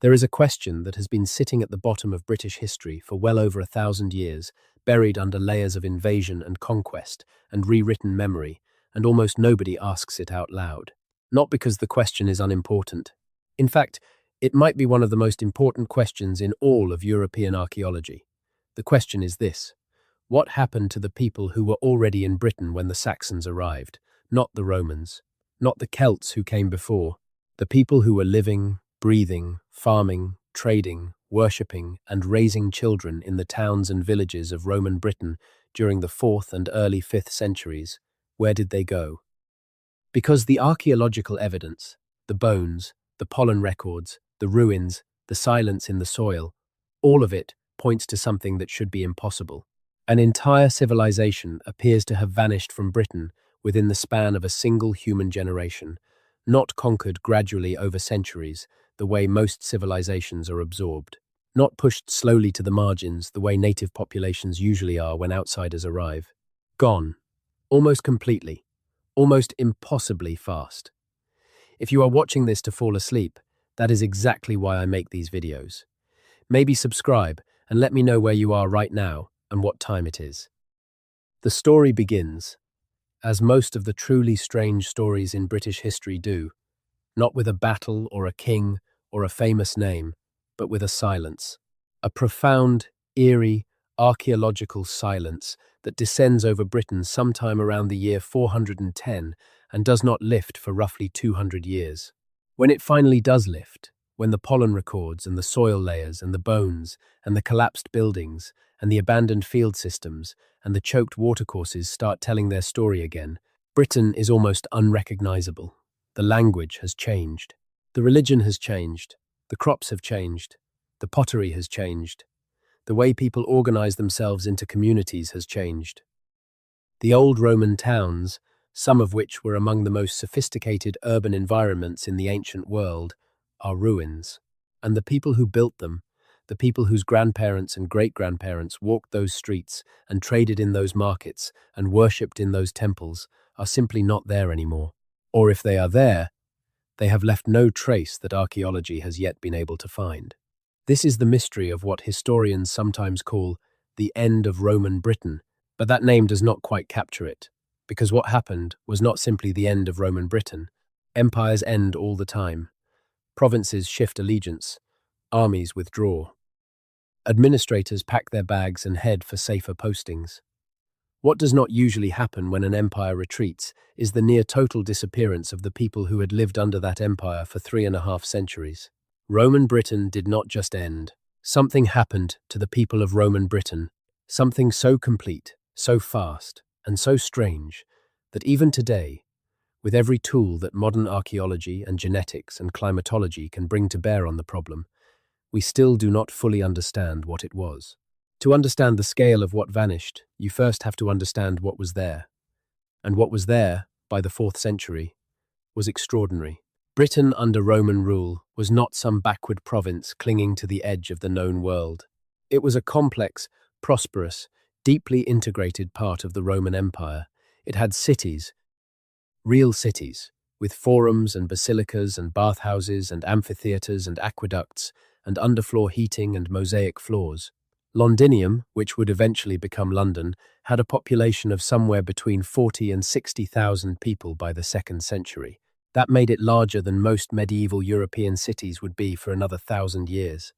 There is a question that has been sitting at the bottom of British history for well over 1,000 years, buried under layers of invasion and conquest and rewritten memory, and almost nobody asks it out loud. Not because the question is unimportant. In fact, it might be one of the most important questions in all of European archaeology. The question is this: what happened to the people who were already in Britain when the Saxons arrived? Not the Romans, not the Celts who came before, the people who were living, breathing, farming, trading, worshipping, and raising children in the towns and villages of Roman Britain during the 4th and early 5th centuries. Where did they go? Because the archaeological evidence, the bones, the pollen records, the ruins, the silence in the soil, all of it points to something that should be impossible. An entire civilization appears to have vanished from Britain within the span of a single human generation, not conquered gradually over centuries, the way most civilizations are absorbed, not pushed slowly to the margins the way native populations usually are when outsiders arrive. Gone. Almost completely. Almost impossibly fast. If you are watching this to fall asleep, that is exactly why I make these videos. Maybe subscribe and let me know where you are right now and what time it is. The story begins, as most of the truly strange stories in British history do, not with a battle or a king or a famous name, but with a silence. A profound, eerie, archaeological silence that descends over Britain sometime around the year 410 and does not lift for roughly 200 years. When it finally does lift, when the pollen records and the soil layers and the bones and the collapsed buildings and the abandoned field systems and the choked watercourses start telling their story again, Britain is almost unrecognizable. The language has changed. The religion has changed. The crops have changed. The pottery has changed. The way people organize themselves into communities has changed. The old Roman towns, some of which were among the most sophisticated urban environments in the ancient world, are ruins. And the people who built them, the people whose grandparents and great-grandparents walked those streets and traded in those markets and worshipped in those temples, are simply not there anymore. Or if they are there, they have left no trace that archaeology has yet been able to find. This is the mystery of what historians sometimes call the end of Roman Britain, but that name does not quite capture it, because what happened was not simply the end of Roman Britain. Empires end all the time. Provinces shift allegiance. Armies withdraw. Administrators pack their bags and head for safer postings. What does not usually happen when an empire retreats is the near-total disappearance of the people who had lived under that empire for 3.5 centuries. Roman Britain did not just end. Something happened to the people of Roman Britain, something so complete, so fast, and so strange that even today, with every tool that modern archaeology and genetics and climatology can bring to bear on the problem, we still do not fully understand what it was. To understand the scale of what vanished, you first have to understand what was there. And what was there, by the 4th century, was extraordinary. Britain under Roman rule was not some backward province clinging to the edge of the known world. It was a complex, prosperous, deeply integrated part of the Roman Empire. It had cities, real cities, with forums and basilicas and bathhouses and amphitheatres and aqueducts and underfloor heating and mosaic floors. Londinium, which would eventually become London, had a population of somewhere between 40 and 60,000 people by the 2nd century. That made it larger than most medieval European cities would be for another 1,000 years.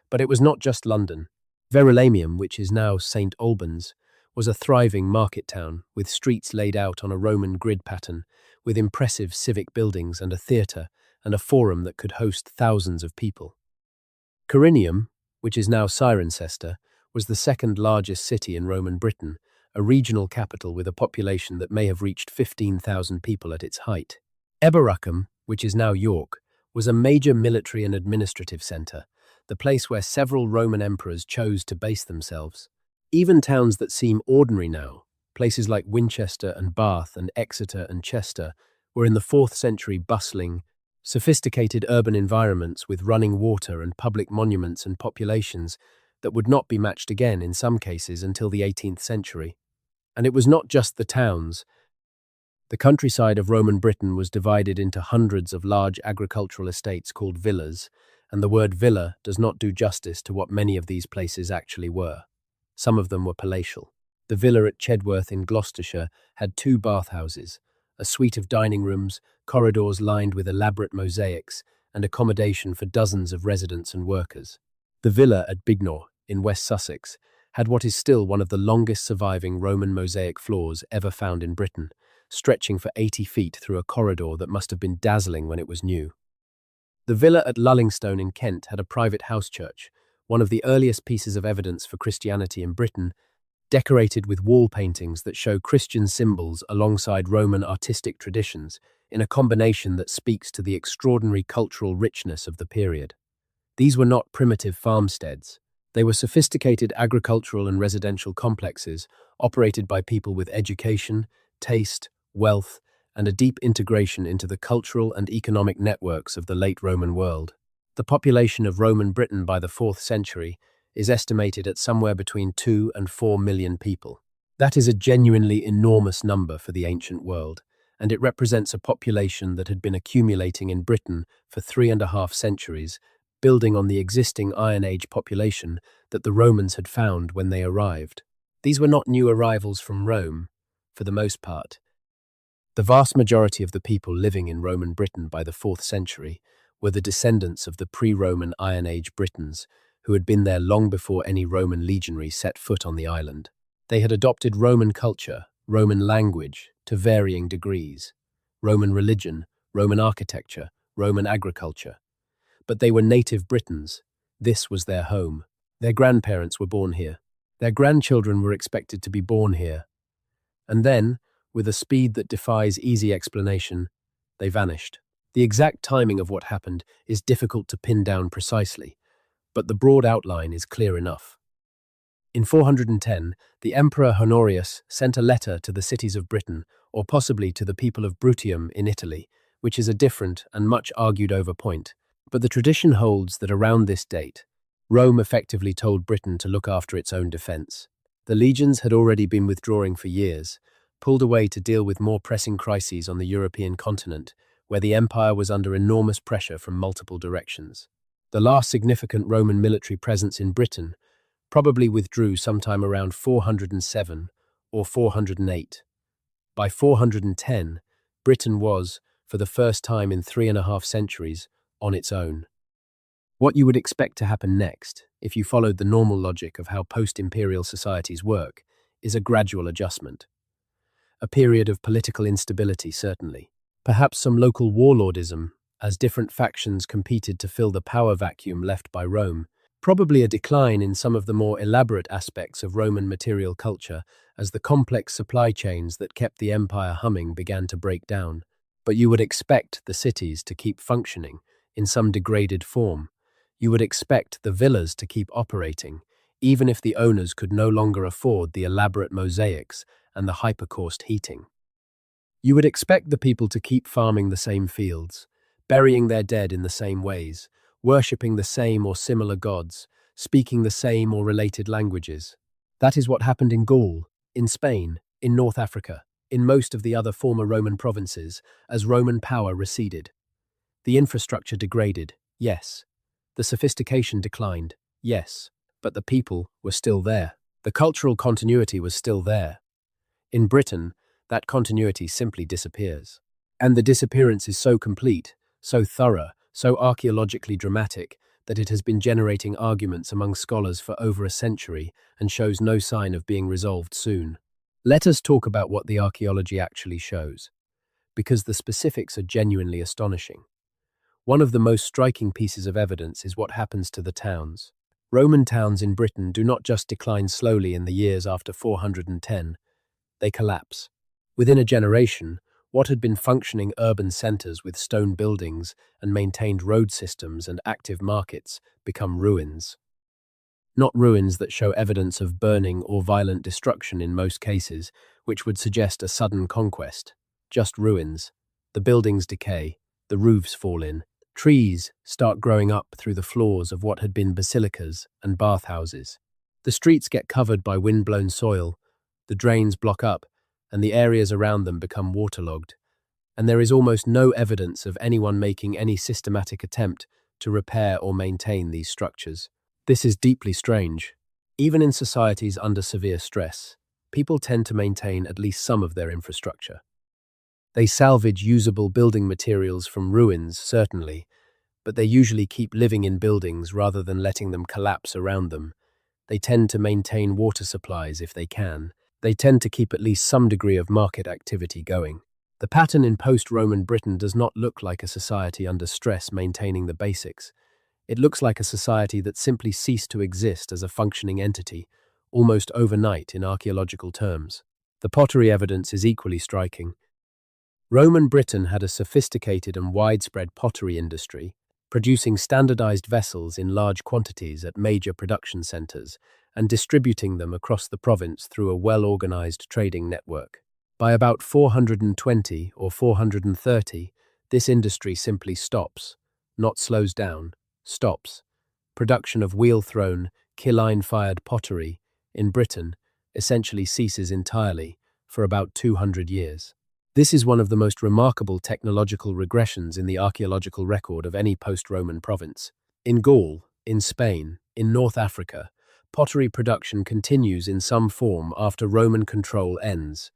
But it was not just London. Verulamium, which is now St. Albans, was a thriving market town with streets laid out on a Roman grid pattern, with impressive civic buildings and a theatre and a forum that could host thousands of people. Corinium, which is now Cirencester, was the 2nd largest city in Roman Britain, a regional capital with a population that may have reached 15,000 people at its height. Eboracum, which is now York, was a major military and administrative centre, the place where several Roman emperors chose to base themselves. Even towns that seem ordinary now, places like Winchester and Bath and Exeter and Chester, were in the 4th century bustling, sophisticated urban environments with running water and public monuments and populations that would not be matched again in some cases until the 18th century. And it was not just the towns. The countryside of Roman Britain was divided into hundreds of large agricultural estates called villas, and the word villa does not do justice to what many of these places actually were. Some of them were palatial. The villa at Chedworth in Gloucestershire had two bathhouses, a suite of dining rooms, corridors lined with elaborate mosaics, and accommodation for dozens of residents and workers. The villa at Bignor in West Sussex had what is still one of the longest surviving Roman mosaic floors ever found in Britain, stretching for 80 feet through a corridor that must have been dazzling when it was new. The villa at Lullingstone in Kent had a private house church, one of the earliest pieces of evidence for Christianity in Britain, decorated with wall paintings that show Christian symbols alongside Roman artistic traditions in a combination that speaks to the extraordinary cultural richness of the period. These were not primitive farmsteads. They were sophisticated agricultural and residential complexes operated by people with education, taste, wealth, and a deep integration into the cultural and economic networks of the late Roman world. The population of Roman Britain by the 4th century is estimated at somewhere between 2 and 4 million people. That is a genuinely enormous number for the ancient world, and it represents a population that had been accumulating in Britain for 3.5 centuries, building on the existing Iron Age population that the Romans had found when they arrived. These were not new arrivals from Rome, for the most part. The vast majority of the people living in Roman Britain by the 4th century were the descendants of the pre-Roman Iron Age Britons, who had been there long before any Roman legionary set foot on the island. They had adopted Roman culture, Roman language, to varying degrees, Roman religion, Roman architecture, Roman agriculture. But they were native Britons. This was their home. Their grandparents were born here. Their grandchildren were expected to be born here. And then, with a speed that defies easy explanation, they vanished. The exact timing of what happened is difficult to pin down precisely, but the broad outline is clear enough. In 410, the Emperor Honorius sent a letter to the cities of Britain, or possibly to the people of Bruttium in Italy, which is a different and much argued over point. But the tradition holds that around this date, Rome effectively told Britain to look after its own defense. The legions had already been withdrawing for years, pulled away to deal with more pressing crises on the European continent, where the empire was under enormous pressure from multiple directions. The last significant Roman military presence in Britain probably withdrew sometime around 407 or 408. By 410, Britain was, for the first time in 3.5 centuries, on its own. What you would expect to happen next, if you followed the normal logic of how post-imperial societies work, is a gradual adjustment. A period of political instability, certainly. Perhaps some local warlordism, as different factions competed to fill the power vacuum left by Rome. Probably a decline in some of the more elaborate aspects of Roman material culture as the complex supply chains that kept the empire humming began to break down. But you would expect the cities to keep functioning in some degraded form. You would expect the villas to keep operating, even if the owners could no longer afford the elaborate mosaics and the hypercoursed heating. You would expect the people to keep farming the same fields, burying their dead in the same ways, worshipping the same or similar gods, speaking the same or related languages. That is what happened in Gaul, in Spain, in North Africa, in most of the other former Roman provinces, as Roman power receded. The infrastructure degraded, yes. The sophistication declined, yes. But the people were still there. The cultural continuity was still there. In Britain, that continuity simply disappears. And the disappearance is so complete, so thorough, so archaeologically dramatic, that it has been generating arguments among scholars for over a century and shows no sign of being resolved soon. Let us talk about what the archaeology actually shows, because the specifics are genuinely astonishing. One of the most striking pieces of evidence is what happens to the towns. Roman towns in Britain do not just decline slowly in the years after 410, they collapse. Within a generation, what had been functioning urban centres with stone buildings and maintained road systems and active markets become ruins. Not ruins that show evidence of burning or violent destruction in most cases, which would suggest a sudden conquest. Just ruins. The buildings decay, the roofs fall in, trees start growing up through the floors of what had been basilicas and bathhouses. The streets get covered by wind-blown soil, the drains block up, and the areas around them become waterlogged. And there is almost no evidence of anyone making any systematic attempt to repair or maintain these structures. This is deeply strange. Even in societies under severe stress, people tend to maintain at least some of their infrastructure. They salvage usable building materials from ruins, certainly, but they usually keep living in buildings rather than letting them collapse around them. They tend to maintain water supplies if they can. They tend to keep at least some degree of market activity going. The pattern in post-Roman Britain does not look like a society under stress maintaining the basics. It looks like a society that simply ceased to exist as a functioning entity, almost overnight in archaeological terms. The pottery evidence is equally striking. Roman Britain had a sophisticated and widespread pottery industry, producing standardized vessels in large quantities at major production centers and distributing them across the province through a well-organized trading network. By about 420 or 430, this industry simply stops, not slows down, stops. Production of wheel-thrown, kiln-fired pottery in Britain essentially ceases entirely for about 200 years. This is one of the most remarkable technological regressions in the archaeological record of any post-Roman province. In Gaul, in Spain, in North Africa, pottery production continues in some form after Roman control ends.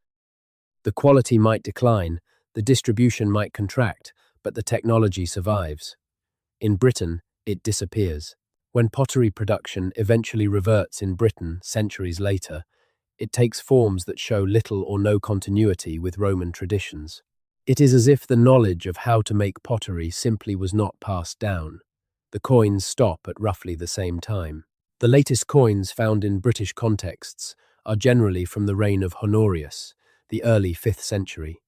The quality might decline, the distribution might contract, but the technology survives. In Britain, it disappears. When pottery production eventually reverts in Britain centuries later, it takes forms that show little or no continuity with Roman traditions. It is as if the knowledge of how to make pottery simply was not passed down. The coins stop at roughly the same time. The latest coins found in British contexts are generally from the reign of Honorius, the early 5th century.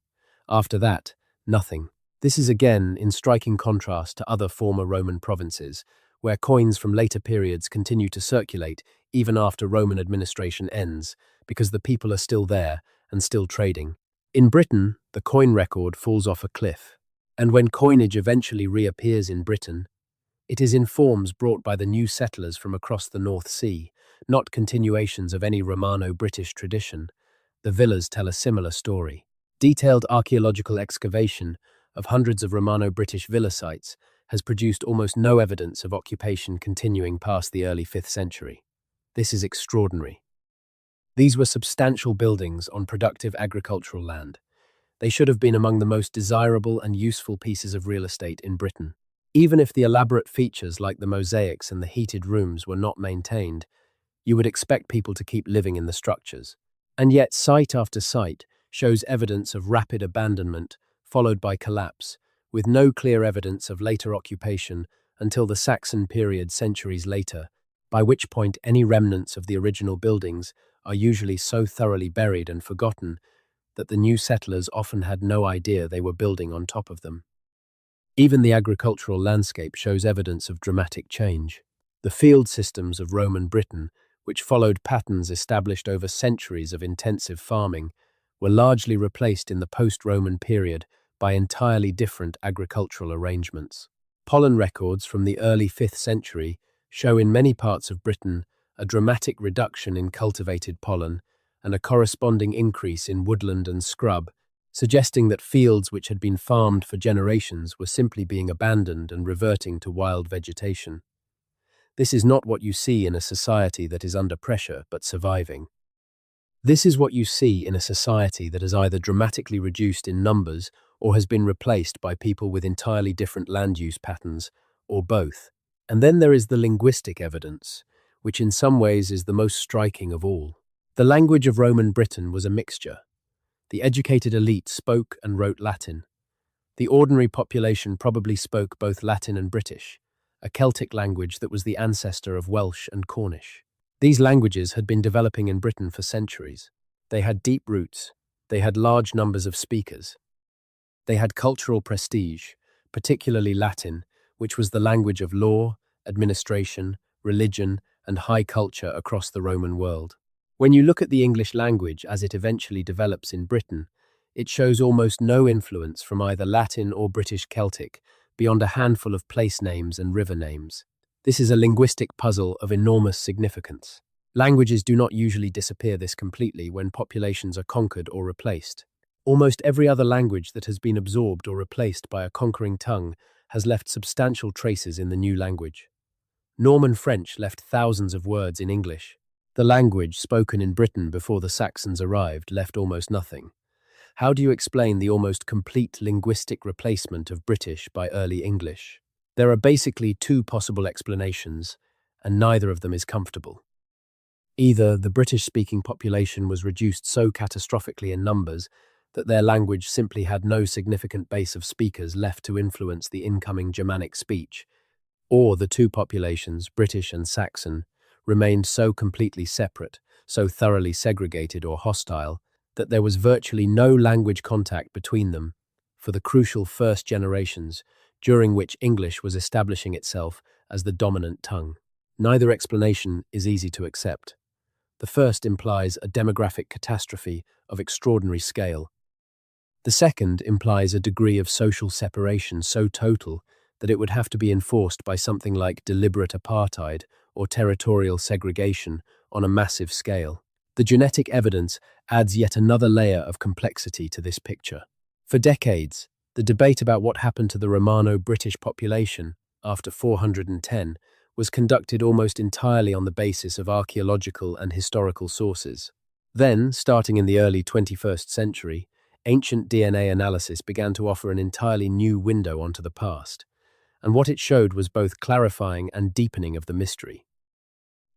After that, nothing. This is again in striking contrast to other former Roman provinces, where coins from later periods continue to circulate even after Roman administration ends, because the people are still there and still trading. In Britain, the coin record falls off a cliff, and when coinage eventually reappears in Britain, it is in forms brought by the new settlers from across the North Sea, not continuations of any Romano-British tradition. The villas tell a similar story. Detailed archaeological excavation of hundreds of Romano-British villa sites has produced almost no evidence of occupation continuing past the early 5th century. This is extraordinary. These were substantial buildings on productive agricultural land. They should have been among the most desirable and useful pieces of real estate in Britain. Even if the elaborate features like the mosaics and the heated rooms were not maintained, you would expect people to keep living in the structures. And yet site after site shows evidence of rapid abandonment followed by collapse, with no clear evidence of later occupation until the Saxon period centuries later, by which point any remnants of the original buildings are usually so thoroughly buried and forgotten that the new settlers often had no idea they were building on top of them. Even the agricultural landscape shows evidence of dramatic change. The field systems of Roman Britain, which followed patterns established over centuries of intensive farming, were largely replaced in the post-Roman period by entirely different agricultural arrangements. Pollen records from the early 5th century show in many parts of Britain a dramatic reduction in cultivated pollen and a corresponding increase in woodland and scrub, suggesting that fields which had been farmed for generations were simply being abandoned and reverting to wild vegetation. This is not what you see in a society that is under pressure but surviving. This is what you see in a society that has either dramatically reduced in numbers or has been replaced by people with entirely different land use patterns, or both. And then there is the linguistic evidence, which in some ways is the most striking of all. The language of Roman Britain was a mixture. The educated elite spoke and wrote Latin. The ordinary population probably spoke both Latin and British, a Celtic language that was the ancestor of Welsh and Cornish. These languages had been developing in Britain for centuries. They had deep roots. They had large numbers of speakers. They had cultural prestige, particularly Latin, which was the language of law, administration, religion, and high culture across the Roman world. When you look at the English language as it eventually develops in Britain, it shows almost no influence from either Latin or British Celtic, beyond a handful of place names and river names. This is a linguistic puzzle of enormous significance. Languages do not usually disappear this completely when populations are conquered or replaced. Almost every other language that has been absorbed or replaced by a conquering tongue has left substantial traces in the new language. Norman French left thousands of words in English. The language spoken in Britain before the Saxons arrived left almost nothing. How do you explain the almost complete linguistic replacement of British by early English? There are basically two possible explanations, and neither of them is comfortable. Either the British-speaking population was reduced so catastrophically in numbers that their language simply had no significant base of speakers left to influence the incoming Germanic speech, or the two populations, British and Saxon, remained so completely separate, so thoroughly segregated or hostile, that there was virtually no language contact between them for the crucial first generations during which English was establishing itself as the dominant tongue. Neither explanation is easy to accept. The first implies a demographic catastrophe of extraordinary scale. The second implies a degree of social separation so total that it would have to be enforced by something like deliberate apartheid or territorial segregation on a massive scale. The genetic evidence adds yet another layer of complexity to this picture. For decades, the debate about what happened to the Romano-British population after 410 was conducted almost entirely on the basis of archaeological and historical sources. Then, starting in the early 21st century, ancient DNA analysis began to offer an entirely new window onto the past, and what it showed was both clarifying and deepening of the mystery.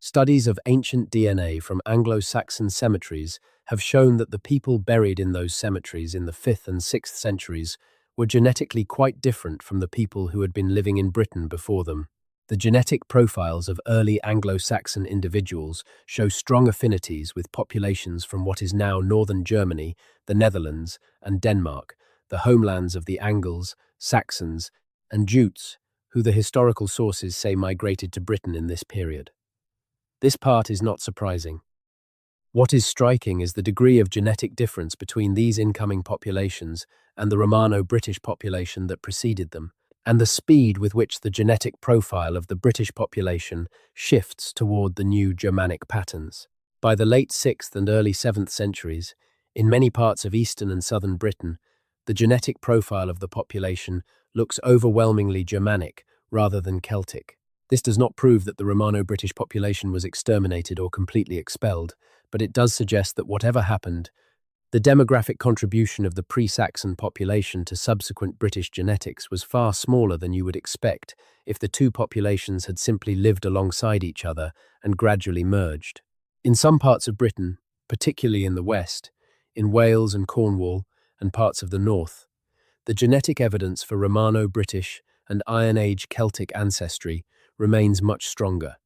Studies of ancient DNA from Anglo-Saxon cemeteries have shown that the people buried in those cemeteries in the 5th and 6th centuries were genetically quite different from the people who had been living in Britain before them. The genetic profiles of early Anglo-Saxon individuals show strong affinities with populations from what is now northern Germany, the Netherlands, and Denmark, the homelands of the Angles, Saxons, and Jutes, who the historical sources say migrated to Britain in this period. This part is not surprising. What is striking is the degree of genetic difference between these incoming populations and the Romano-British population that preceded them, and the speed with which the genetic profile of the British population shifts toward the new Germanic patterns. By the late 6th and early 7th centuries, in many parts of eastern and southern Britain, the genetic profile of the population looks overwhelmingly Germanic rather than Celtic. This does not prove that the Romano-British population was exterminated or completely expelled, but it does suggest that whatever happened, the demographic contribution of the pre-Saxon population to subsequent British genetics was far smaller than you would expect if the two populations had simply lived alongside each other and gradually merged. In some parts of Britain, particularly in the West, in Wales and Cornwall, and parts of the North, the genetic evidence for Romano-British and Iron Age Celtic ancestry remains much stronger.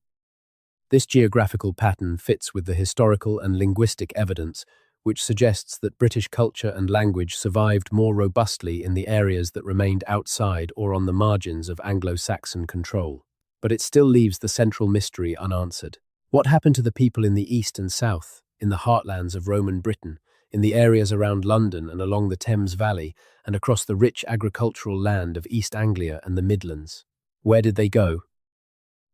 This geographical pattern fits with the historical and linguistic evidence, which suggests that British culture and language survived more robustly in the areas that remained outside or on the margins of Anglo-Saxon control. But it still leaves the central mystery unanswered. What happened to the people in the east and south, in the heartlands of Roman Britain, in the areas around London and along the Thames Valley, and across the rich agricultural land of East Anglia and the Midlands? Where did they go?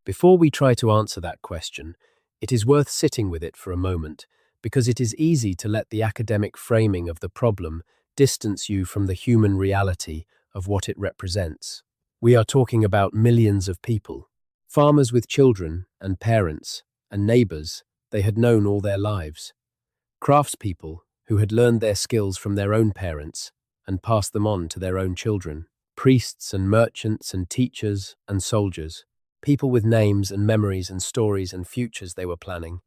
Before we try to answer that question, it is worth sitting with it for a moment, because it is easy to let the academic framing of the problem distance you from the human reality of what it represents. We are talking about millions of people, farmers with children and parents and neighbours they had known all their lives, craftspeople who had learned their skills from their own parents and passed them on to their own children, priests and merchants and teachers and soldiers, people with names and memories and stories and futures they were planning.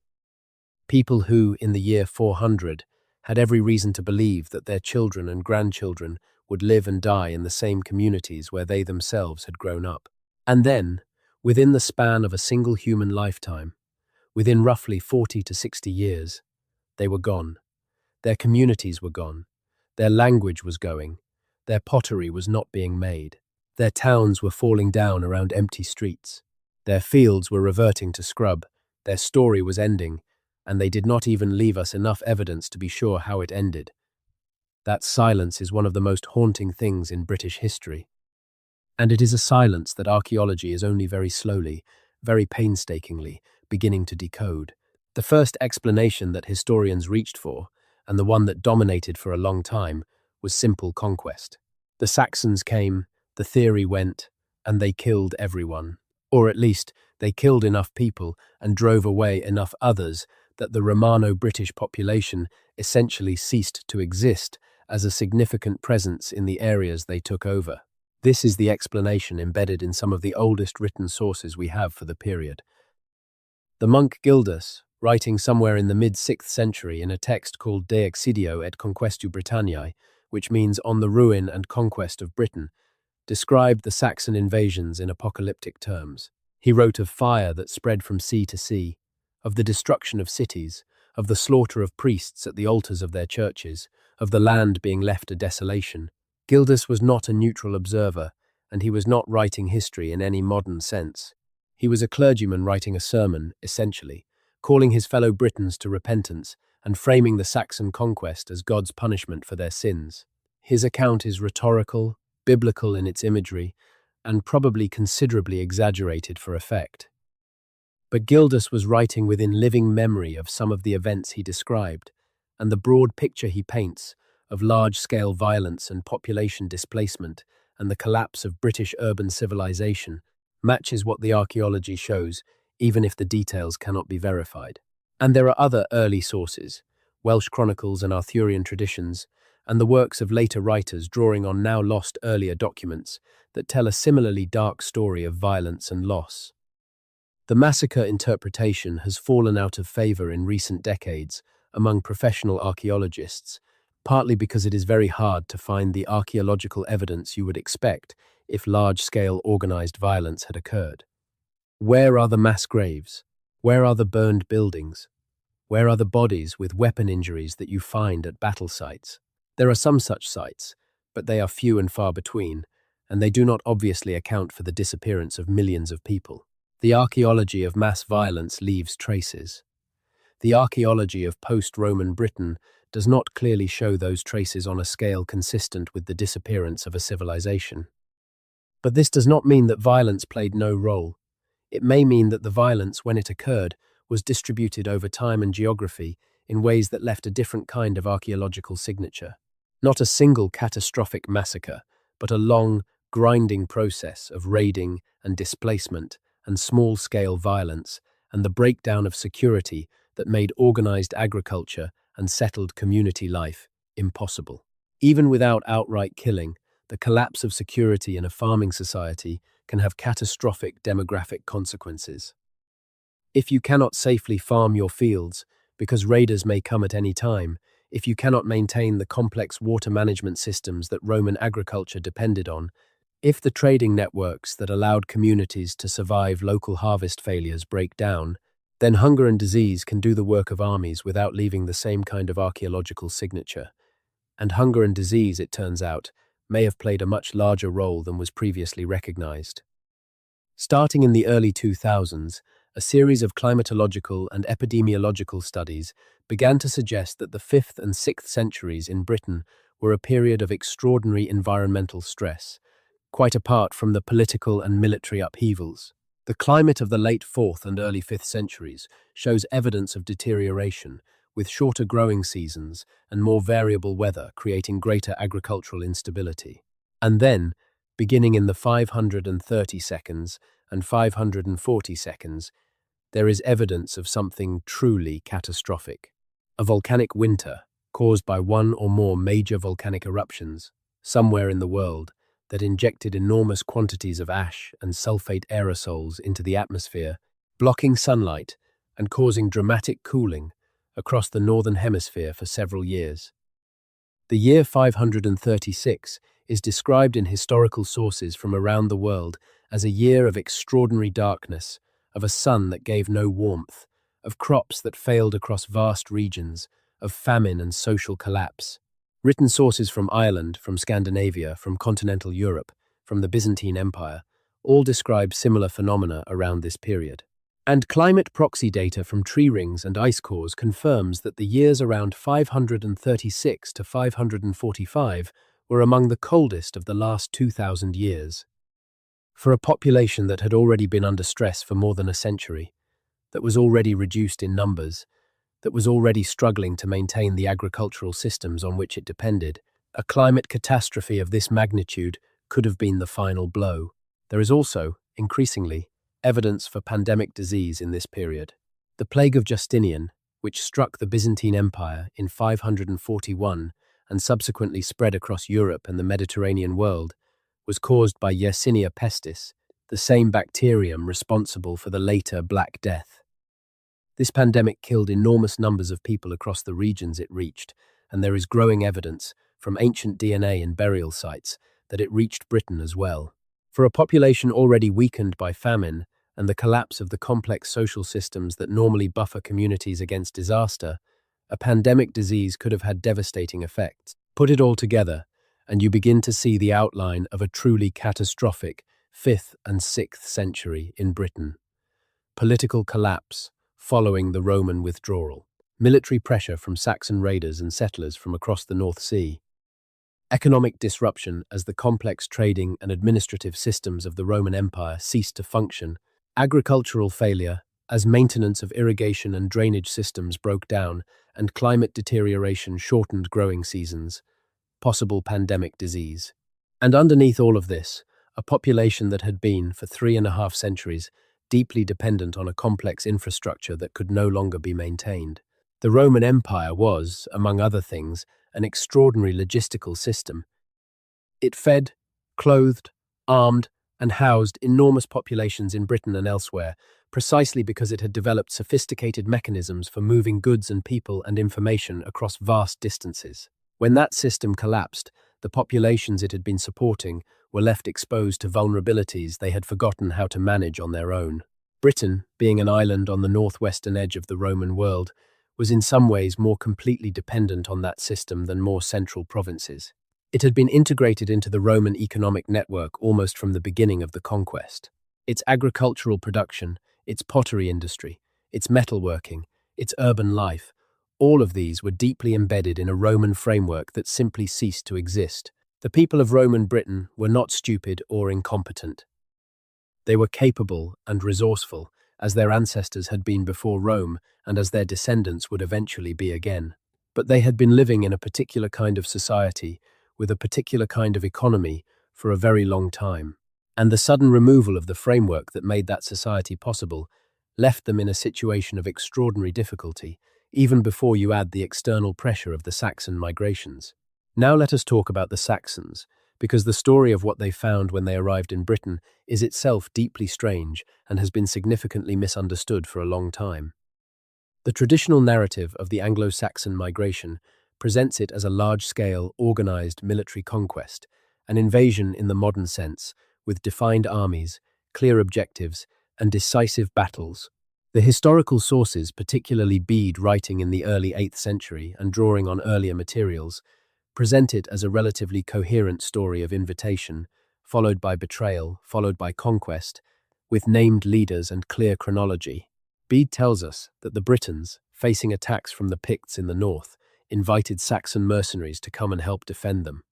People who, in the year 400, had every reason to believe that their children and grandchildren would live and die in the same communities where they themselves had grown up. And then, within the span of a single human lifetime, within roughly 40 to 60 years, they were gone. Their communities were gone. Their language was going. Their pottery was not being made. Their towns were falling down around empty streets. Their fields were reverting to scrub. Their story was ending, and they did not even leave us enough evidence to be sure how it ended. That silence is one of the most haunting things in British history. And it is a silence that archaeology is only very slowly, very painstakingly, beginning to decode. The first explanation that historians reached for, and the one that dominated for a long time, was simple conquest. The Saxons came, The theory went, and they killed everyone. Or at least, they killed enough people and drove away enough others that the Romano-British population essentially ceased to exist as a significant presence in the areas they took over. This is the explanation embedded in some of the oldest written sources we have for the period. The monk Gildas, writing somewhere in the mid-6th century in a text called De Excidio et Conquestu Britanniae, which means On the Ruin and Conquest of Britain, described the Saxon invasions in apocalyptic terms. He wrote of fire that spread from sea to sea, of the destruction of cities, of the slaughter of priests at the altars of their churches, of the land being left a desolation. Gildas was not a neutral observer, and he was not writing history in any modern sense. He was a clergyman writing a sermon, essentially, calling his fellow Britons to repentance and framing the Saxon conquest as God's punishment for their sins. His account is rhetorical, biblical in its imagery, and probably considerably exaggerated for effect. But Gildas was writing within living memory of some of the events he described, and the broad picture he paints of large-scale violence and population displacement and the collapse of British urban civilization matches what the archaeology shows, even if the details cannot be verified. And there are other early sources, Welsh chronicles and Arthurian traditions, and the works of later writers drawing on now lost earlier documents that tell a similarly dark story of violence and loss. The massacre interpretation has fallen out of favor in recent decades among professional archaeologists, partly because it is very hard to find the archaeological evidence you would expect if large-scale organized violence had occurred. Where are the mass graves? Where are the burned buildings? Where are the bodies with weapon injuries that you find at battle sites? There are some such sites, but they are few and far between, and they do not obviously account for the disappearance of millions of people. The archaeology of mass violence leaves traces. The archaeology of post-Roman Britain does not clearly show those traces on a scale consistent with the disappearance of a civilization. But this does not mean that violence played no role. It may mean that the violence, when it occurred, was distributed over time and geography in ways that left a different kind of archaeological signature. Not a single catastrophic massacre, but a long, grinding process of raiding and displacement and small-scale violence and the breakdown of security that made organized agriculture and settled community life impossible. Even without outright killing, the collapse of security in a farming society can have catastrophic demographic consequences. If you cannot safely farm your fields, because raiders may come at any time, if you cannot maintain the complex water management systems that Roman agriculture depended on, if the trading networks that allowed communities to survive local harvest failures break down, then hunger and disease can do the work of armies without leaving the same kind of archaeological signature. And hunger and disease, it turns out, may have played a much larger role than was previously recognized. Starting in the early 2000s, a series of climatological and epidemiological studies began to suggest that the 5th and 6th centuries in Britain were a period of extraordinary environmental stress, quite apart from the political and military upheavals. The climate of the late 4th and early 5th centuries shows evidence of deterioration, with shorter growing seasons and more variable weather creating greater agricultural instability. And then, beginning in the 530 seconds and 540 seconds, there is evidence of something truly catastrophic. A volcanic winter, caused by one or more major volcanic eruptions, somewhere in the world, that injected enormous quantities of ash and sulfate aerosols into the atmosphere, blocking sunlight and causing dramatic cooling across the northern hemisphere for several years. The year 536 is described in historical sources from around the world as a year of extraordinary darkness, of a sun that gave no warmth, of crops that failed across vast regions, of famine and social collapse. Written sources from Ireland, from Scandinavia, from continental Europe, from the Byzantine Empire, all describe similar phenomena around this period. And climate proxy data from tree rings and ice cores confirms that the years around 536 to 545 were among the coldest of the last 2,000 years. For a population that had already been under stress for more than a century, that was already reduced in numbers, that was already struggling to maintain the agricultural systems on which it depended, a climate catastrophe of this magnitude could have been the final blow. There is also, increasingly, evidence for pandemic disease in this period. The plague of Justinian, which struck the Byzantine Empire in 541 and subsequently spread across Europe and the Mediterranean world, was caused by Yersinia pestis, the same bacterium responsible for the later Black Death. This pandemic killed enormous numbers of people across the regions it reached, and there is growing evidence, from ancient DNA and burial sites, that it reached Britain as well. For a population already weakened by famine and the collapse of the complex social systems that normally buffer communities against disaster, a pandemic disease could have had devastating effects. Put it all together, and you begin to see the outline of a truly catastrophic 5th and 6th century in Britain. Political collapse following the Roman withdrawal. Military pressure from Saxon raiders and settlers from across the North Sea. Economic disruption as the complex trading and administrative systems of the Roman Empire ceased to function. Agricultural failure as maintenance of irrigation and drainage systems broke down and climate deterioration shortened growing seasons. Possible pandemic disease. And underneath all of this, a population that had been, for 3.5 centuries, deeply dependent on a complex infrastructure that could no longer be maintained. The Roman Empire was, among other things, an extraordinary logistical system. It fed, clothed, armed, and housed enormous populations in Britain and elsewhere, precisely because it had developed sophisticated mechanisms for moving goods and people and information across vast distances. When that system collapsed, the populations it had been supporting were left exposed to vulnerabilities they had forgotten how to manage on their own. Britain, being an island on the northwestern edge of the Roman world, was in some ways more completely dependent on that system than more central provinces. It had been integrated into the Roman economic network almost from the beginning of the conquest. Its agricultural production, its pottery industry, its metalworking, its urban life, all of these were deeply embedded in a Roman framework that simply ceased to exist. The people of Roman Britain were not stupid or incompetent. They were capable and resourceful, as their ancestors had been before Rome and as their descendants would eventually be again. But they had been living in a particular kind of society, with a particular kind of economy, for a very long time. And the sudden removal of the framework that made that society possible left them in a situation of extraordinary difficulty, even before you add the external pressure of the Saxon migrations. Now let us talk about the Saxons, because the story of what they found when they arrived in Britain is itself deeply strange and has been significantly misunderstood for a long time. The traditional narrative of the Anglo-Saxon migration presents it as a large-scale, organized military conquest, an invasion in the modern sense, with defined armies, clear objectives, and decisive battles. The historical sources, particularly Bede writing in the early 8th century and drawing on earlier materials, present it as a relatively coherent story of invitation, followed by betrayal, followed by conquest, with named leaders and clear chronology. Bede tells us that the Britons, facing attacks from the Picts in the north, invited Saxon mercenaries to come and help defend them.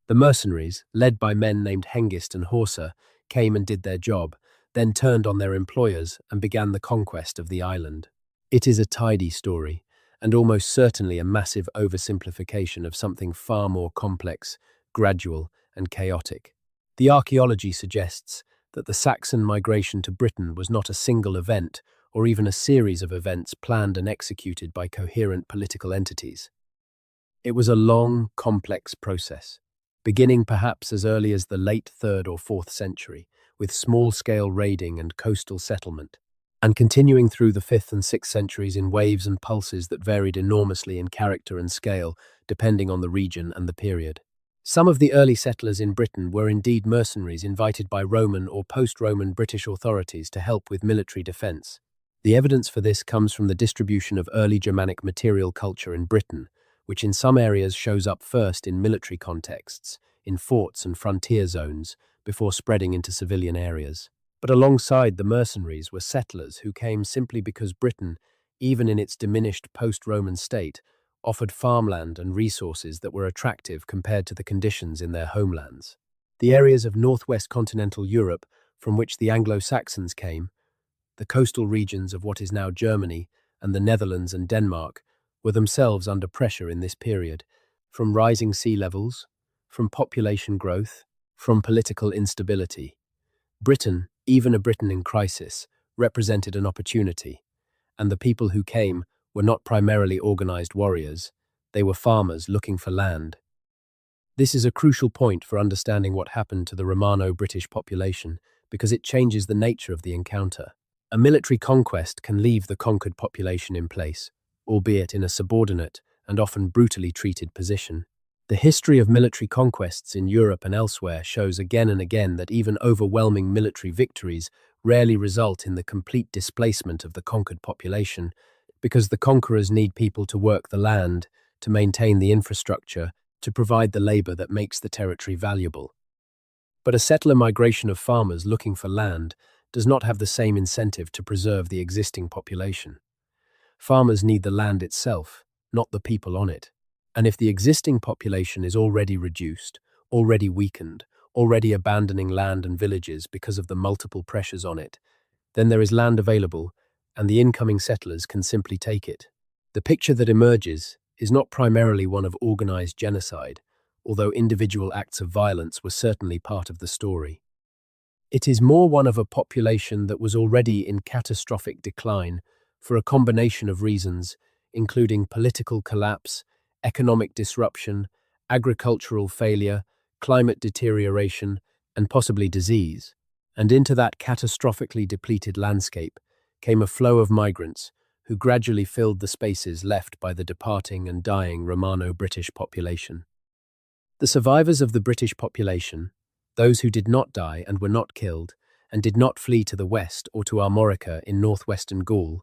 The mercenaries, led by men named Hengist and Horsa, came and did their job, then turned on their employers and began the conquest of the island. It is a tidy story, and almost certainly a massive oversimplification of something far more complex, gradual, and chaotic. The archaeology suggests that the Saxon migration to Britain was not a single event or even a series of events planned and executed by coherent political entities. It was a long, complex process, beginning perhaps as early as the late 3rd or 4th century, with small-scale raiding and coastal settlement, and continuing through the 5th and 6th centuries in waves and pulses that varied enormously in character and scale, depending on the region and the period. Some of the early settlers in Britain were indeed mercenaries invited by Roman or post-Roman British authorities to help with military defence. The evidence for this comes from the distribution of early Germanic material culture in Britain, which in some areas shows up first in military contexts, in forts and frontier zones, before spreading into civilian areas. But alongside the mercenaries were settlers who came simply because Britain, even in its diminished post-Roman state, offered farmland and resources that were attractive compared to the conditions in their homelands. The areas of northwest continental Europe from which the Anglo-Saxons came, the coastal regions of what is now Germany and the Netherlands and Denmark, were themselves under pressure in this period, from rising sea levels, from population growth, from political instability. Britain, even a Britain in crisis, represented an opportunity, and the people who came were not primarily organized warriors, they were farmers looking for land. This is a crucial point for understanding what happened to the Romano-British population because it changes the nature of the encounter. A military conquest can leave the conquered population in place, albeit in a subordinate and often brutally treated position. The history of military conquests in Europe and elsewhere shows again and again that even overwhelming military victories rarely result in the complete displacement of the conquered population, because the conquerors need people to work the land, to maintain the infrastructure, to provide the labor that makes the territory valuable. But a settler migration of farmers looking for land does not have the same incentive to preserve the existing population. Farmers need the land itself, not the people on it. And if the existing population is already reduced, already weakened, already abandoning land and villages because of the multiple pressures on it, then there is land available, and the incoming settlers can simply take it. The picture that emerges is not primarily one of organized genocide, although individual acts of violence were certainly part of the story. It is more one of a population that was already in catastrophic decline for a combination of reasons, including political collapse, economic disruption, agricultural failure, climate deterioration, and possibly disease. And into that catastrophically depleted landscape came a flow of migrants who gradually filled the spaces left by the departing and dying Romano-British population. The survivors of the British population, those who did not die and were not killed, and did not flee to the west or to Armorica in northwestern Gaul,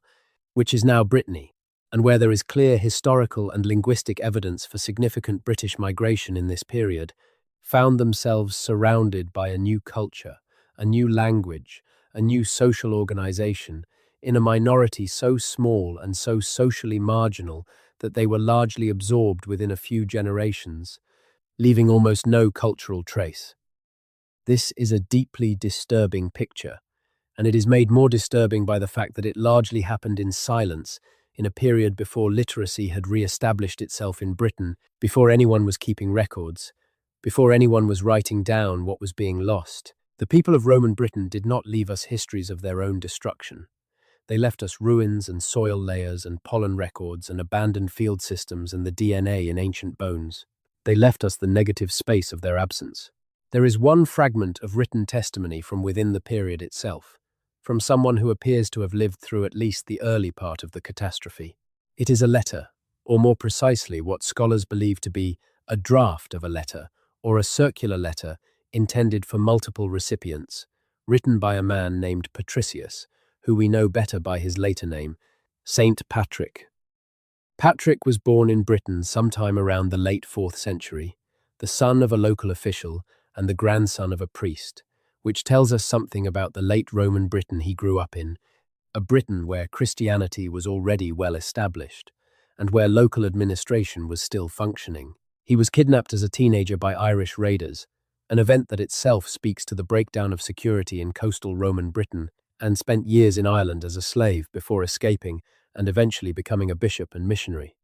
which is now Brittany, and where there is clear historical and linguistic evidence for significant British migration in this period, found themselves surrounded by a new culture, a new language, a new social organization, in a minority so small and so socially marginal that they were largely absorbed within a few generations, leaving almost no cultural trace. This is a deeply disturbing picture, and it is made more disturbing by the fact that it largely happened in silence in a period before literacy had re-established itself in Britain, before anyone was keeping records, before anyone was writing down what was being lost. The people of Roman Britain did not leave us histories of their own destruction. They left us ruins and soil layers and pollen records and abandoned field systems and the DNA in ancient bones. They left us the negative space of their absence. There is one fragment of written testimony from within the period itself, from someone who appears to have lived through at least the early part of the catastrophe. It is a letter, or more precisely what scholars believe to be a draft of a letter, or a circular letter intended for multiple recipients, written by a man named Patricius, who we know better by his later name, Saint Patrick. Patrick was born in Britain sometime around the late 4th century, the son of a local official and the grandson of a priest, which tells us something about the late Roman Britain he grew up in, a Britain where Christianity was already well established, and where local administration was still functioning. He was kidnapped as a teenager by Irish raiders, an event that itself speaks to the breakdown of security in coastal Roman Britain, and spent years in Ireland as a slave before escaping and eventually becoming a bishop and missionary.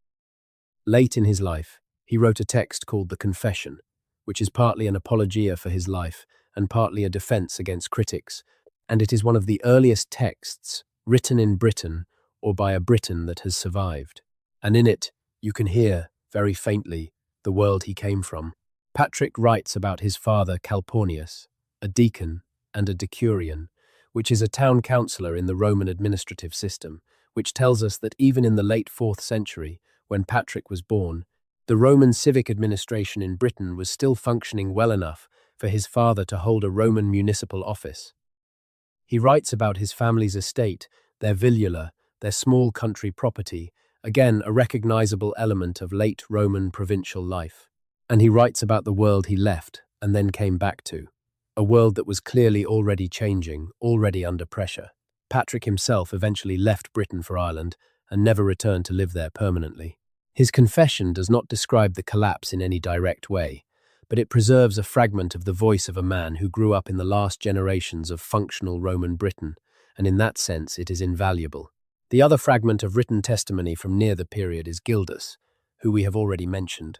Late in his life, he wrote a text called the Confession, which is partly an apologia for his life and partly a defense against critics, and it is one of the earliest texts written in Britain or by a Briton that has survived. And in it, you can hear, very faintly, the world he came from. Patrick writes about his father Calpurnius, a deacon and a decurion, which is a town councillor in the Roman administrative system, which tells us that even in the late 4th century, when Patrick was born, the Roman civic administration in Britain was still functioning well enough for his father to hold a Roman municipal office. He writes about his family's estate, their villula, their small country property, again a recognizable element of late Roman provincial life. And he writes about the world he left and then came back to, a world that was clearly already changing, already under pressure. Patrick himself eventually left Britain for Ireland and never returned to live there permanently. His confession does not describe the collapse in any direct way, but it preserves a fragment of the voice of a man who grew up in the last generations of functional Roman Britain, and in that sense it is invaluable. The other fragment of written testimony from near the period is Gildas, who we have already mentioned.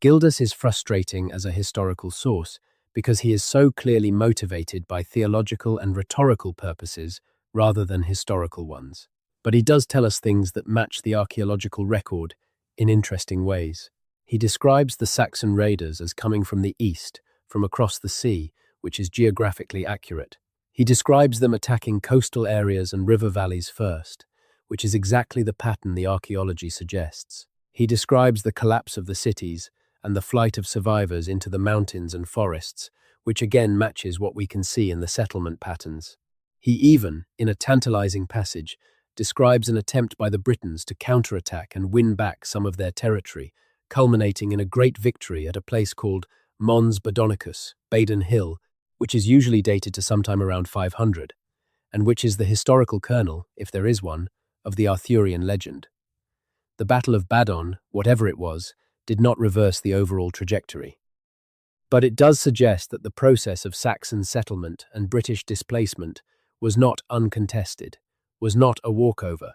Gildas is frustrating as a historical source because he is so clearly motivated by theological and rhetorical purposes rather than historical ones. But he does tell us things that match the archaeological record in interesting ways. He describes the Saxon raiders as coming from the east, from across the sea, which is geographically accurate. He describes them attacking coastal areas and river valleys first, which is exactly the pattern the archaeology suggests. He describes the collapse of the cities and the flight of survivors into the mountains and forests, which again matches what we can see in the settlement patterns. He even, in a tantalizing passage, describes an attempt by the Britons to counterattack and win back some of their territory, culminating in a great victory at a place called Mons Badonicus, Baden Hill, which is usually dated to sometime around 500, and which is the historical kernel, if there is one, of the Arthurian legend. The Battle of Badon, whatever it was, did not reverse the overall trajectory. But it does suggest that the process of Saxon settlement and British displacement was not uncontested, was not a walkover,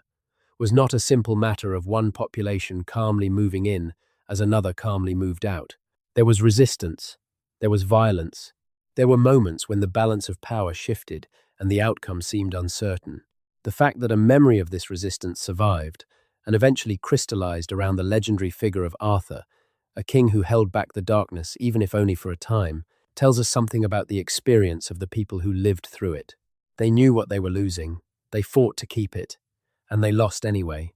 was not a simple matter of one population calmly moving in as another calmly moved out. There was resistance, there was violence, there were moments when the balance of power shifted and the outcome seemed uncertain. The fact that a memory of this resistance survived and eventually crystallized around the legendary figure of Arthur, a king who held back the darkness even if only for a time, tells us something about the experience of the people who lived through it. They knew what they were losing, they fought to keep it, and they lost anyway.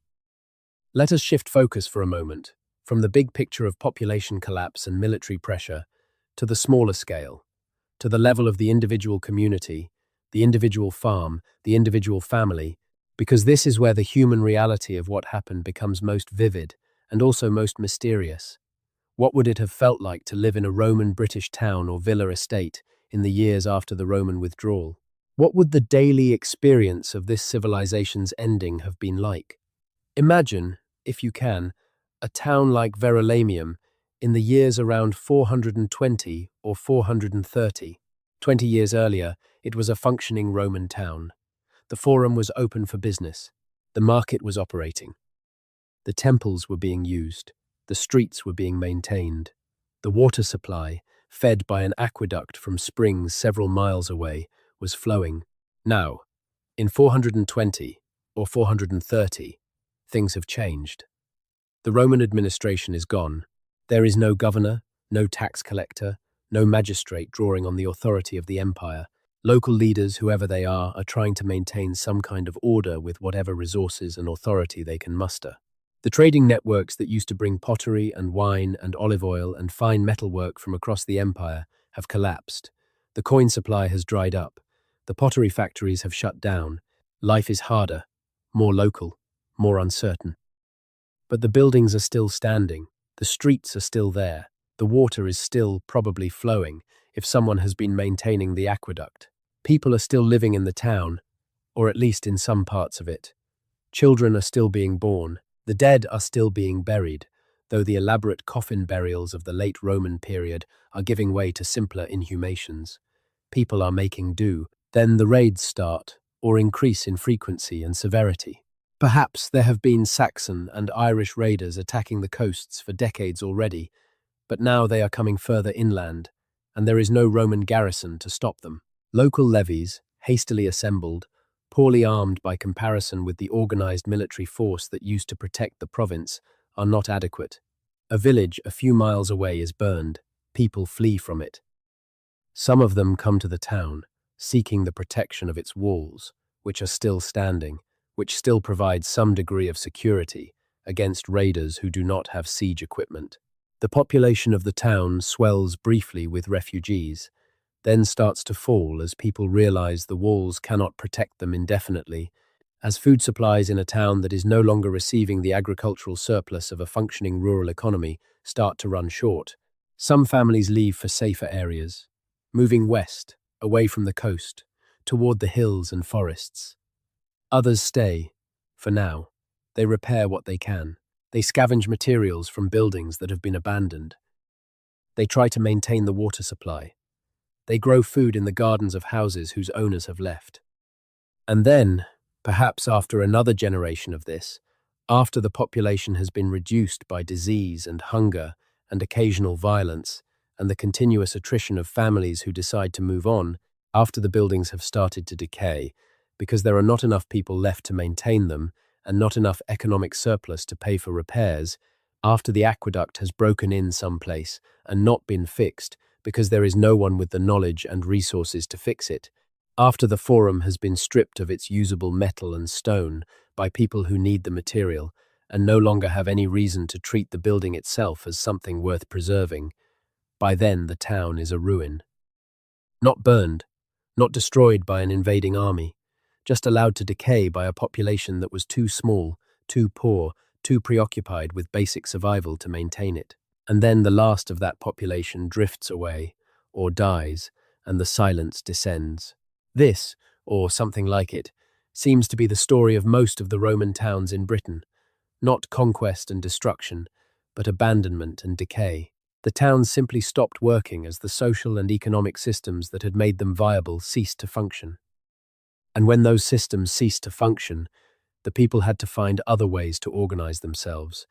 Let us shift focus for a moment, from the big picture of population collapse and military pressure, to the smaller scale, to the level of the individual community, the individual farm, the individual family, because this is where the human reality of what happened becomes most vivid and also most mysterious. What would it have felt like to live in a Roman British town or villa estate in the years after the Roman withdrawal? What would the daily experience of this civilization's ending have been like? Imagine, if you can, a town like Verulamium in the years around 420 or 430. 20 years earlier, it was a functioning Roman town. The forum was open for business. The market was operating. The temples were being used. The streets were being maintained. The water supply, fed by an aqueduct from springs several miles away, was flowing. Now, in 420 or 430, things have changed. The Roman administration is gone. There is no governor, no tax collector, no magistrate drawing on the authority of the empire. Local leaders, whoever they are trying to maintain some kind of order with whatever resources and authority they can muster. The trading networks that used to bring pottery and wine and olive oil and fine metalwork from across the empire have collapsed. The coin supply has dried up. The pottery factories have shut down. Life is harder, more local, more uncertain. But the buildings are still standing. The streets are still there. The water is still probably flowing if someone has been maintaining the aqueduct. People are still living in the town, or at least in some parts of it. Children are still being born. The dead are still being buried, though the elaborate coffin burials of the late Roman period are giving way to simpler inhumations. People are making do. Then the raids start, or increase in frequency and severity. Perhaps there have been Saxon and Irish raiders attacking the coasts for decades already, but now they are coming further inland, and there is no Roman garrison to stop them. Local levies, hastily assembled, poorly armed by comparison with the organized military force that used to protect the province, are not adequate. A village a few miles away is burned. People flee from it. Some of them come to the town, seeking the protection of its walls, which are still standing, which still provide some degree of security against raiders who do not have siege equipment. The population of the town swells briefly with refugees, then starts to fall as people realize the walls cannot protect them indefinitely, as food supplies in a town that is no longer receiving the agricultural surplus of a functioning rural economy start to run short. Some families leave for safer areas, moving west, away from the coast, toward the hills and forests. Others stay, for now. They repair what they can. They scavenge materials from buildings that have been abandoned. They try to maintain the water supply. They grow food in the gardens of houses whose owners have left. And then, perhaps after another generation of this, after the population has been reduced by disease and hunger and occasional violence, and the continuous attrition of families who decide to move on after the buildings have started to decay, because there are not enough people left to maintain them and not enough economic surplus to pay for repairs, after the aqueduct has broken in someplace and not been fixed because there is no one with the knowledge and resources to fix it, after the forum has been stripped of its usable metal and stone by people who need the material and no longer have any reason to treat the building itself as something worth preserving, by then the town is a ruin. Not burned, not destroyed by an invading army, just allowed to decay by a population that was too small, too poor, too preoccupied with basic survival to maintain it. And then the last of that population drifts away, or dies, and the silence descends. This, or something like it, seems to be the story of most of the Roman towns in Britain. Not conquest and destruction, but abandonment and decay. The towns simply stopped working as the social and economic systems that had made them viable ceased to function. And when those systems ceased to function, the people had to find other ways to organize themselves,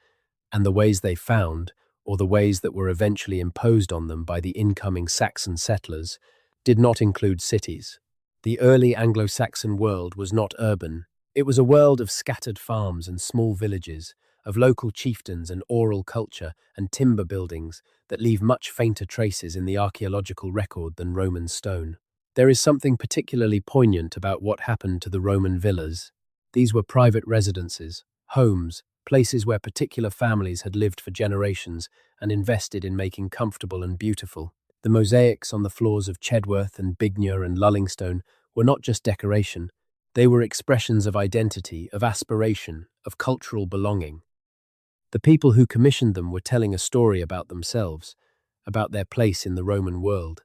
and the ways they found, or the ways that were eventually imposed on them by the incoming Saxon settlers, did not include cities. The early Anglo-Saxon world was not urban. It was a world of scattered farms and small villages, of local chieftains and oral culture and timber buildings that leave much fainter traces in the archaeological record than Roman stone. There is something particularly poignant about what happened to the Roman villas. These were private residences, homes, places where particular families had lived for generations and invested in making comfortable and beautiful. The mosaics on the floors of Chedworth and Bignor and Lullingstone were not just decoration. They were expressions of identity, of aspiration, of cultural belonging. The people who commissioned them were telling a story about themselves, about their place in the Roman world,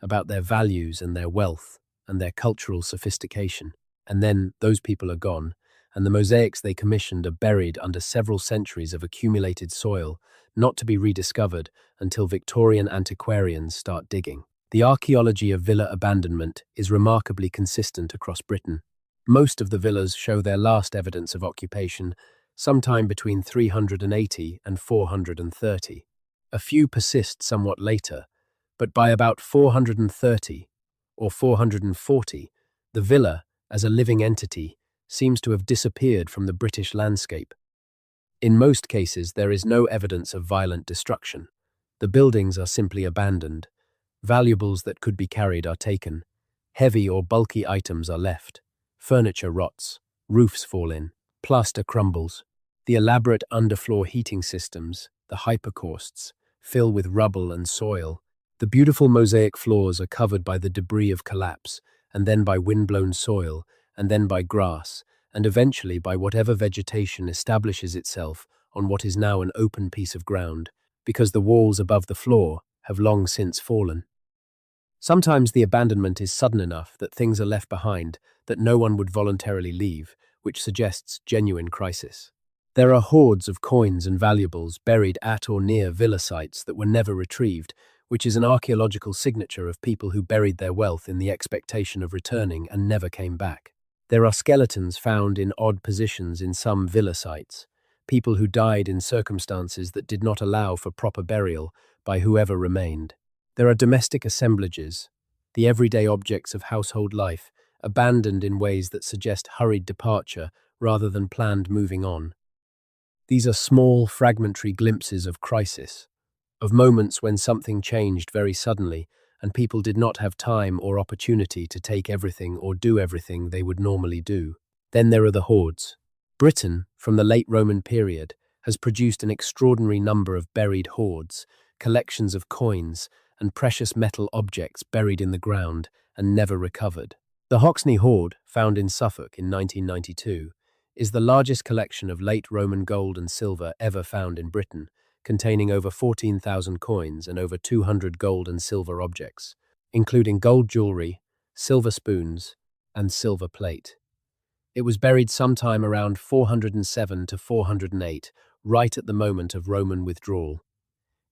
about their values and their wealth and their cultural sophistication. And then those people are gone, and the mosaics they commissioned are buried under several centuries of accumulated soil, not to be rediscovered until Victorian antiquarians start digging. The archaeology of villa abandonment is remarkably consistent across Britain. Most of the villas show their last evidence of occupation sometime between 380 and 430. A few persist somewhat later, but by about 430 or 440, the villa, as a living entity, seems to have disappeared from the British landscape. In most cases, there is no evidence of violent destruction. The buildings are simply abandoned. Valuables that could be carried are taken. Heavy or bulky items are left. Furniture rots. Roofs fall in. Plaster crumbles. The elaborate underfloor heating systems, the hypercausts, fill with rubble and soil. The beautiful mosaic floors are covered by the debris of collapse, and then by windblown soil, and then by grass, and eventually by whatever vegetation establishes itself on what is now an open piece of ground, because the walls above the floor have long since fallen. Sometimes the abandonment is sudden enough that things are left behind that no one would voluntarily leave, which suggests genuine crisis. There are hordes of coins and valuables buried at or near villa sites that were never retrieved, which is an archaeological signature of people who buried their wealth in the expectation of returning and never came back. There are skeletons found in odd positions in some villa sites, people who died in circumstances that did not allow for proper burial by whoever remained. There are domestic assemblages, the everyday objects of household life, abandoned in ways that suggest hurried departure rather than planned moving on. These are small, fragmentary glimpses of crisis, of moments when something changed very suddenly and people did not have time or opportunity to take everything or do everything they would normally do. Then there are the hoards. Britain, from the late Roman period, has produced an extraordinary number of buried hoards, collections of coins and precious metal objects buried in the ground and never recovered. The Hoxne hoard, found in Suffolk in 1992, is the largest collection of late Roman gold and silver ever found in Britain, containing over 14,000 coins and over 200 gold and silver objects, including gold jewelry, silver spoons, and silver plate. It was buried sometime around 407 to 408, right at the moment of Roman withdrawal.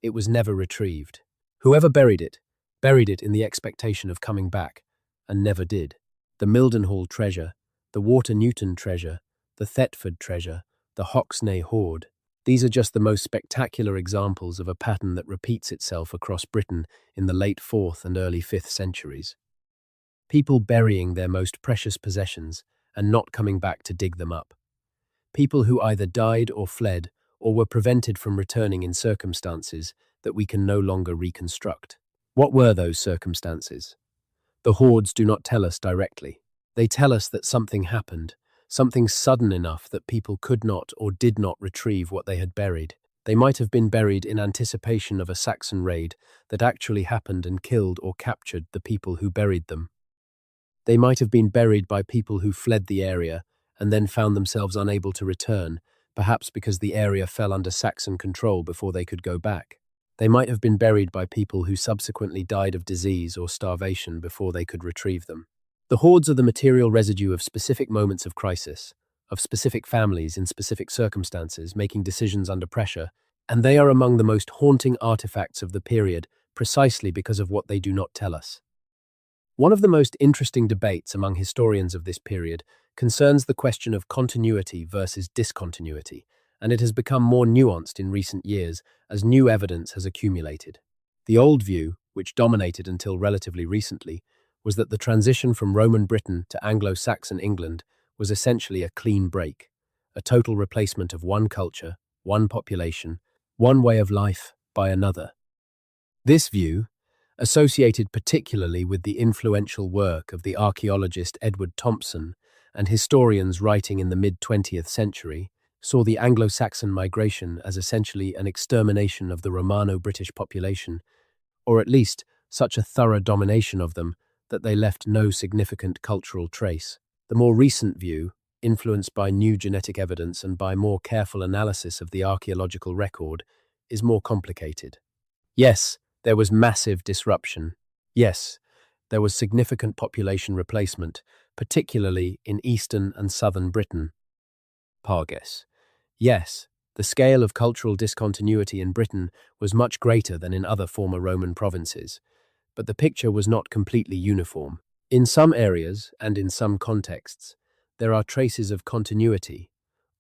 It was never retrieved. Whoever buried it in the expectation of coming back, and never did. The Mildenhall treasure, the Water Newton treasure, the Thetford treasure, the Hoxne hoard. These are just the most spectacular examples of a pattern that repeats itself across Britain in the late 4th and early 5th centuries. People burying their most precious possessions and not coming back to dig them up. People who either died or fled or were prevented from returning in circumstances that we can no longer reconstruct. What were those circumstances? The hordes do not tell us directly. They tell us that something happened, something sudden enough that people could not or did not retrieve what they had buried. They might have been buried in anticipation of a Saxon raid that actually happened and killed or captured the people who buried them. They might have been buried by people who fled the area and then found themselves unable to return, perhaps because the area fell under Saxon control before they could go back. They might have been buried by people who subsequently died of disease or starvation before they could retrieve them. The hordes are the material residue of specific moments of crisis, of specific families in specific circumstances making decisions under pressure, and they are among the most haunting artifacts of the period precisely because of what they do not tell us. One of the most interesting debates among historians of this period concerns the question of continuity versus discontinuity, and it has become more nuanced in recent years as new evidence has accumulated. The old view, which dominated until relatively recently, was that the transition from Roman Britain to Anglo-Saxon England was essentially a clean break, a total replacement of one culture, one population, one way of life by another. This view, associated particularly with the influential work of the archaeologist Edward Thompson and historians writing in the mid-20th century, saw the Anglo-Saxon migration as essentially an extermination of the Romano-British population, or at least such a thorough domination of them that they left no significant cultural trace. The more recent view, influenced by new genetic evidence and by more careful analysis of the archaeological record, is more complicated. Yes, there was massive disruption. Yes, there was significant population replacement, particularly in eastern and southern Britain. Parges. Yes, the scale of cultural discontinuity in Britain was much greater than in other former Roman provinces, but the picture was not completely uniform. In some areas, and in some contexts, there are traces of continuity,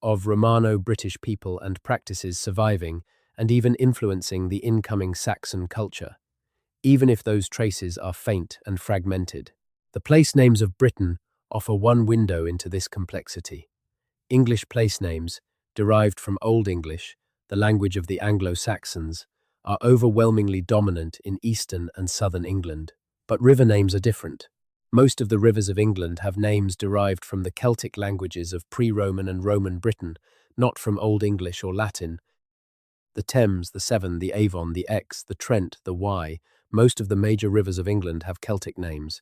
of Romano-British people and practices surviving and even influencing the incoming Saxon culture, even if those traces are faint and fragmented. The place names of Britain offer one window into this complexity. English place names, derived from Old English, the language of the Anglo-Saxons, are overwhelmingly dominant in eastern and southern England. But river names are different. Most of the rivers of England have names derived from the Celtic languages of pre-Roman and Roman Britain, not from Old English or Latin. The Thames, the Severn, the Avon, the Exe, the Trent, the Wye, most of the major rivers of England have Celtic names.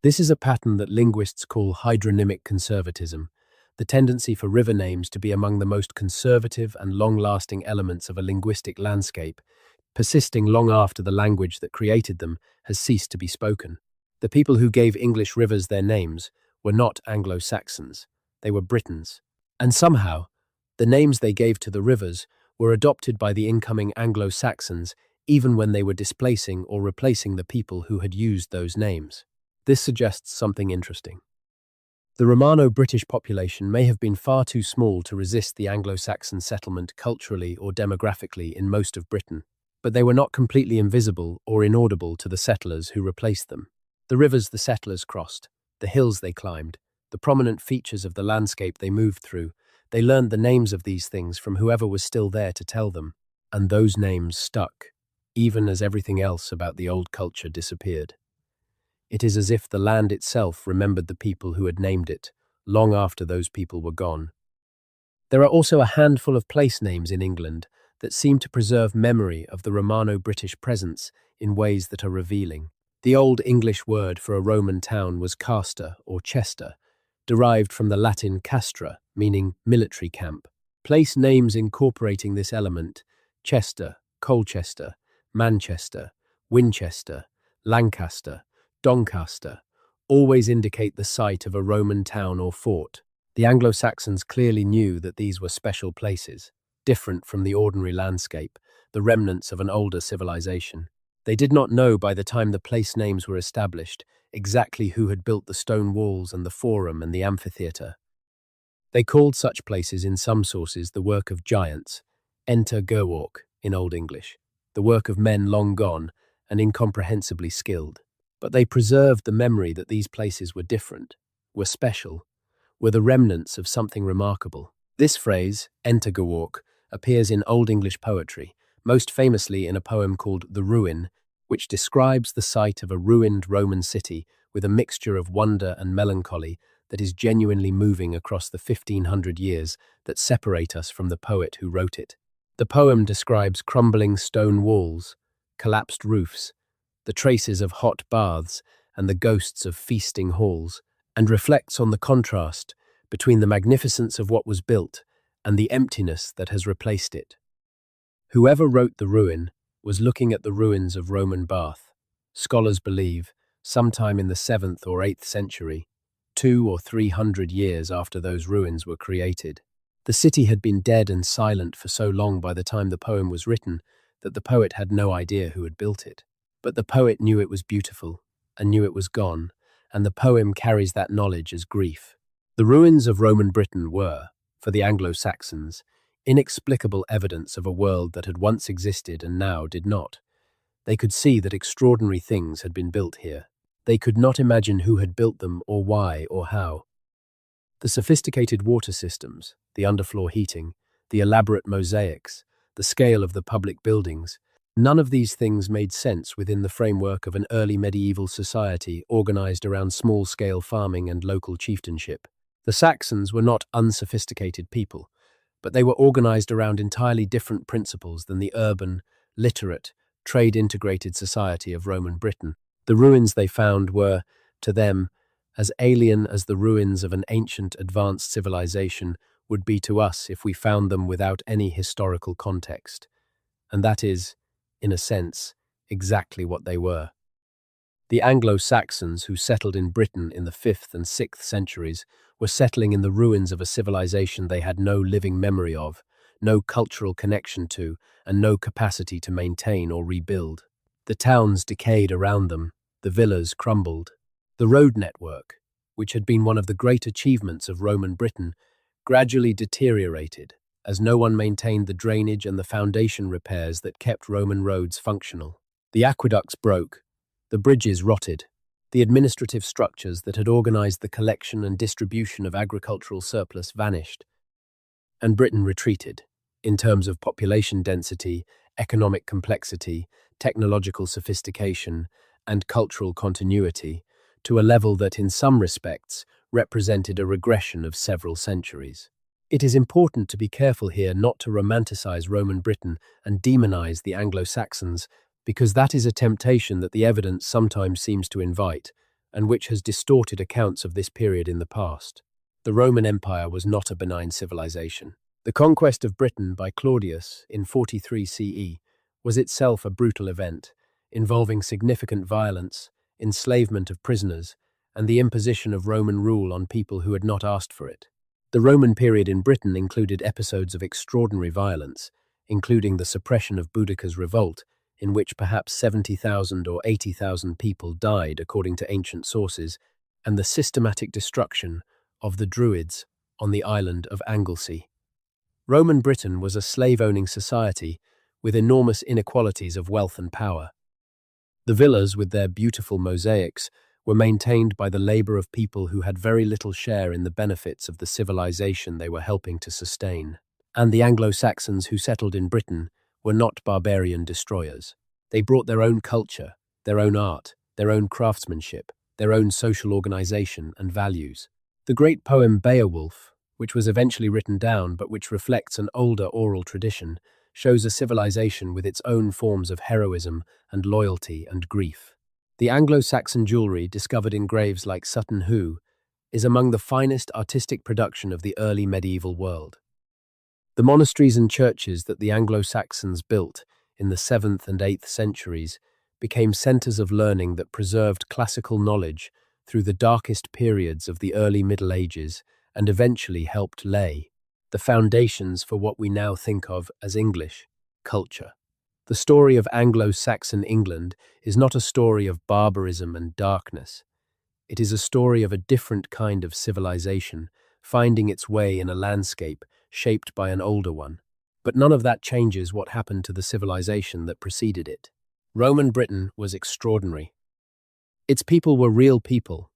This is a pattern that linguists call hydronymic conservatism, the tendency for river names to be among the most conservative and long-lasting elements of a linguistic landscape, persisting long after the language that created them has ceased to be spoken. The people who gave English rivers their names were not Anglo-Saxons, they were Britons. And somehow, the names they gave to the rivers were adopted by the incoming Anglo-Saxons even when they were displacing or replacing the people who had used those names. This suggests something interesting. The Romano-British population may have been far too small to resist the Anglo-Saxon settlement culturally or demographically in most of Britain, but they were not completely invisible or inaudible to the settlers who replaced them. The rivers the settlers crossed, the hills they climbed, the prominent features of the landscape they moved through, they learned the names of these things from whoever was still there to tell them, and those names stuck, even as everything else about the old culture disappeared. It is as if the land itself remembered the people who had named it, long after those people were gone. There are also a handful of place names in England that seem to preserve memory of the Romano-British presence in ways that are revealing. The Old English word for a Roman town was castor or chester, derived from the Latin castra, meaning military camp. Place names incorporating this element, Chester, Colchester, Manchester, Winchester, Lancaster, Doncaster, always indicate the site of a Roman town or fort. The Anglo-Saxons clearly knew that these were special places, different from the ordinary landscape, the remnants of an older civilization. They did not know by the time the place names were established exactly who had built the stone walls and the forum and the amphitheatre. They called such places in some sources the work of giants, Enter Gerwalk in Old English, the work of men long gone and incomprehensibly skilled. But they preserved the memory that these places were different, were special, were the remnants of something remarkable. This phrase, enter Gerwalk, appears in Old English poetry, most famously in a poem called The Ruin, which describes the site of a ruined Roman city with a mixture of wonder and melancholy that is genuinely moving across the 1500 years that separate us from the poet who wrote it. The poem describes crumbling stone walls, collapsed roofs, the traces of hot baths, and the ghosts of feasting halls, and reflects on the contrast between the magnificence of what was built and the emptiness that has replaced it. Whoever wrote The Ruin was looking at the ruins of Roman Bath. Scholars believe, sometime in the 7th or 8th century, 200 or 300 years after those ruins were created. The city had been dead and silent for so long by the time the poem was written that the poet had no idea who had built it. But the poet knew it was beautiful and knew it was gone, and the poem carries that knowledge as grief. The ruins of Roman Britain were, for the Anglo-Saxons, inexplicable evidence of a world that had once existed and now did not. They could see that extraordinary things had been built here. They could not imagine who had built them or why or how. The sophisticated water systems, the underfloor heating, the elaborate mosaics, the scale of the public buildings, none of these things made sense within the framework of an early medieval society organized around small-scale farming and local chieftainship. The Saxons were not unsophisticated people, but they were organized around entirely different principles than the urban, literate, trade-integrated society of Roman Britain. The ruins they found were, to them, as alien as the ruins of an ancient advanced civilization would be to us if we found them without any historical context. And that is, in a sense, exactly what they were. The Anglo-Saxons who settled in Britain in the 5th and 6th centuries were settling in the ruins of a civilization they had no living memory of, no cultural connection to, and no capacity to maintain or rebuild. The towns decayed around them, the villas crumbled. The road network, which had been one of the great achievements of Roman Britain, gradually deteriorated as no one maintained the drainage and the foundation repairs that kept Roman roads functional. The aqueducts broke, the bridges rotted, the administrative structures that had organized the collection and distribution of agricultural surplus vanished, and Britain retreated, in terms of population density, economic complexity, technological sophistication, and cultural continuity, to a level that in some respects represented a regression of several centuries. It is important to be careful here not to romanticize Roman Britain and demonize the Anglo-Saxons, because that is a temptation that the evidence sometimes seems to invite, and which has distorted accounts of this period in the past. The Roman Empire was not a benign civilization. The conquest of Britain by Claudius in 43 CE was itself a brutal event, involving significant violence, enslavement of prisoners, and the imposition of Roman rule on people who had not asked for it. The Roman period in Britain included episodes of extraordinary violence, including the suppression of Boudicca's revolt, in which perhaps 70,000 or 80,000 people died according to ancient sources, and the systematic destruction of the Druids on the island of Anglesey. Roman Britain was a slave-owning society with enormous inequalities of wealth and power. The villas, with their beautiful mosaics, were maintained by the labor of people who had very little share in the benefits of the civilization they were helping to sustain. And the Anglo-Saxons who settled in Britain were not barbarian destroyers. They brought their own culture, their own art, their own craftsmanship, their own social organization and values. The great poem Beowulf, which was eventually written down but which reflects an older oral tradition, shows a civilization with its own forms of heroism and loyalty and grief. The Anglo-Saxon jewelry discovered in graves like Sutton Hoo is among the finest artistic production of the early medieval world. The monasteries and churches that the Anglo-Saxons built in the 7th and 8th centuries became centers of learning that preserved classical knowledge through the darkest periods of the early Middle Ages and eventually helped lay the foundations for what we now think of as English culture. The story of Anglo-Saxon England is not a story of barbarism and darkness. It is a story of a different kind of civilization, finding its way in a landscape shaped by an older one. But none of that changes what happened to the civilization that preceded it. Roman Britain was extraordinary. Its people were real people,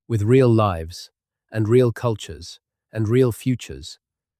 with real lives, and real cultures, and real futures,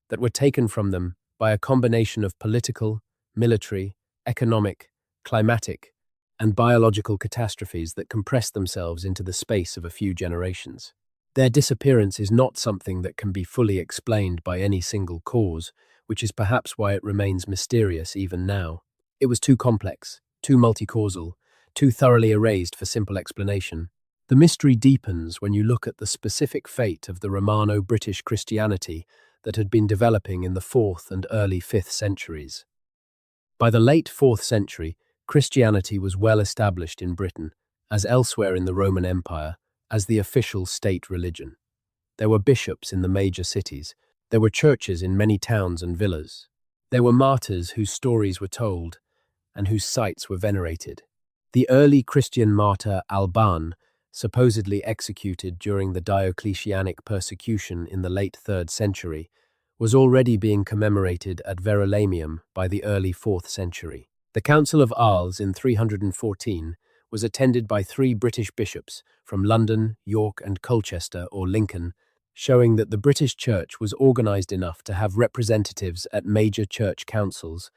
that were taken from them by a combination of political, military, economic, climatic, and biological catastrophes that compressed themselves into the space of a few generations. Their disappearance is not something that can be fully explained by any single cause, which is perhaps why it remains mysterious even now. It was too complex, too multi-causal, too thoroughly erased for simple explanation. The mystery deepens when you look at the specific fate of the Romano-British Christianity that had been developing in the 4th and early 5th centuries. By the late 4th century, Christianity was well established in Britain, as elsewhere in the Roman Empire, as the official state religion. There were bishops in the major cities. There were churches in many towns and villas. There were martyrs whose stories were told and whose sites were venerated. The early Christian martyr Alban, supposedly executed during the Diocletianic persecution in the late 3rd century, was already being commemorated at Verulamium by the early 4th century. The Council of Arles in 314 was attended by 3 British bishops from London, York and Colchester or Lincoln, showing that the British Church was organised enough to have representatives at major church councils.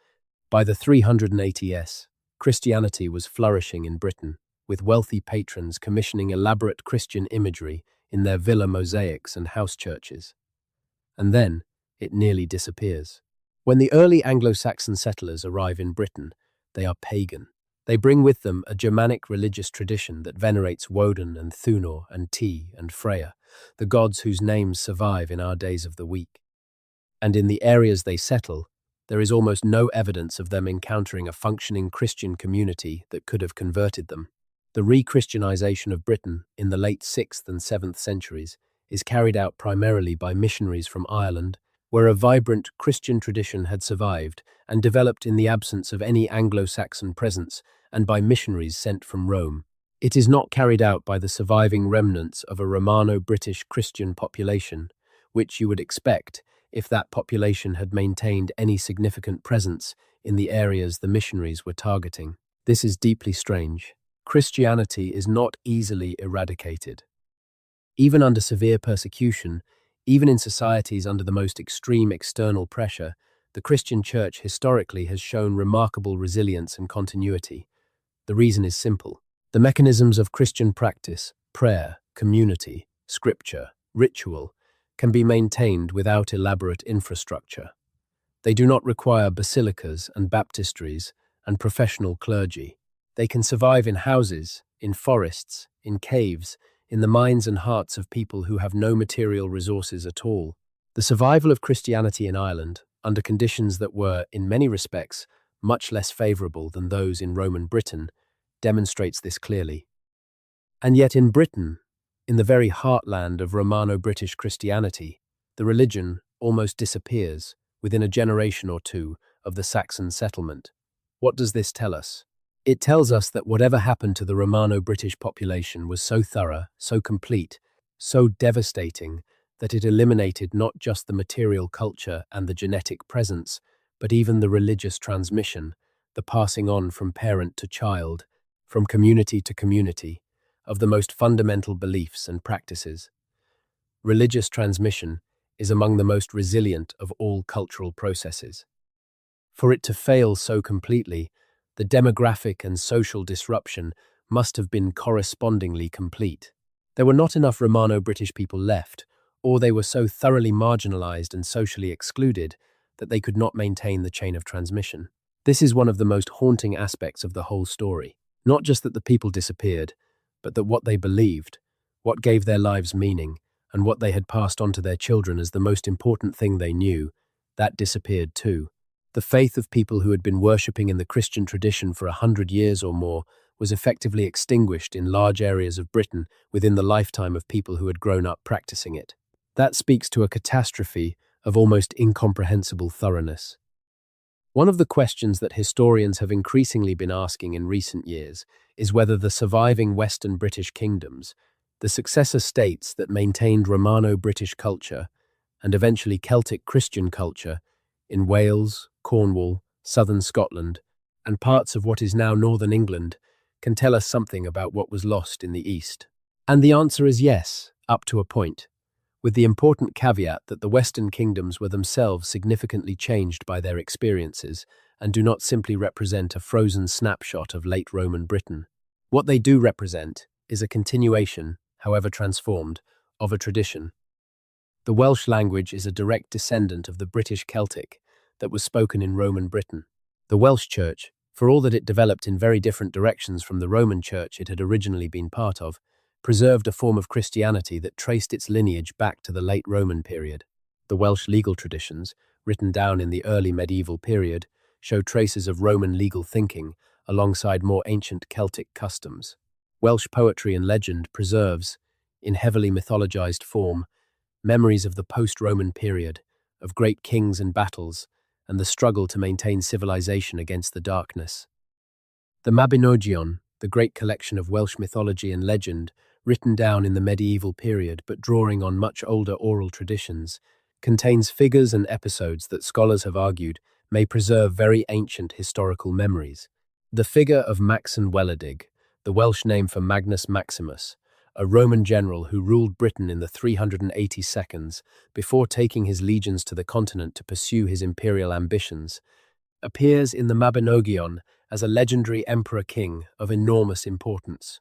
By the 380s, Christianity was flourishing in Britain, with wealthy patrons commissioning elaborate Christian imagery in their villa mosaics and house churches. And then, it nearly disappears. When the early Anglo-Saxon settlers arrive in Britain, they are pagan. They bring with them a Germanic religious tradition that venerates Woden and Thunor and Ti and Freya, the gods whose names survive in our days of the week. And in the areas they settle, there is almost no evidence of them encountering a functioning Christian community that could have converted them. The re-Christianization of Britain in the late 6th and 7th centuries is carried out primarily by missionaries from Ireland, where a vibrant Christian tradition had survived and developed in the absence of any Anglo-Saxon presence, and by missionaries sent from Rome. It is not carried out by the surviving remnants of a Romano-British Christian population, which you would expect if that population had maintained any significant presence in the areas the missionaries were targeting. This is deeply strange. Christianity is not easily eradicated. Even under severe persecution, even in societies under the most extreme external pressure, the Christian Church historically has shown remarkable resilience and continuity. The reason is simple. The mechanisms of Christian practice, prayer, community, scripture, ritual, can be maintained without elaborate infrastructure. They do not require basilicas and baptistries and professional clergy. They can survive in houses, in forests, in caves, in the minds and hearts of people who have no material resources at all. The survival of Christianity in Ireland, under conditions that were, in many respects, much less favourable than those in Roman Britain, demonstrates this clearly. And yet in Britain, in the very heartland of Romano-British Christianity, the religion almost disappears within a generation or two of the Saxon settlement. What does this tell us? It tells us that whatever happened to the Romano-British population was so thorough, so complete, so devastating, that it eliminated not just the material culture and the genetic presence, but even the religious transmission, the passing on from parent to child, from community to community, of the most fundamental beliefs and practices. Religious transmission is among the most resilient of all cultural processes. For it to fail so completely, the demographic and social disruption must have been correspondingly complete. There were not enough Romano-British people left, or they were so thoroughly marginalized and socially excluded that they could not maintain the chain of transmission. This is one of the most haunting aspects of the whole story. Not just that the people disappeared, but that what they believed, what gave their lives meaning, and what they had passed on to their children as the most important thing they knew, that disappeared too. The faith of people who had been worshipping in the Christian tradition for 100 years or more was effectively extinguished in large areas of Britain within the lifetime of people who had grown up practicing it. That speaks to a catastrophe of almost incomprehensible thoroughness. One of the questions that historians have increasingly been asking in recent years is whether the surviving Western British kingdoms, the successor states that maintained Romano-British culture and eventually Celtic Christian culture in Wales, Cornwall, southern Scotland, and parts of what is now northern England can tell us something about what was lost in the East? And the answer is yes, up to a point, with the important caveat that the Western kingdoms were themselves significantly changed by their experiences and do not simply represent a frozen snapshot of late Roman Britain. What they do represent is a continuation, however transformed, of a tradition. The Welsh language is a direct descendant of the British Celtic that was spoken in Roman Britain. The Welsh Church, for all that it developed in very different directions from the Roman Church it had originally been part of, preserved a form of Christianity that traced its lineage back to the late Roman period. The Welsh legal traditions, written down in the early medieval period, show traces of Roman legal thinking alongside more ancient Celtic customs. Welsh poetry and legend preserves, in heavily mythologized form, memories of the post-Roman period, of great kings and battles, and the struggle to maintain civilization against the darkness. The Mabinogion, the great collection of Welsh mythology and legend, written down in the medieval period but drawing on much older oral traditions, contains figures and episodes that scholars have argued may preserve very ancient historical memories. The figure of Maxen Weledig, the Welsh name for Magnus Maximus, a Roman general who ruled Britain in the 382 before taking his legions to the continent to pursue his imperial ambitions, appears in the Mabinogion as a legendary emperor-king of enormous importance.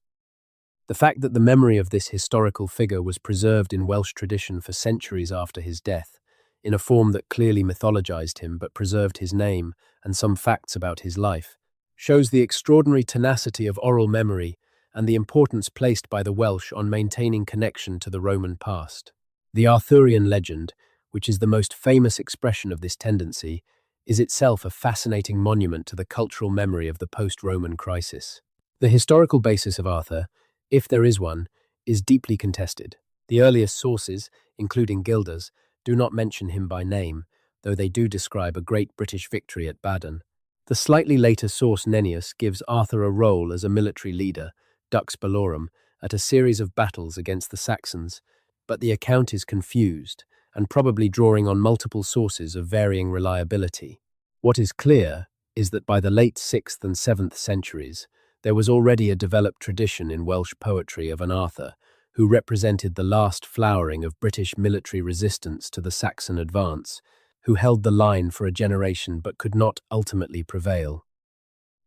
The fact that the memory of this historical figure was preserved in Welsh tradition for centuries after his death, in a form that clearly mythologized him but preserved his name and some facts about his life, shows the extraordinary tenacity of oral memory and the importance placed by the Welsh on maintaining connection to the Roman past. The Arthurian legend, which is the most famous expression of this tendency, is itself a fascinating monument to the cultural memory of the post-Roman crisis. The historical basis of Arthur, if there is one, is deeply contested. The earliest sources, including Gildas, do not mention him by name, though they do describe a great British victory at Badon. The slightly later source Nennius gives Arthur a role as a military leader, Dux Bellorum, at a series of battles against the Saxons, but the account is confused and probably drawing on multiple sources of varying reliability. What is clear is that by the late 6th and 7th centuries, there was already a developed tradition in Welsh poetry of an Arthur who represented the last flowering of British military resistance to the Saxon advance, who held the line for a generation but could not ultimately prevail.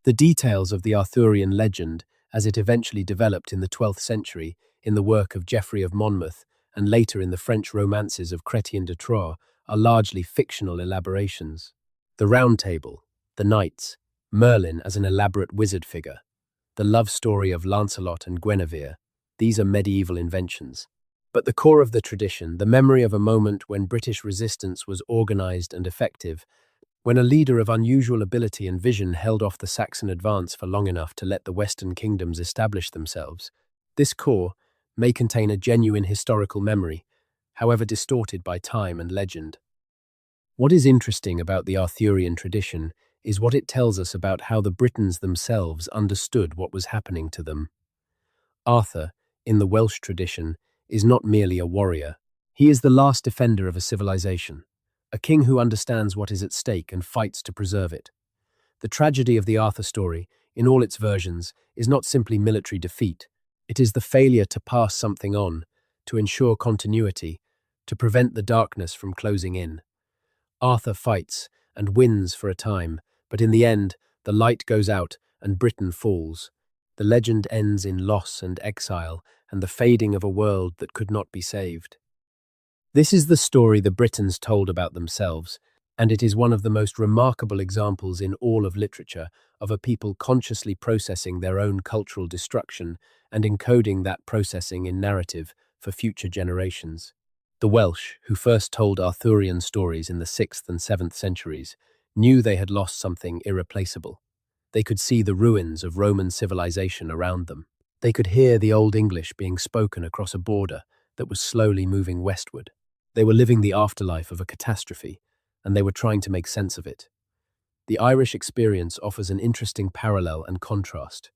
The details of the Arthurian legend, as it eventually developed in the 12th century in the work of Geoffrey of Monmouth and later in the French romances of Chrétien de Troyes, are largely fictional elaborations. The Round Table, the Knights, Merlin as an elaborate wizard figure, the love story of Lancelot and Guinevere, these are medieval inventions. But the core of the tradition, the memory of a moment when British resistance was organized and effective, when a leader of unusual ability and vision held off the Saxon advance for long enough to let the Western kingdoms establish themselves, this core may contain a genuine historical memory, however distorted by time and legend. What is interesting about the Arthurian tradition is what it tells us about how the Britons themselves understood what was happening to them. Arthur, in the Welsh tradition, is not merely a warrior. He is the last defender of a civilization, a king who understands what is at stake and fights to preserve it. The tragedy of the Arthur story, in all its versions, is not simply military defeat. It is the failure to pass something on, to ensure continuity, to prevent the darkness from closing in. Arthur fights and wins for a time, but in the end, the light goes out and Britain falls. The legend ends in loss and exile and the fading of a world that could not be saved. This is the story the Britons told about themselves, and it is one of the most remarkable examples in all of literature of a people consciously processing their own cultural destruction and encoding that processing in narrative for future generations. The Welsh, who first told Arthurian stories in the 6th and 7th centuries, knew they had lost something irreplaceable. They could see the ruins of Roman civilization around them. They could hear the Old English being spoken across a border that was slowly moving westward. They were living the afterlife of a catastrophe, and they were trying to make sense of it. The Irish experience offers an interesting parallel and contrast.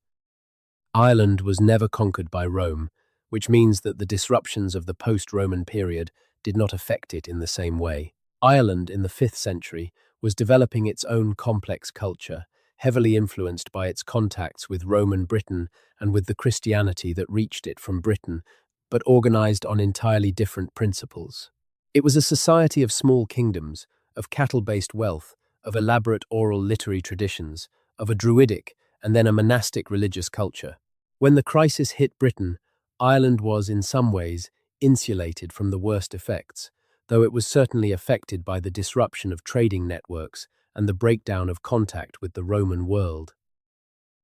Ireland was never conquered by Rome, which means that the disruptions of the post-Roman period did not affect it in the same way. Ireland, in the 5th century, was developing its own complex culture, heavily influenced by its contacts with Roman Britain and with the Christianity that reached it from Britain, but organized on entirely different principles. It was a society of small kingdoms, of cattle-based wealth, of elaborate oral literary traditions, of a druidic and then a monastic religious culture. When the crisis hit Britain, Ireland was, in some ways, insulated from the worst effects, though it was certainly affected by the disruption of trading networks and the breakdown of contact with the Roman world.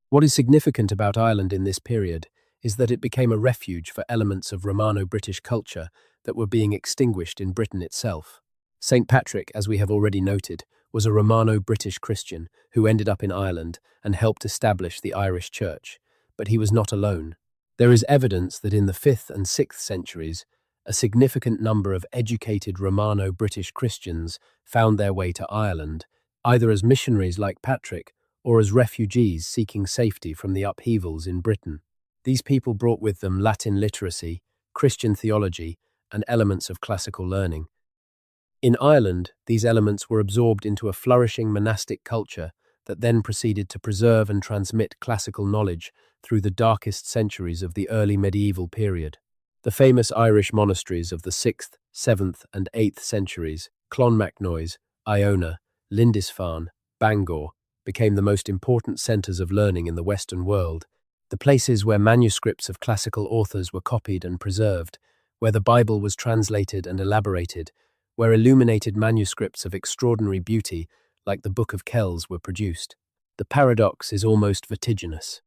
What is significant about Ireland in this period is that it became a refuge for elements of Romano-British culture that were being extinguished in Britain itself. St. Patrick, as we have already noted, was a Romano-British Christian who ended up in Ireland and helped establish the Irish Church, but he was not alone. There is evidence that in the 5th and 6th centuries, a significant number of educated Romano-British Christians found their way to Ireland, either as missionaries like Patrick or as refugees seeking safety from the upheavals in Britain. These people brought with them Latin literacy, Christian theology, and elements of classical learning. In Ireland, these elements were absorbed into a flourishing monastic culture that then proceeded to preserve and transmit classical knowledge through the darkest centuries of the early medieval period. The famous Irish monasteries of the 6th, 7th, and 8th centuries, Clonmacnoise, Iona, Lindisfarne, Bangor, became the most important centres of learning in the Western world, the places where manuscripts of classical authors were copied and preserved, where the Bible was translated and elaborated, where illuminated manuscripts of extraordinary beauty, like the Book of Kells, were produced. The paradox is almost vertiginous.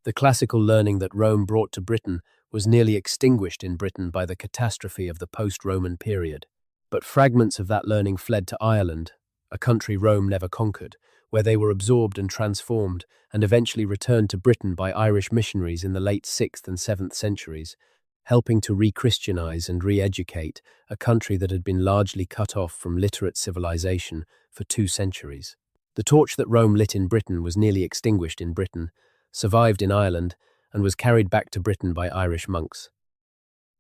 The classical learning that Rome brought to Britain was nearly extinguished in Britain by the catastrophe of the post-Roman period. But fragments of that learning fled to Ireland, a country Rome never conquered, where they were absorbed and transformed and eventually returned to Britain by Irish missionaries in the late 6th and 7th centuries, helping to re-Christianize and re-educate a country that had been largely cut off from literate civilization for 2 centuries. The torch that Rome lit in Britain was nearly extinguished in Britain, survived in Ireland, and was carried back to Britain by Irish monks.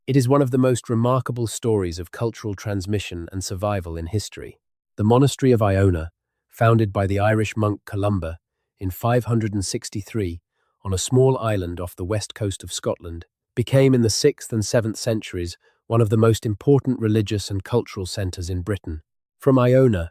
It is one of the most remarkable stories of cultural transmission and survival in history. The monastery of Iona, founded by the Irish monk Columba in 563 on a small island off the west coast of Scotland, became in the 6th and 7th centuries one of the most important religious and cultural centres in Britain. From Iona,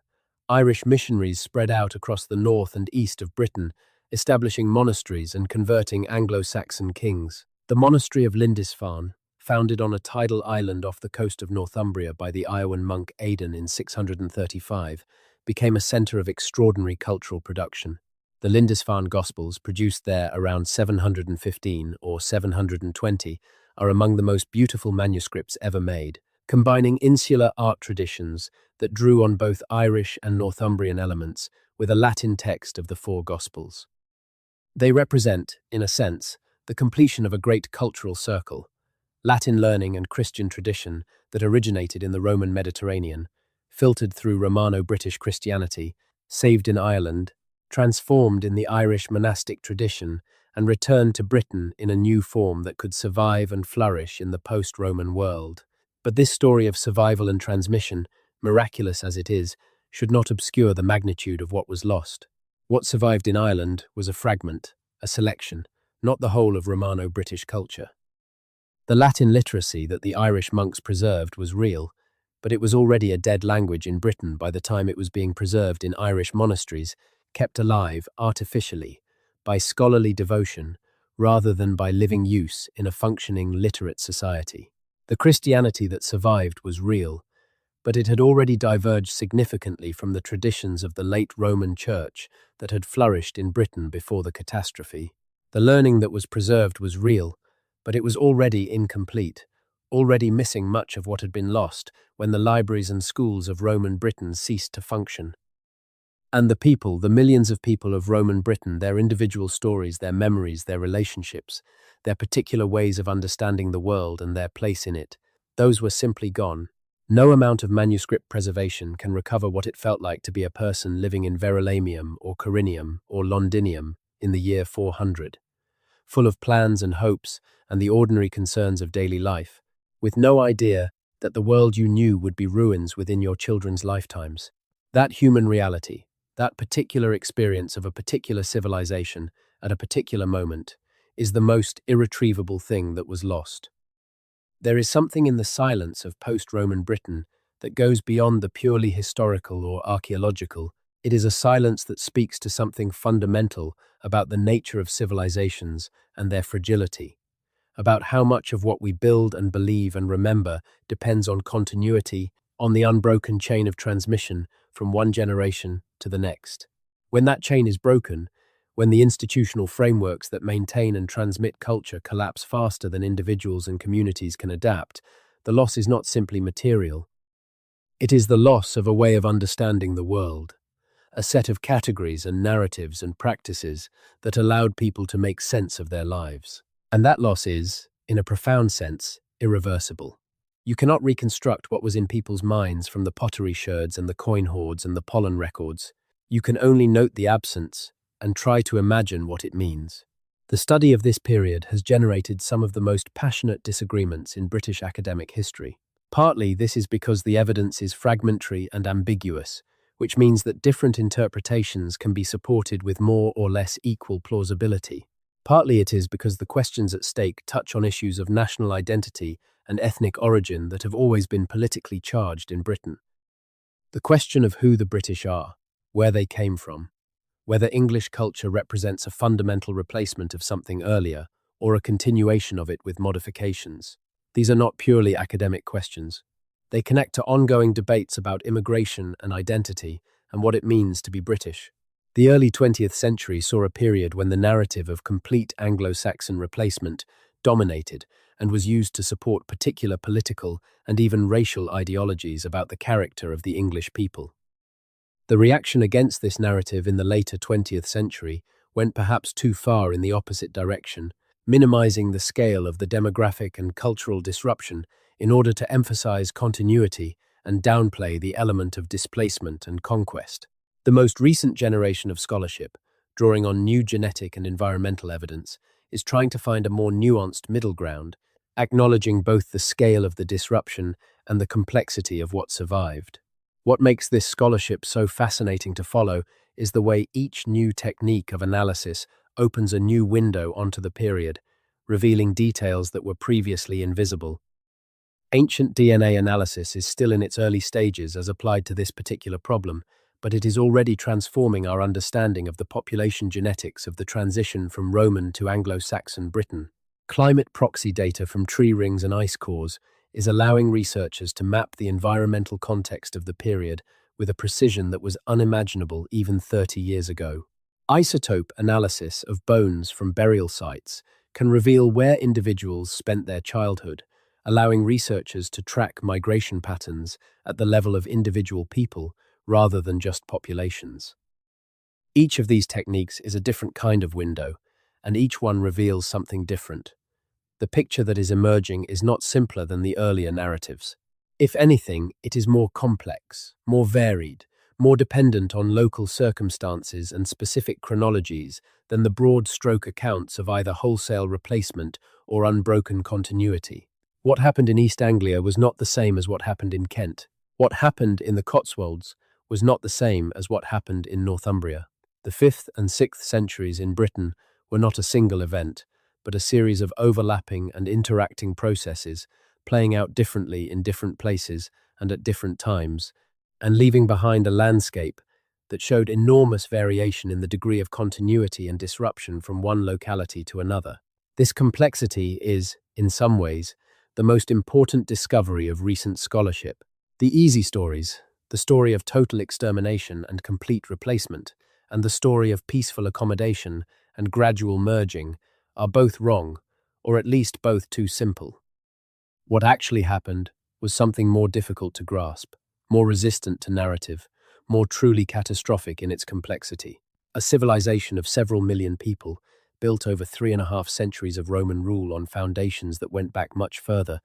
Irish missionaries spread out across the north and east of Britain, establishing monasteries and converting Anglo-Saxon kings. The monastery of Lindisfarne, founded on a tidal island off the coast of Northumbria by the Iowan monk Aidan in 635, became a centre of extraordinary cultural production. The Lindisfarne Gospels, produced there around 715 or 720, are among the most beautiful manuscripts ever made, combining insular art traditions that drew on both Irish and Northumbrian elements with a Latin text of the 4 Gospels. They represent, in a sense, the completion of a great cultural circle, Latin learning and Christian tradition that originated in the Roman Mediterranean, filtered through Romano-British Christianity, saved in Ireland, transformed in the Irish monastic tradition, and returned to Britain in a new form that could survive and flourish in the post-Roman world. But this story of survival and transmission, miraculous as it is, should not obscure the magnitude of what was lost. What survived in Ireland was a fragment, a selection, not the whole of Romano-British culture. The Latin literacy that the Irish monks preserved was real, but it was already a dead language in Britain by the time it was being preserved in Irish monasteries, kept alive artificially by scholarly devotion rather than by living use in a functioning literate society. The Christianity that survived was real, but it had already diverged significantly from the traditions of the late Roman Church that had flourished in Britain before the catastrophe. The learning that was preserved was real, but it was already incomplete, already missing much of what had been lost when the libraries and schools of Roman Britain ceased to function. And the people, the millions of people of Roman Britain, their individual stories, their memories, their relationships, their particular ways of understanding the world and their place in it, those were simply gone. No amount of manuscript preservation can recover what it felt like to be a person living in Verulamium or Corinium or Londinium in the year 400, full of plans and hopes and the ordinary concerns of daily life, with no idea that the world you knew would be ruins within your children's lifetimes. That human reality, that particular experience of a particular civilization at a particular moment, is the most irretrievable thing that was lost. There is something in the silence of post-Roman Britain that goes beyond the purely historical or archaeological. It is a silence that speaks to something fundamental about the nature of civilizations and their fragility, about how much of what we build and believe and remember depends on continuity, on the unbroken chain of transmission from one generation to the next. When that chain is broken, when the institutional frameworks that maintain and transmit culture collapse faster than individuals and communities can adapt, the loss is not simply material. It is the loss of a way of understanding the world, a set of categories and narratives and practices that allowed people to make sense of their lives. And that loss is, in a profound sense, irreversible. You cannot reconstruct what was in people's minds from the pottery sherds and the coin hoards and the pollen records. You can only note the absence and try to imagine what it means. The study of this period has generated some of the most passionate disagreements in British academic history. Partly this is because the evidence is fragmentary and ambiguous, which means that different interpretations can be supported with more or less equal plausibility. Partly it is because the questions at stake touch on issues of national identity and ethnic origin that have always been politically charged in Britain. The question of who the British are, where they came from, whether English culture represents a fundamental replacement of something earlier or a continuation of it with modifications. These are not purely academic questions. They connect to ongoing debates about immigration and identity and what it means to be British. The early 20th century saw a period when the narrative of complete Anglo-Saxon replacement dominated and was used to support particular political and even racial ideologies about the character of the English people. The reaction against this narrative in the later 20th century went perhaps too far in the opposite direction, minimizing the scale of the demographic and cultural disruption in order to emphasize continuity and downplay the element of displacement and conquest. The most recent generation of scholarship, drawing on new genetic and environmental evidence, is trying to find a more nuanced middle ground, acknowledging both the scale of the disruption and the complexity of what survived. What makes this scholarship so fascinating to follow is the way each new technique of analysis opens a new window onto the period, revealing details that were previously invisible. Ancient DNA analysis is still in its early stages as applied to this particular problem, but it is already transforming our understanding of the population genetics of the transition from Roman to Anglo-Saxon Britain. Climate proxy data from tree rings and ice cores is allowing researchers to map the environmental context of the period with a precision that was unimaginable even 30 years ago. Isotope analysis of bones from burial sites can reveal where individuals spent their childhood, allowing researchers to track migration patterns at the level of individual people rather than just populations. Each of these techniques is a different kind of window, and each one reveals something different. The picture that is emerging is not simpler than the earlier narratives. If anything, it is more complex, more varied, more dependent on local circumstances and specific chronologies than the broad stroke accounts of either wholesale replacement or unbroken continuity. What happened in East Anglia was not the same as what happened in Kent. What happened in the Cotswolds was not the same as what happened in Northumbria. The 5th and 6th centuries in Britain were not a single event, but a series of overlapping and interacting processes, playing out differently in different places and at different times, and leaving behind a landscape that showed enormous variation in the degree of continuity and disruption from one locality to another. This complexity is, in some ways, the most important discovery of recent scholarship. The easy stories, the story of total extermination and complete replacement, and the story of peaceful accommodation and gradual merging, are both wrong, or at least both too simple. What actually happened was something more difficult to grasp, more resistant to narrative, more truly catastrophic in its complexity. A civilization of several million people, built over 3.5 centuries of Roman rule on foundations that went back much further,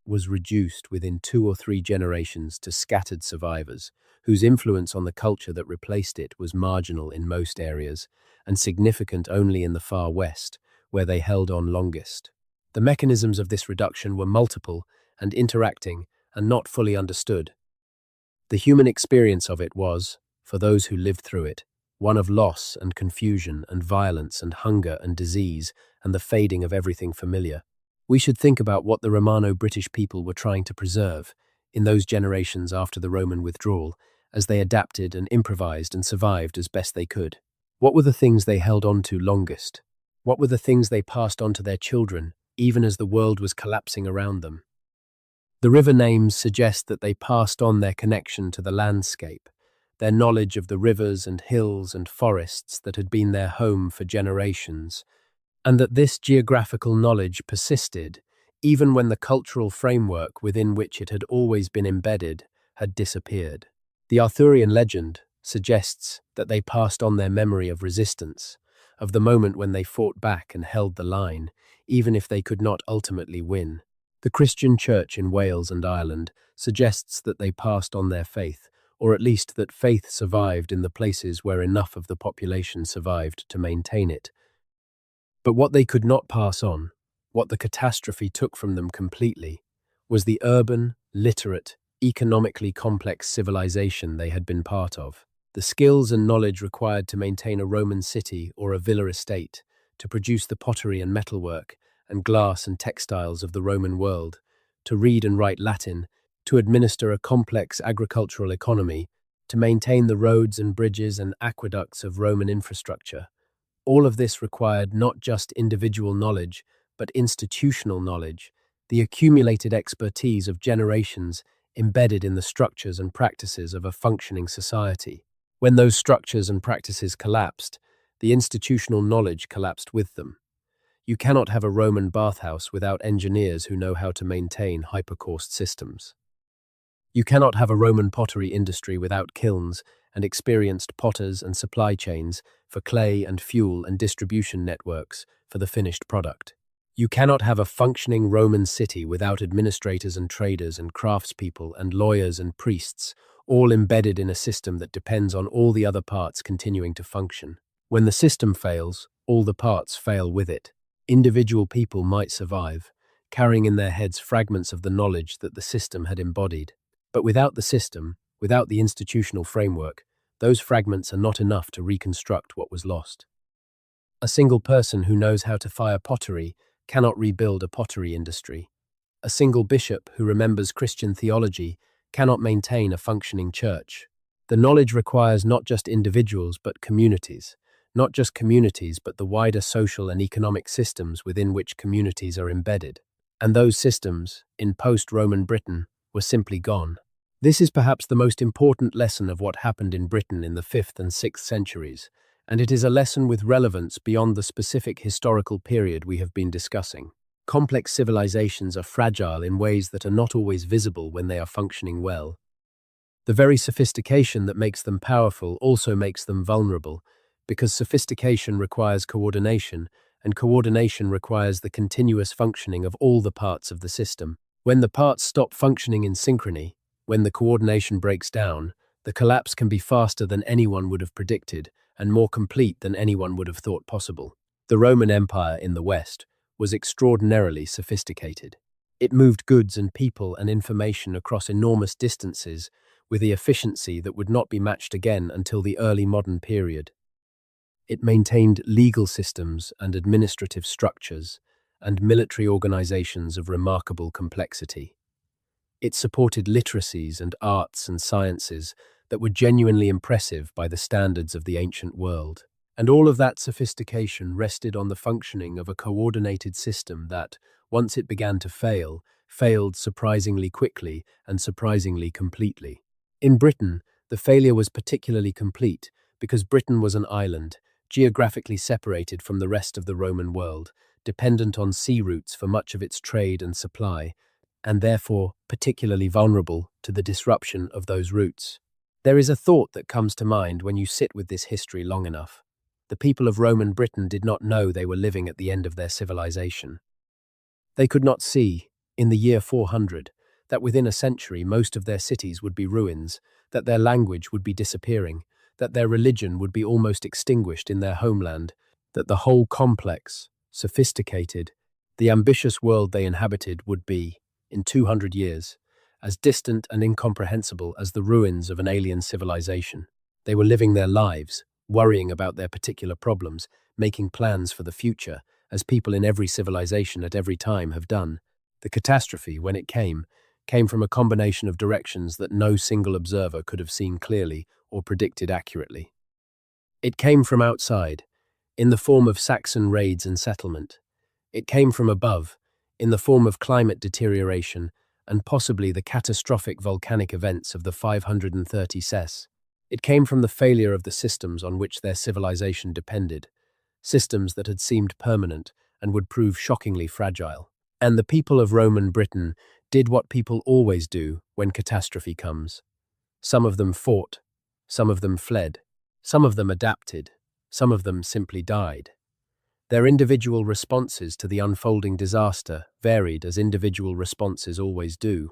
was reduced within 2 or 3 generations to scattered survivors, whose influence on the culture that replaced it was marginal in most areas and significant only in the far west, where they held on longest. The mechanisms of this reduction were multiple and interacting and not fully understood. The human experience of it was, for those who lived through it, one of loss and confusion and violence and hunger and disease and the fading of everything familiar. We should think about what the Romano-British people were trying to preserve in those generations after the Roman withdrawal, as they adapted and improvised and survived as best they could. What were the things they held on to longest? What were the things they passed on to their children, even as the world was collapsing around them? The river names suggest that they passed on their connection to the landscape, their knowledge of the rivers and hills and forests that had been their home for generations, and that this geographical knowledge persisted even when the cultural framework within which it had always been embedded had disappeared. The Arthurian legend suggests that they passed on their memory of resistance, of the moment when they fought back and held the line, even if they could not ultimately win. The Christian Church in Wales and Ireland suggests that they passed on their faith, or at least that faith survived in the places where enough of the population survived to maintain it. But what they could not pass on, what the catastrophe took from them completely, was the urban, literate, economically complex civilization they had been part of. The skills and knowledge required to maintain a Roman city or a villa estate, to produce the pottery and metalwork, and glass and textiles of the Roman world, to read and write Latin, to administer a complex agricultural economy, to maintain the roads and bridges and aqueducts of Roman infrastructure. All of this required not just individual knowledge, but institutional knowledge, the accumulated expertise of generations embedded in the structures and practices of a functioning society. When those structures and practices collapsed, the institutional knowledge collapsed with them. You cannot have a Roman bathhouse without engineers who know how to maintain hypercaust systems. You cannot have a Roman pottery industry without kilns and experienced potters and supply chains for clay and fuel and distribution networks for the finished product. You cannot have a functioning Roman city without administrators and traders and craftspeople and lawyers and priests, all embedded in a system that depends on all the other parts continuing to function. When the system fails, all the parts fail with it. Individual people might survive, carrying in their heads fragments of the knowledge that the system had embodied. But without the system, without the institutional framework, those fragments are not enough to reconstruct what was lost. A single person who knows how to fire pottery cannot rebuild a pottery industry. A single bishop who remembers Christian theology cannot maintain a functioning church. The knowledge requires not just individuals but communities, not just communities but the wider social and economic systems within which communities are embedded. And those systems, in post-Roman Britain, were simply gone. This is perhaps the most important lesson of what happened in Britain in the 5th and 6th centuries, and it is a lesson with relevance beyond the specific historical period we have been discussing. Complex civilizations are fragile in ways that are not always visible when they are functioning well. The very sophistication that makes them powerful also makes them vulnerable, because sophistication requires coordination, and coordination requires the continuous functioning of all the parts of the system. When the parts stop functioning in synchrony, when the coordination breaks down, the collapse can be faster than anyone would have predicted and more complete than anyone would have thought possible. The Roman Empire in the West was extraordinarily sophisticated. It moved goods and people and information across enormous distances with the efficiency that would not be matched again until the early modern period. It maintained legal systems and administrative structures and military organizations of remarkable complexity. It supported literacies and arts and sciences that were genuinely impressive by the standards of the ancient world. And all of that sophistication rested on the functioning of a coordinated system that, once it began to fail, failed surprisingly quickly and surprisingly completely. In Britain, the failure was particularly complete because Britain was an island, geographically separated from the rest of the Roman world, dependent on sea routes for much of its trade and supply, and therefore particularly vulnerable to the disruption of those routes. There is a thought that comes to mind when you sit with this history long enough. The people of Roman Britain did not know they were living at the end of their civilization. They could not see, in the year 400, that within a century most of their cities would be ruins, that their language would be disappearing, that their religion would be almost extinguished in their homeland, that the whole complex, sophisticated, the ambitious world they inhabited would be, in 200 years, as distant and incomprehensible as the ruins of an alien civilization. They were living their lives, worrying about their particular problems, making plans for the future, as people in every civilization at every time have done. The catastrophe, when it came from a combination of directions that no single observer could have seen clearly or predicted accurately. It came from outside, in the form of Saxon raids and settlement. It came from above, in the form of climate deterioration and possibly the catastrophic volcanic events of the 530 CES. It came from the failure of the systems on which their civilization depended, systems that had seemed permanent and would prove shockingly fragile. And the people of Roman Britain did what people always do when catastrophe comes. Some of them fought, some of them fled, some of them adapted, some of them simply died. Their individual responses to the unfolding disaster varied as individual responses always do.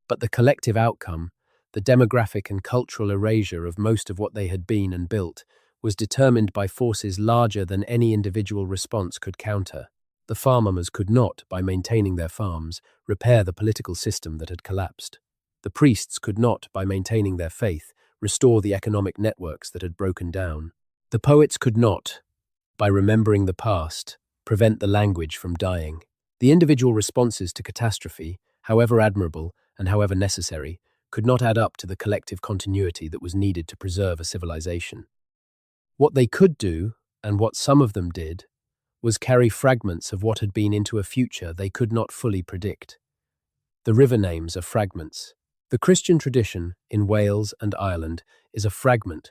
But the collective outcome, the demographic and cultural erasure of most of what they had been and built, was determined by forces larger than any individual response could counter. The farmers could not, by maintaining their farms, repair the political system that had collapsed. The priests could not, by maintaining their faith, restore the economic networks that had broken down. The poets could not, by remembering the past, prevent the language from dying. The individual responses to catastrophe, however admirable and however necessary, could not add up to the collective continuity that was needed to preserve a civilization. What they could do, and what some of them did, was carry fragments of what had been into a future they could not fully predict. The river names are fragments. The Christian tradition in Wales and Ireland is a fragment.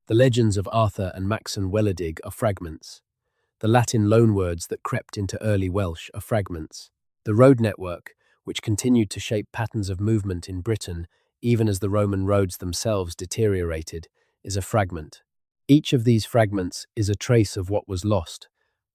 The legends of Arthur and Maxen Weledig are fragments. The Latin loanwords that crept into early Welsh are fragments. The road network, which continued to shape patterns of movement in Britain even as the Roman roads themselves deteriorated, is a fragment. Each of these fragments is a trace of what was lost,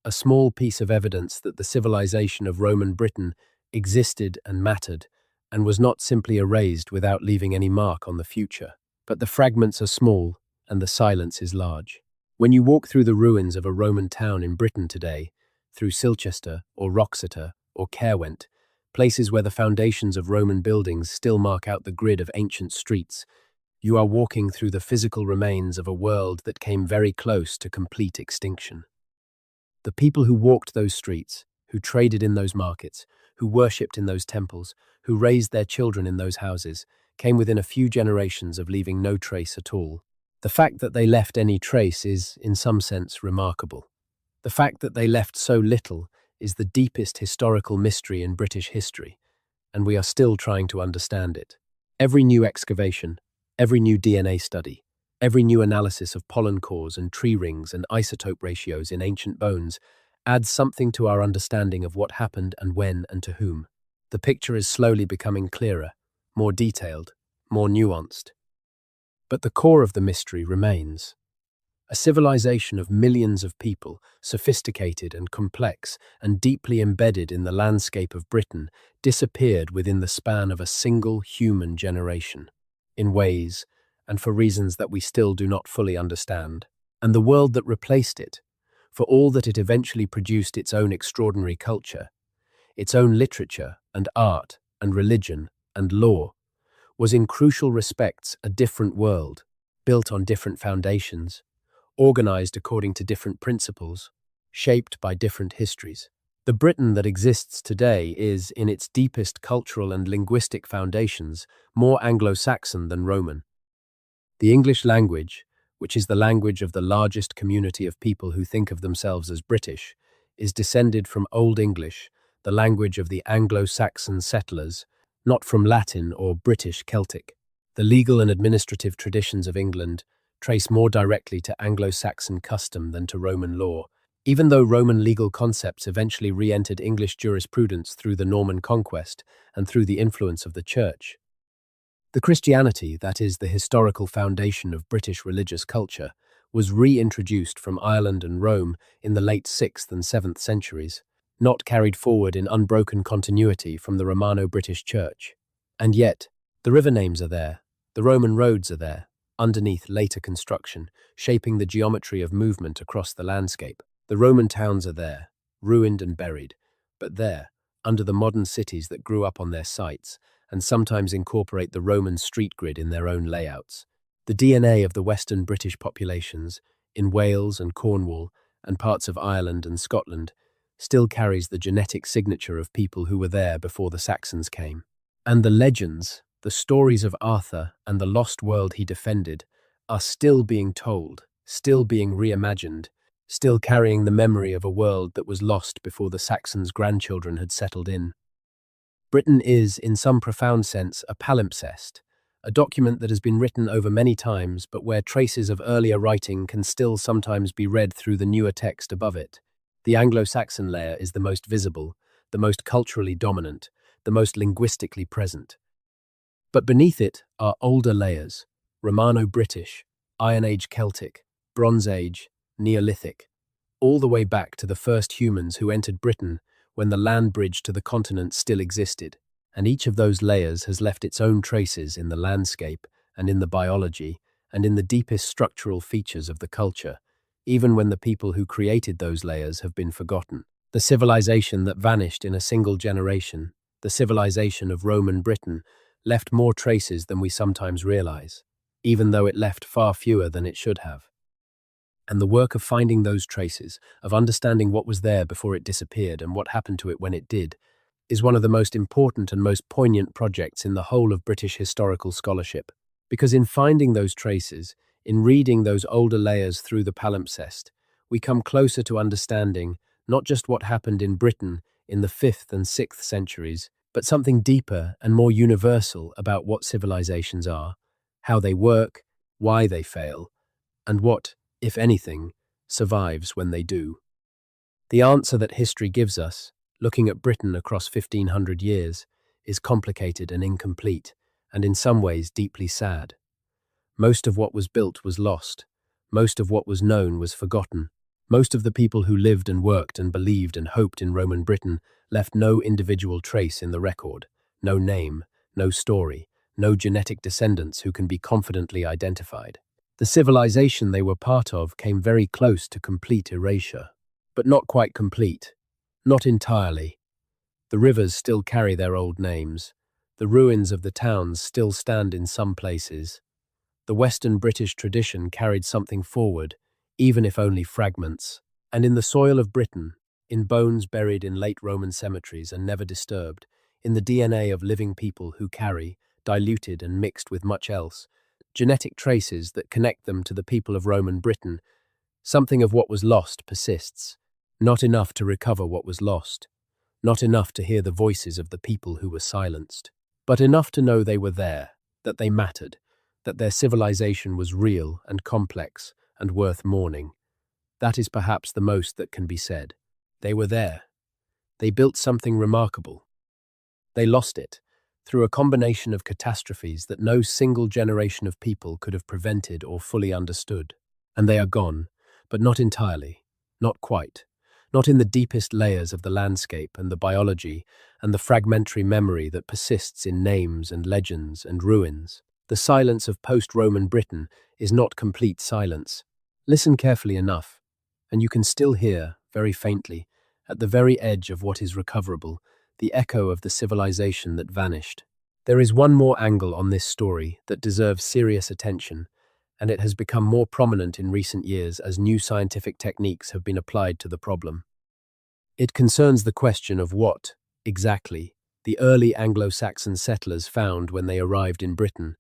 a small piece of evidence that the civilization of Roman Britain existed and mattered, and was not simply erased without leaving any mark on the future. But the fragments are small, and the silence is large. When you walk through the ruins of a Roman town in Britain today, through Silchester or Wroxeter or Caerwent, places where the foundations of Roman buildings still mark out the grid of ancient streets, you are walking through the physical remains of a world that came very close to complete extinction. The people who walked those streets, who traded in those markets, who worshipped in those temples, who raised their children in those houses, came within a few generations of leaving no trace at all. The fact that they left any trace is, in some sense, remarkable. The fact that they left so little is the deepest historical mystery in British history, and we are still trying to understand it. Every new excavation, every new DNA study, every new analysis of pollen cores and tree rings and isotope ratios in ancient bones adds something to our understanding of what happened and when and to whom. The picture is slowly becoming clearer, more detailed, more nuanced. But the core of the mystery remains. A civilization of millions of people, sophisticated and complex and deeply embedded in the landscape of Britain, disappeared within the span of a single human generation, in ways and for reasons that we still do not fully understand. And the world that replaced it, for all that it eventually produced its own extraordinary culture, its own literature and art and religion and law, was in crucial respects a different world, built on different foundations, organized according to different principles, shaped by different histories. The Britain that exists today is, in its deepest cultural and linguistic foundations, more Anglo-Saxon than Roman. The English language, which is the language of the largest community of people who think of themselves as British, is descended from Old English, the language of the Anglo-Saxon settlers, not from Latin or British Celtic. The legal and administrative traditions of England trace more directly to Anglo-Saxon custom than to Roman law, even though Roman legal concepts eventually re-entered English jurisprudence through the Norman conquest and through the influence of the Church. The Christianity, that is, the historical foundation of British religious culture, was reintroduced from Ireland and Rome in the late 6th and 7th centuries, not carried forward in unbroken continuity from the Romano-British Church. And yet, the river names are there, the Roman roads are there, underneath later construction, shaping the geometry of movement across the landscape. The Roman towns are there, ruined and buried, but there, under the modern cities that grew up on their sites, and sometimes incorporate the Roman street grid in their own layouts. The DNA of the Western British populations, in Wales and Cornwall, and parts of Ireland and Scotland, still carries the genetic signature of people who were there before the Saxons came. And the legends, the stories of Arthur and the lost world he defended, are still being told, still being reimagined, still carrying the memory of a world that was lost before the Saxons' grandchildren had settled in. Britain is, in some profound sense, a palimpsest, a document that has been written over many times, but where traces of earlier writing can still sometimes be read through the newer text above it. The Anglo-Saxon layer is the most visible, the most culturally dominant, the most linguistically present. But beneath it are older layers: Romano-British, Iron Age Celtic, Bronze Age, Neolithic, all the way back to the first humans who entered Britain when the land bridge to the continent still existed. And each of those layers has left its own traces in the landscape and in the biology and in the deepest structural features of the culture, even when the people who created those layers have been forgotten. The civilization that vanished in a single generation, the civilization of Roman Britain, left more traces than we sometimes realize, even though it left far fewer than it should have. And the work of finding those traces, of understanding what was there before it disappeared and what happened to it when it did, is one of the most important and most poignant projects in the whole of British historical scholarship. Because in finding those traces, in reading those older layers through the palimpsest, we come closer to understanding not just what happened in Britain in the 5th and 6th centuries, but something deeper and more universal about what civilizations are, how they work, why they fail, and what, if anything, survives when they do. The answer that history gives us, looking at Britain across 1500 years, is complicated and incomplete, and in some ways deeply sad. Most of what was built was lost. Most of what was known was forgotten. Most of the people who lived and worked and believed and hoped in Roman Britain left no individual trace in the record, no name, no story, no genetic descendants who can be confidently identified. The civilization they were part of came very close to complete erasure, but not quite complete. Not entirely. The rivers still carry their old names. The ruins of the towns still stand in some places. The Western British tradition carried something forward, even if only fragments. And in the soil of Britain, in bones buried in late Roman cemeteries and never disturbed, in the DNA of living people who carry, diluted and mixed with much else, genetic traces that connect them to the people of Roman Britain, something of what was lost persists. Not enough to recover what was lost, not enough to hear the voices of the people who were silenced, but enough to know they were there, that they mattered, that their civilization was real and complex and worth mourning. That is perhaps the most that can be said. They were there. They built something remarkable. They lost it, through a combination of catastrophes that no single generation of people could have prevented or fully understood. And they are gone, but not entirely, not quite. Not in the deepest layers of the landscape and the biology and the fragmentary memory that persists in names and legends and ruins. The silence of post-Roman Britain is not complete silence. Listen carefully enough, and you can still hear, very faintly, at the very edge of what is recoverable, the echo of the civilization that vanished. There is one more angle on this story that deserves serious attention, and it has become more prominent in recent years as new scientific techniques have been applied to the problem. It concerns the question of what, exactly, the early Anglo-Saxon settlers found when they arrived in Britain,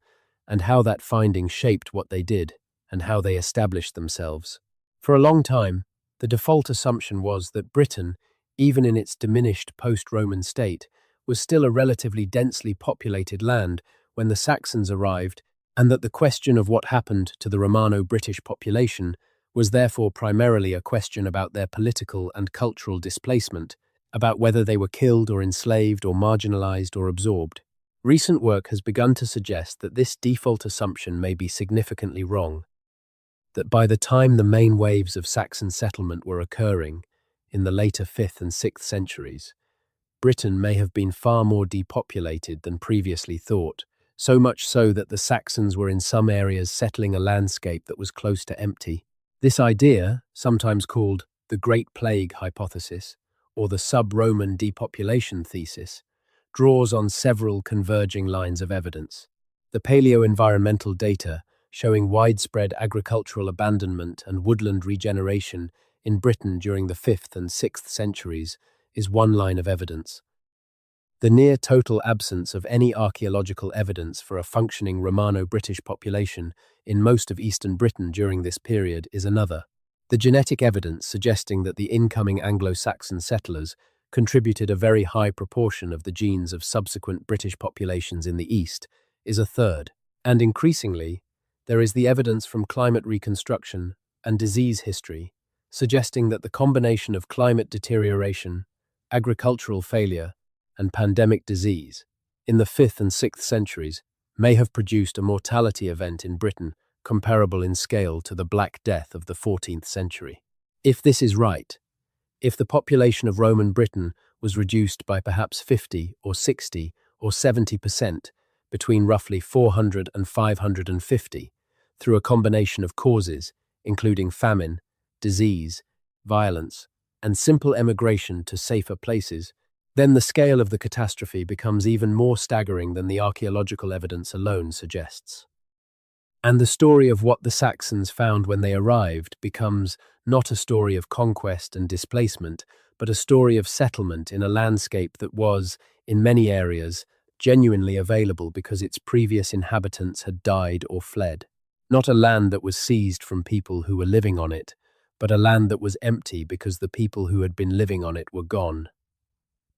and how that finding shaped what they did, and how they established themselves. For a long time, the default assumption was that Britain, even in its diminished post-Roman state, was still a relatively densely populated land when the Saxons arrived, and that the question of what happened to the Romano-British population was therefore primarily a question about their political and cultural displacement, about whether they were killed or enslaved or marginalized or absorbed. Recent work has begun to suggest that this default assumption may be significantly wrong, that by the time the main waves of Saxon settlement were occurring, in the later 5th and 6th centuries, Britain may have been far more depopulated than previously thought, so much so that the Saxons were in some areas settling a landscape that was close to empty. This idea, sometimes called the Great Plague hypothesis, or the sub-Roman depopulation thesis, draws on several converging lines of evidence. The paleo-environmental data, showing widespread agricultural abandonment and woodland regeneration in Britain during the 5th and 6th centuries, is one line of evidence. The near-total absence of any archaeological evidence for a functioning Romano-British population in most of eastern Britain during this period is another. The genetic evidence suggesting that the incoming Anglo-Saxon settlers contributed a very high proportion of the genes of subsequent British populations in the East is a third. And increasingly, there is the evidence from climate reconstruction and disease history, suggesting that the combination of climate deterioration, agricultural failure, and pandemic disease in the 5th and 6th centuries may have produced a mortality event in Britain comparable in scale to the Black Death of the 14th century. If this is right, if the population of Roman Britain was reduced by perhaps 50 or 60 or 70% between roughly 400 and 550 through a combination of causes, including famine, disease, violence, and simple emigration to safer places, then the scale of the catastrophe becomes even more staggering than the archaeological evidence alone suggests. And the story of what the Saxons found when they arrived becomes not a story of conquest and displacement, but a story of settlement in a landscape that was, in many areas, genuinely available because its previous inhabitants had died or fled. Not a land that was seized from people who were living on it, but a land that was empty because the people who had been living on it were gone.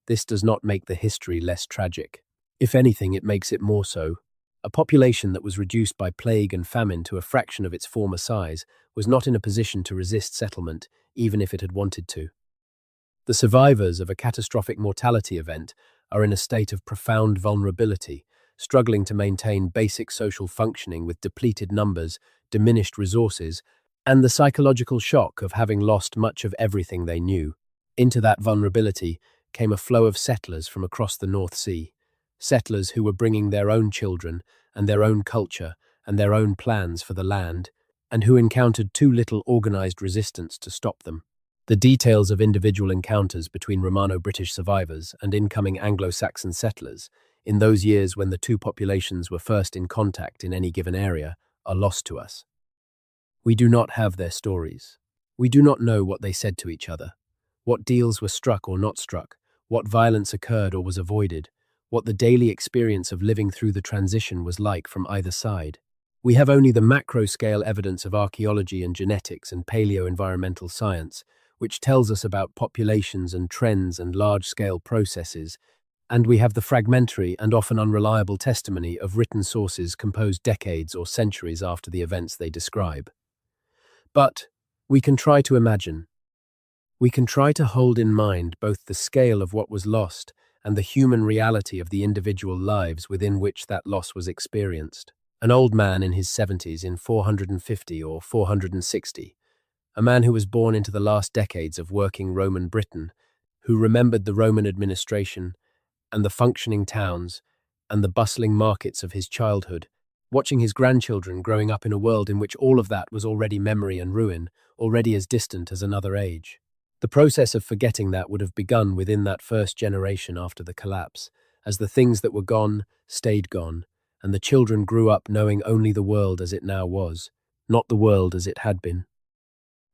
This does not make the history less tragic. If anything, it makes it more so. A population that was reduced by plague and famine to a fraction of its former size was not in a position to resist settlement, even if it had wanted to. The survivors of a catastrophic mortality event are in a state of profound vulnerability, struggling to maintain basic social functioning with depleted numbers, diminished resources, and the psychological shock of having lost much of everything they knew. Into that vulnerability came a flow of settlers from across the North Sea, settlers who were bringing their own children and their own culture and their own plans for the land, and who encountered too little organized resistance to stop them. The details of individual encounters between Romano-British survivors and incoming Anglo-Saxon settlers in those years when the two populations were first in contact in any given area are lost to us. We do not have their stories. We do not know what they said to each other, what deals were struck or not struck, what violence occurred or was avoided, what the daily experience of living through the transition was like from either side. We have only the macro-scale evidence of archaeology and genetics and paleo-environmental science, which tells us about populations and trends and large-scale processes, and we have the fragmentary and often unreliable testimony of written sources composed decades or centuries after the events they describe. But we can try to imagine. We can try to hold in mind both the scale of what was lost and the human reality of the individual lives within which that loss was experienced. An old man in his 70s in 450 or 460, a man who was born into the last decades of working Roman Britain, who remembered the Roman administration and the functioning towns and the bustling markets of his childhood, watching his grandchildren growing up in a world in which all of that was already memory and ruin, already as distant as another age. The process of forgetting that would have begun within that first generation after the collapse, as the things that were gone stayed gone, and the children grew up knowing only the world as it now was, not the world as it had been.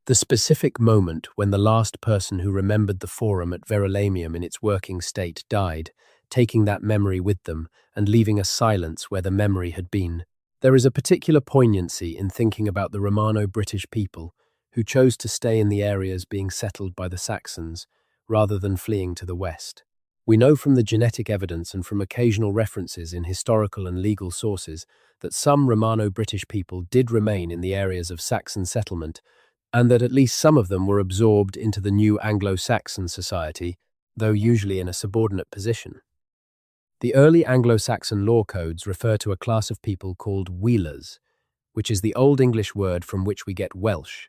The specific moment when the last person who remembered the forum at Verulamium in its working state died, taking that memory with them and leaving a silence where the memory had been. There is a particular poignancy in thinking about the Romano-British people who chose to stay in the areas being settled by the Saxons rather than fleeing to the west. We know from the genetic evidence and from occasional references in historical and legal sources that some Romano-British people did remain in the areas of Saxon settlement, and that at least some of them were absorbed into the new Anglo-Saxon society, though usually in a subordinate position. The early Anglo-Saxon law codes refer to a class of people called wheelers, which is the Old English word from which we get Welsh,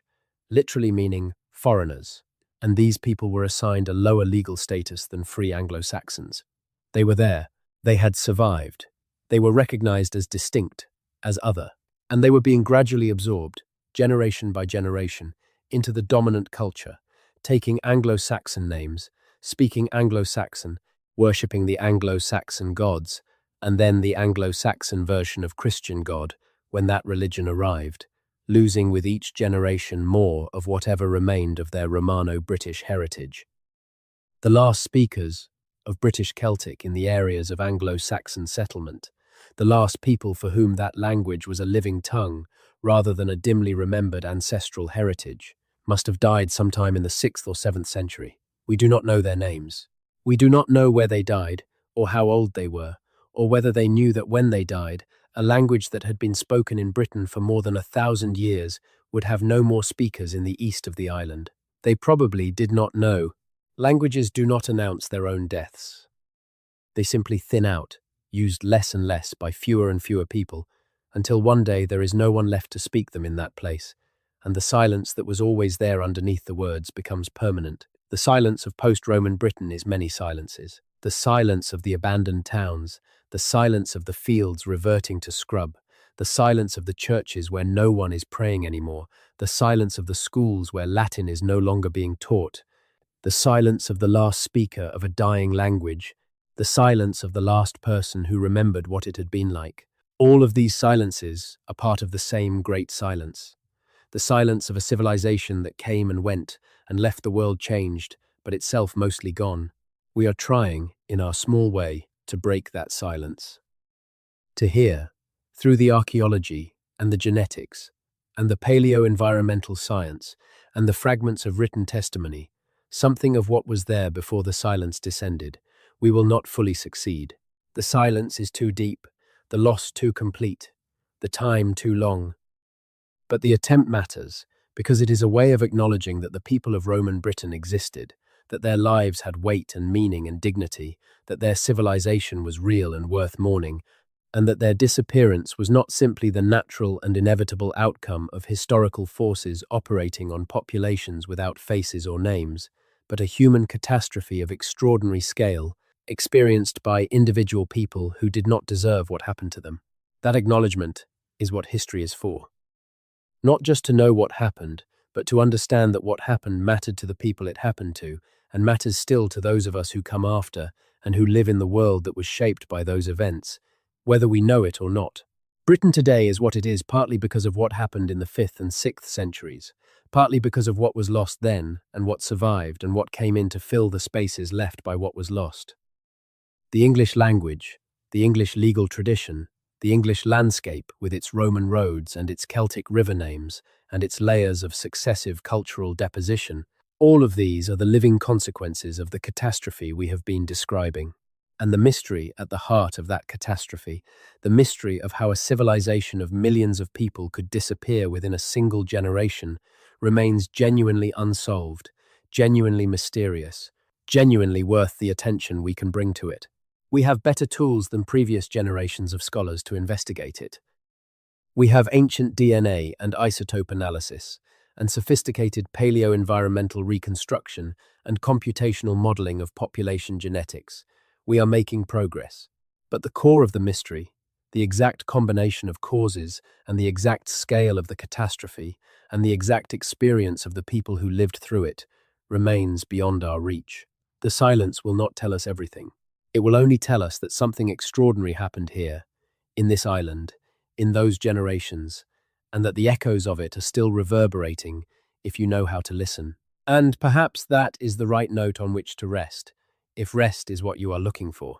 literally meaning foreigners, and these people were assigned a lower legal status than free Anglo-Saxons. They were there, they had survived, they were recognized as distinct, as other, and they were being gradually absorbed, generation by generation, into the dominant culture, taking Anglo-Saxon names, speaking Anglo-Saxon, worshipping the Anglo-Saxon gods, and then the Anglo-Saxon version of Christian God when that religion arrived, losing with each generation more of whatever remained of their Romano-British heritage. The last speakers of British Celtic in the areas of Anglo-Saxon settlement, the last people for whom that language was a living tongue rather than a dimly remembered ancestral heritage, must have died sometime in the 6th or 7th century. We do not know their names. We do not know where they died, or how old they were, or whether they knew that when they died, a language that had been spoken in Britain for more than 1,000 years would have no more speakers in the east of the island. They probably did not know. Languages do not announce their own deaths. They simply thin out, used less and less by fewer and fewer people, until one day there is no one left to speak them in that place, and the silence that was always there underneath the words becomes permanent. The silence of post-Roman Britain is many silences. The silence of the abandoned towns, the silence of the fields reverting to scrub, the silence of the churches where no one is praying anymore, the silence of the schools where Latin is no longer being taught, the silence of the last speaker of a dying language, the silence of the last person who remembered what it had been like. All of these silences are part of the same great silence. The silence of a civilization that came and went and left the world changed, but itself mostly gone. We are trying, in our small way, to break that silence. To hear, through the archaeology and the genetics and the paleo-environmental science and the fragments of written testimony, something of what was there before the silence descended, we will not fully succeed. The silence is too deep, the loss too complete, the time too long. But the attempt matters, because it is a way of acknowledging that the people of Roman Britain existed, that their lives had weight and meaning and dignity, that their civilization was real and worth mourning, and that their disappearance was not simply the natural and inevitable outcome of historical forces operating on populations without faces or names, but a human catastrophe of extraordinary scale, experienced by individual people who did not deserve what happened to them. That acknowledgement is what history is for. Not just to know what happened, but to understand that what happened mattered to the people it happened to, and matters still to those of us who come after and who live in the world that was shaped by those events, whether we know it or not. Britain today is what it is partly because of what happened in the 5th and 6th centuries, partly because of what was lost then and what survived and what came in to fill the spaces left by what was lost. The English language, the English legal tradition, the English landscape with its Roman roads and its Celtic river names and its layers of successive cultural deposition, all of these are the living consequences of the catastrophe we have been describing. And the mystery at the heart of that catastrophe, the mystery of how a civilization of millions of people could disappear within a single generation, remains genuinely unsolved, genuinely mysterious, genuinely worth the attention we can bring to it. We have better tools than previous generations of scholars to investigate it. We have ancient DNA and isotope analysis, and sophisticated paleo-environmental reconstruction and computational modeling of population genetics. We are making progress. But the core of the mystery, the exact combination of causes and the exact scale of the catastrophe and the exact experience of the people who lived through it, remains beyond our reach. The silence will not tell us everything. It will only tell us that something extraordinary happened here, in this island, in those generations, and that the echoes of it are still reverberating if you know how to listen. And perhaps that is the right note on which to rest, if rest is what you are looking for.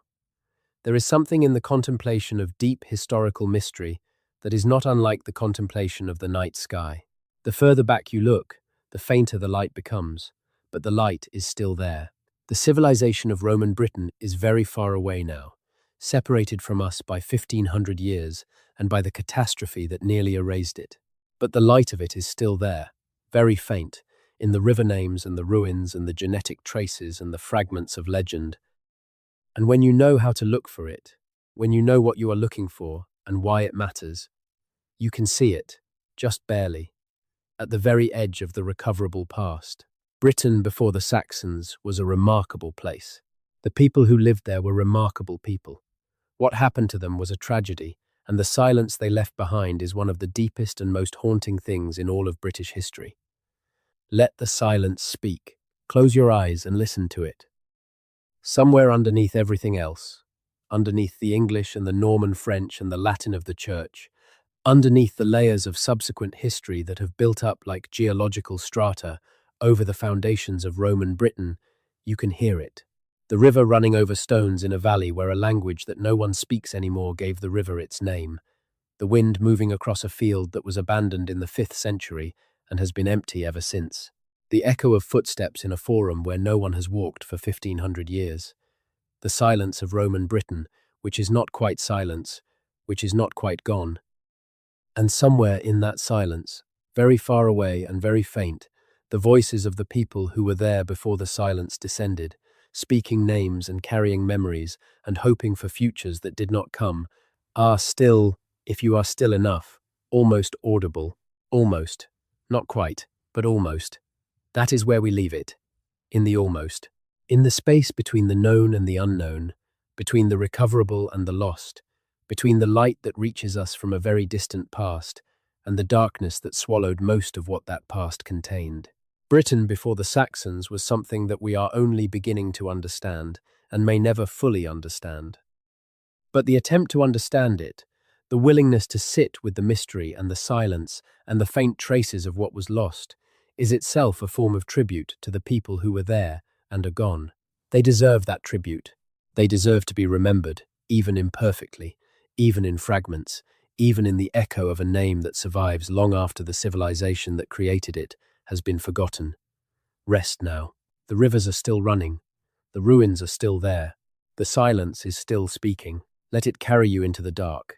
There is something in the contemplation of deep historical mystery that is not unlike the contemplation of the night sky. The further back you look, the fainter the light becomes, but the light is still there. The civilization of Roman Britain is very far away now, separated from us by 1,500 years and by the catastrophe that nearly erased it. But the light of it is still there, very faint, in the river names and the ruins and the genetic traces and the fragments of legend. And when you know how to look for it, when you know what you are looking for and why it matters, you can see it, just barely, at the very edge of the recoverable past. Britain before the Saxons was a remarkable place. The people who lived there were remarkable people. What happened to them was a tragedy, and the silence they left behind is one of the deepest and most haunting things in all of British history. Let the silence speak. Close your eyes and listen to it. Somewhere underneath everything else, underneath the English and the Norman French and the Latin of the Church, underneath the layers of subsequent history that have built up like geological strata over the foundations of Roman Britain, you can hear it. The river running over stones in a valley where a language that no one speaks anymore gave the river its name. The wind moving across a field that was abandoned in the 5th century and has been empty ever since. The echo of footsteps in a forum where no one has walked for 1500 years. The silence of Roman Britain, which is not quite silence, which is not quite gone. And somewhere in that silence, very far away and very faint, the voices of the people who were there before the silence descended, speaking names and carrying memories and hoping for futures that did not come, are still, if you are still enough, almost audible. Almost. Not quite, but almost. That is where we leave it. In the almost. In the space between the known and the unknown, between the recoverable and the lost, between the light that reaches us from a very distant past and the darkness that swallowed most of what that past contained. Britain before the Saxons was something that we are only beginning to understand and may never fully understand. But the attempt to understand it, the willingness to sit with the mystery and the silence and the faint traces of what was lost, is itself a form of tribute to the people who were there and are gone. They deserve that tribute. They deserve to be remembered, even imperfectly, even in fragments, even in the echo of a name that survives long after the civilization that created it has been forgotten. Rest now. The rivers are still running. The ruins are still there. The silence is still speaking. Let it carry you into the dark.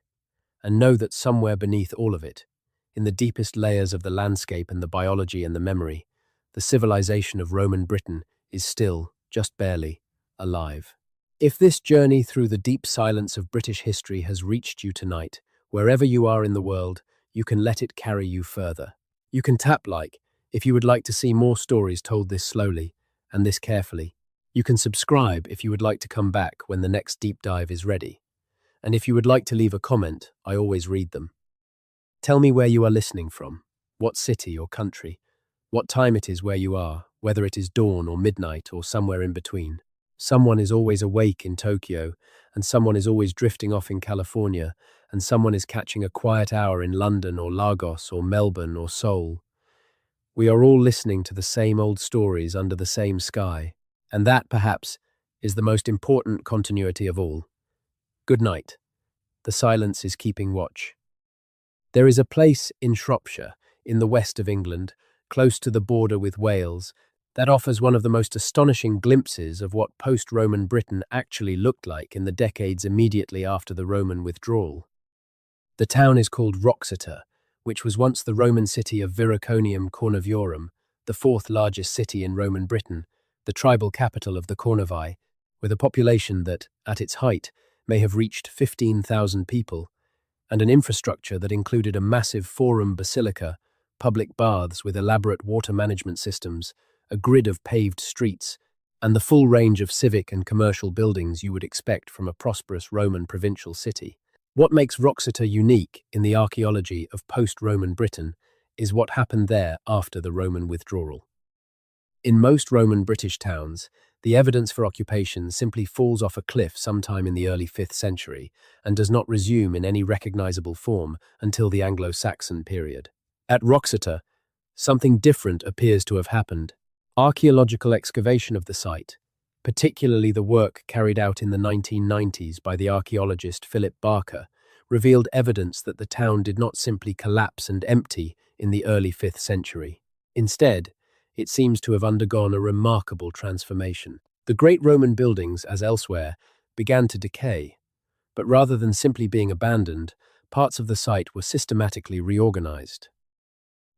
And know that somewhere beneath all of it, in the deepest layers of the landscape and the biology and the memory, the civilization of Roman Britain is still, just barely, alive. If this journey through the deep silence of British history has reached you tonight, wherever you are in the world, you can let it carry you further. You can tap like if you would like to see more stories told this slowly and this carefully. You can subscribe if you would like to come back when the next deep dive is ready. And if you would like to leave a comment, I always read them. Tell me where you are listening from, what city or country, what time it is where you are, whether it is dawn or midnight or somewhere in between. Someone is always awake in Tokyo, and someone is always drifting off in California, and someone is catching a quiet hour in London or Lagos or Melbourne or Seoul. We are all listening to the same old stories under the same sky, and that, perhaps, is the most important continuity of all. Good night. The silence is keeping watch. There is a place in Shropshire, in the west of England, close to the border with Wales, that offers one of the most astonishing glimpses of what post-Roman Britain actually looked like in the decades immediately after the Roman withdrawal. The town is called Wroxeter, which was once the Roman city of Viraconium Corniviorum, the 4th largest city in Roman Britain, the tribal capital of the Cornivi, with a population that, at its height, may have reached 15,000 people, and an infrastructure that included a massive forum basilica, public baths with elaborate water management systems, a grid of paved streets, and the full range of civic and commercial buildings you would expect from a prosperous Roman provincial city. What makes Wroxeter unique in the archaeology of post-Roman Britain is what happened there after the Roman withdrawal. In most Roman British towns, the evidence for occupation simply falls off a cliff sometime in the early 5th century and does not resume in any recognizable form until the Anglo-Saxon period. At Wroxeter, something different appears to have happened. Archaeological excavation of the site, particularly the work carried out in the 1990s by the archaeologist Philip Barker, revealed evidence that the town did not simply collapse and empty in the early 5th century. Instead, it seems to have undergone a remarkable transformation. The great Roman buildings, as elsewhere, began to decay, but rather than simply being abandoned, parts of the site were systematically reorganized.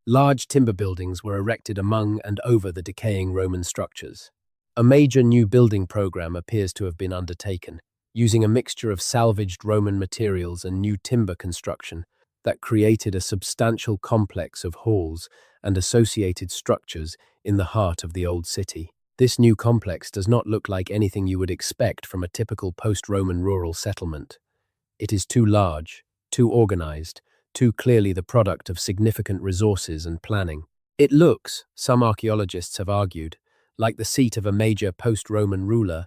Large timber buildings were erected among and over the decaying Roman structures. A major new building program appears to have been undertaken, using a mixture of salvaged Roman materials and new timber construction that created a substantial complex of halls and associated structures in the heart of the old city. This new complex does not look like anything you would expect from a typical post-Roman rural settlement. It is too large, too organized, too clearly the product of significant resources and planning. It looks, some archaeologists have argued, like the seat of a major post-Roman ruler,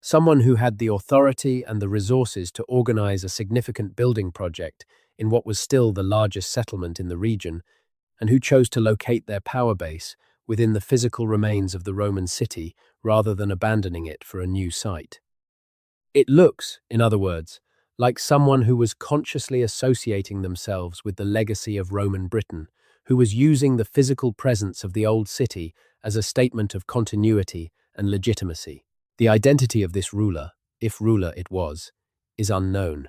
Someone who had the authority and the resources to organize a significant building project in what was still the largest settlement in the region, and who chose to locate their power base within the physical remains of the Roman city rather than abandoning it for a new site. It looks, in other words, like someone who was consciously associating themselves with the legacy of Roman Britain, who was using the physical presence of the old city as a statement of continuity and legitimacy. The identity of this ruler, if ruler it was, is unknown.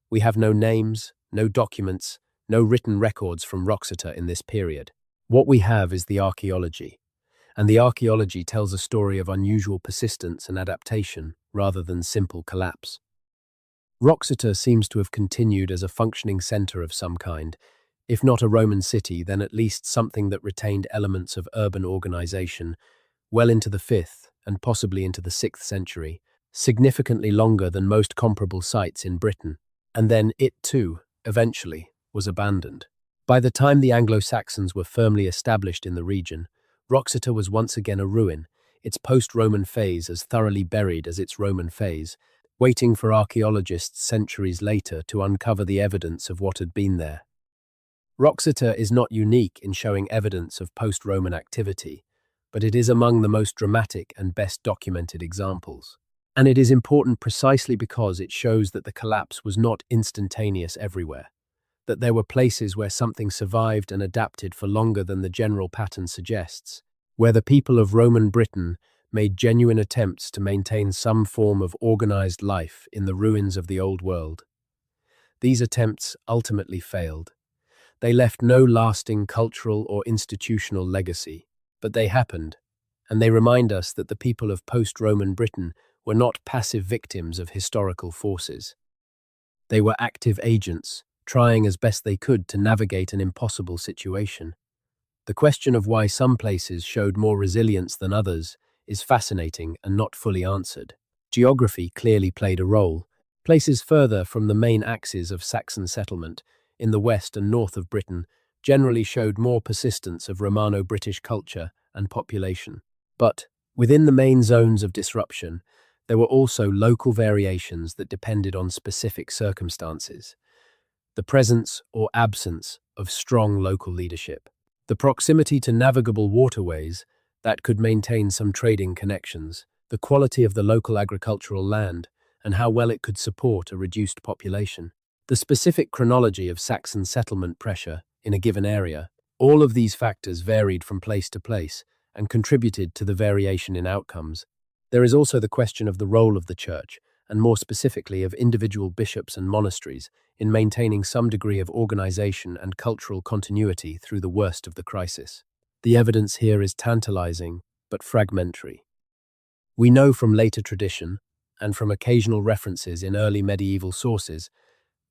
We have no names, no documents, no written records from Wroxeter in this period. What we have is the archaeology, and the archaeology tells a story of unusual persistence and adaptation rather than simple collapse. Wroxeter seems to have continued as a functioning centre of some kind, if not a Roman city, then at least something that retained elements of urban organisation well into the 5th and possibly into the 6th century, significantly longer than most comparable sites in Britain. And then it too, eventually, was abandoned. By the time the Anglo-Saxons were firmly established in the region, Wroxeter was once again a ruin, its post-Roman phase as thoroughly buried as its Roman phase, waiting for archaeologists centuries later to uncover the evidence of what had been there. Wroxeter is not unique in showing evidence of post-Roman activity, but it is among the most dramatic and best documented examples. And it is important precisely because it shows that the collapse was not instantaneous everywhere, that there were places where something survived and adapted for longer than the general pattern suggests, where the people of Roman Britain made genuine attempts to maintain some form of organized life in the ruins of the Old World. These attempts ultimately failed. They left no lasting cultural or institutional legacy, but they happened, and they remind us that the people of post-Roman Britain were not passive victims of historical forces. They were active agents, trying as best they could to navigate an impossible situation. The question of why some places showed more resilience than others is fascinating and not fully answered. Geography clearly played a role. Places further from the main axes of Saxon settlement, in the west and north of Britain, generally showed more persistence of Romano-British culture and population. But, within the main zones of disruption, there were also local variations that depended on specific circumstances. The presence or absence of strong local leadership. The proximity to navigable waterways that could maintain some trading connections, the quality of the local agricultural land, and how well it could support a reduced population. The specific chronology of Saxon settlement pressure in a given area, all of these factors varied from place to place and contributed to the variation in outcomes. There is also the question of the role of the church, and more specifically of individual bishops and monasteries, in maintaining some degree of organization and cultural continuity through the worst of the crisis. The evidence here is tantalizing, but fragmentary. We know from later tradition, and from occasional references in early medieval sources,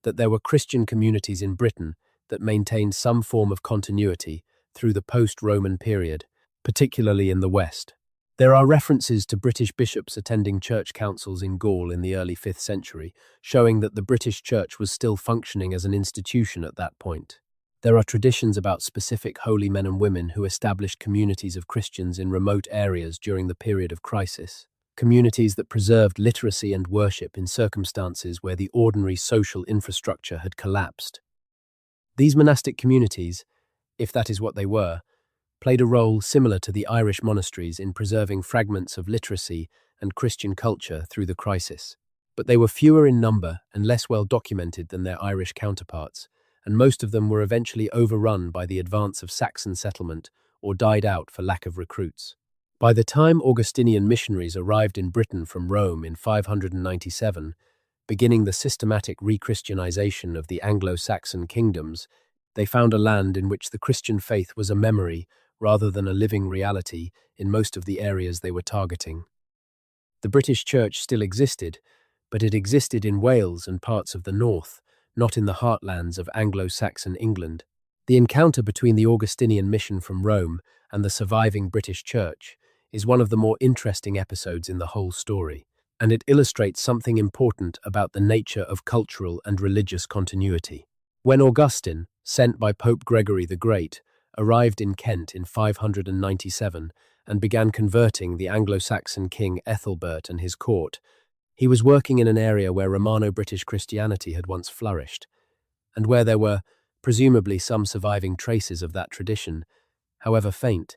that there were Christian communities in Britain that maintained some form of continuity through the post-Roman period, particularly in the West. There are references to British bishops attending church councils in Gaul in the early 5th century, showing that the British Church was still functioning as an institution at that point. There are traditions about specific holy men and women who established communities of Christians in remote areas during the period of crisis, communities that preserved literacy and worship in circumstances where the ordinary social infrastructure had collapsed. These monastic communities, if that is what they were, played a role similar to the Irish monasteries in preserving fragments of literacy and Christian culture through the crisis. But they were fewer in number and less well documented than their Irish counterparts, and most of them were eventually overrun by the advance of Saxon settlement or died out for lack of recruits. By the time Augustinian missionaries arrived in Britain from Rome in 597, beginning the systematic re-Christianization of the Anglo-Saxon kingdoms, they found a land in which the Christian faith was a memory rather than a living reality in most of the areas they were targeting. The British Church still existed, but it existed in Wales and parts of the north, not in the heartlands of Anglo-Saxon England. The encounter between the Augustinian mission from Rome and the surviving British Church is one of the more interesting episodes in the whole story, and it illustrates something important about the nature of cultural and religious continuity. When Augustine, sent by Pope Gregory the Great, arrived in Kent in 597 and began converting the Anglo-Saxon king Ethelbert and his court. He was working in an area where Romano-British Christianity had once flourished, and where there were, presumably, some surviving traces of that tradition, however faint.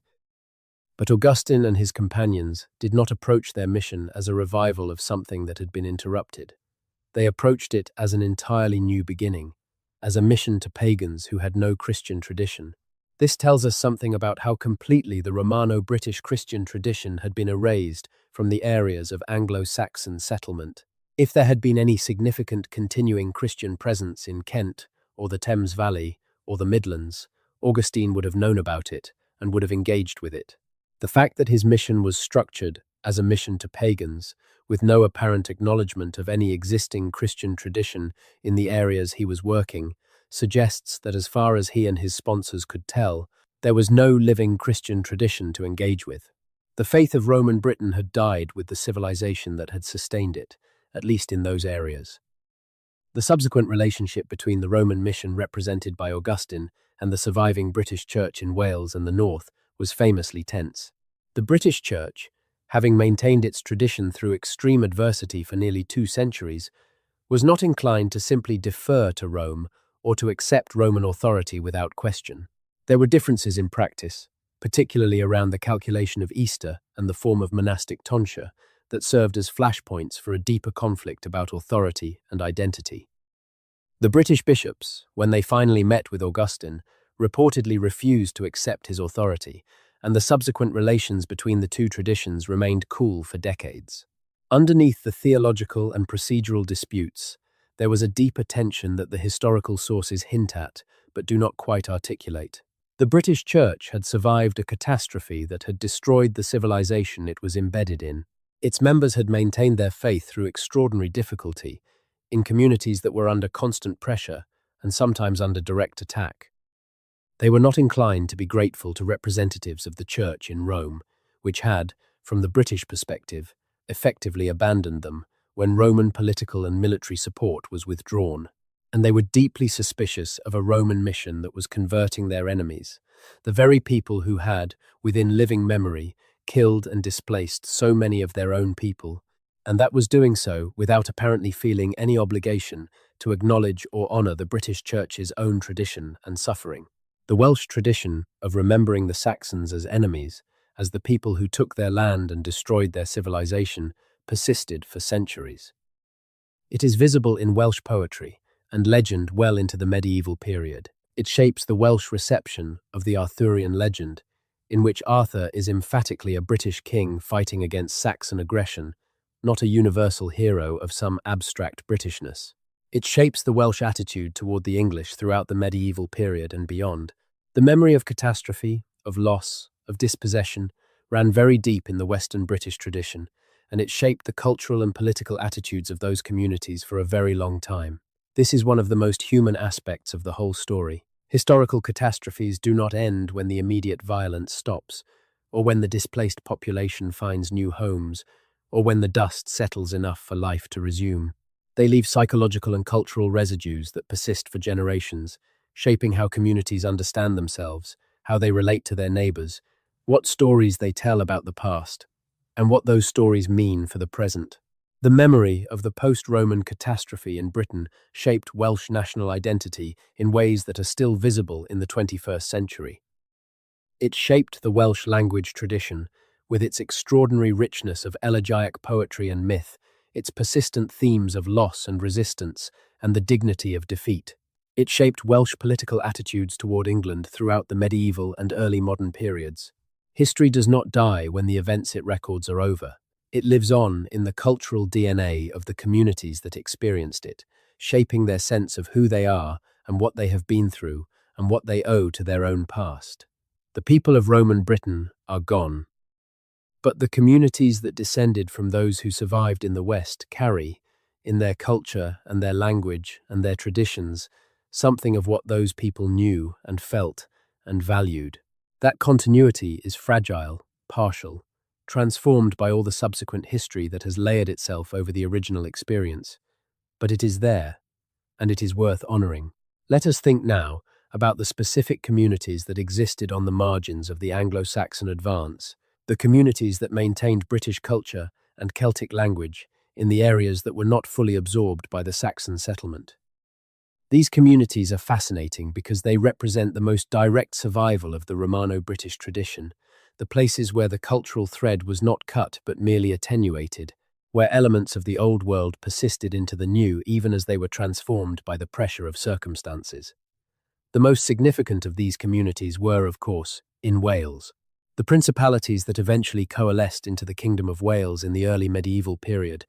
But Augustine and his companions did not approach their mission as a revival of something that had been interrupted. They approached it as an entirely new beginning, as a mission to pagans who had no Christian tradition. This tells us something about how completely the Romano-British Christian tradition had been erased from the areas of Anglo-Saxon settlement. If there had been any significant continuing Christian presence in Kent, or the Thames Valley, or the Midlands, Augustine would have known about it and would have engaged with it. The fact that his mission was structured as a mission to pagans, with no apparent acknowledgement of any existing Christian tradition in the areas he was working, suggests that as far as he and his sponsors could tell, there was no living Christian tradition to engage with. The faith of Roman Britain had died with the civilization that had sustained it, at least in those areas. The subsequent relationship between the Roman mission represented by Augustine and the surviving British Church in Wales and the North was famously tense. The British Church, having maintained its tradition through extreme adversity for nearly 2 centuries, was not inclined to simply defer to Rome or to accept Roman authority without question. There were differences in practice, particularly around the calculation of Easter and the form of monastic tonsure, that served as flashpoints for a deeper conflict about authority and identity. The British bishops, when they finally met with Augustine, reportedly refused to accept his authority, and the subsequent relations between the two traditions remained cool for decades. Underneath the theological and procedural disputes, there was a deeper tension that the historical sources hint at, but do not quite articulate. The British Church had survived a catastrophe that had destroyed the civilization it was embedded in. Its members had maintained their faith through extraordinary difficulty, in communities that were under constant pressure and sometimes under direct attack. They were not inclined to be grateful to representatives of the Church in Rome, which had, from the British perspective, effectively abandoned them when Roman political and military support was withdrawn. And they were deeply suspicious of a Roman mission that was converting their enemies, the very people who had, within living memory, killed and displaced so many of their own people, and that was doing so without apparently feeling any obligation to acknowledge or honour the British Church's own tradition and suffering. The Welsh tradition of remembering the Saxons as enemies, as the people who took their land and destroyed their civilization, persisted for centuries. It is visible in Welsh poetry and legend well into the medieval period. It shapes the Welsh reception of the Arthurian legend, in which Arthur is emphatically a British king fighting against Saxon aggression, not a universal hero of some abstract Britishness. It shapes the Welsh attitude toward the English throughout the medieval period and beyond. The memory of catastrophe, of loss, of dispossession, ran very deep in the Western British tradition, and it shaped the cultural and political attitudes of those communities for a very long time. This is one of the most human aspects of the whole story. Historical catastrophes do not end when the immediate violence stops, or when the displaced population finds new homes, or when the dust settles enough for life to resume. They leave psychological and cultural residues that persist for generations, shaping how communities understand themselves, how they relate to their neighbours, what stories they tell about the past, and what those stories mean for the present. The memory of the post-Roman catastrophe in Britain shaped Welsh national identity in ways that are still visible in the 21st century. It shaped the Welsh language tradition, with its extraordinary richness of elegiac poetry and myth, its persistent themes of loss and resistance, and the dignity of defeat. It shaped Welsh political attitudes toward England throughout the medieval and early modern periods. History does not die when the events it records are over. It lives on in the cultural DNA of the communities that experienced it, shaping their sense of who they are and what they have been through and what they owe to their own past. The people of Roman Britain are gone, but the communities that descended from those who survived in the West carry, in their culture and their language and their traditions, something of what those people knew and felt and valued. That continuity is fragile, partial, transformed by all the subsequent history that has layered itself over the original experience. But it is there, and it is worth honouring. Let us think now about the specific communities that existed on the margins of the Anglo-Saxon advance, the communities that maintained British culture and Celtic language in the areas that were not fully absorbed by the Saxon settlement. These communities are fascinating because they represent the most direct survival of the Romano-British tradition, the places where the cultural thread was not cut but merely attenuated, where elements of the old world persisted into the new even as they were transformed by the pressure of circumstances. The most significant of these communities were, of course, in Wales. The principalities that eventually coalesced into the Kingdom of Wales in the early medieval period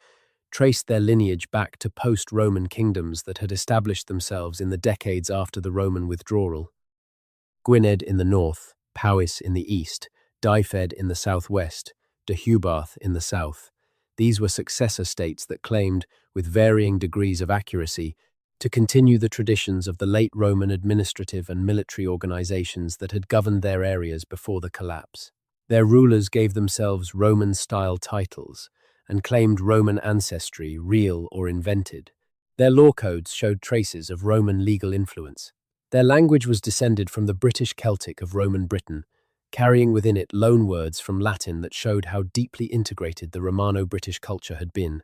traced their lineage back to post-Roman kingdoms that had established themselves in the decades after the Roman withdrawal. Gwynedd in the north, Powys in the east, Dyfed in the southwest, Deheubarth in the south. These were successor states that claimed, with varying degrees of accuracy, to continue the traditions of the late Roman administrative and military organizations that had governed their areas before the collapse. Their rulers gave themselves Roman-style titles and claimed Roman ancestry, real or invented. Their law codes showed traces of Roman legal influence. Their language was descended from the British Celtic of Roman Britain, carrying within it loanwords from Latin that showed how deeply integrated the Romano-British culture had been.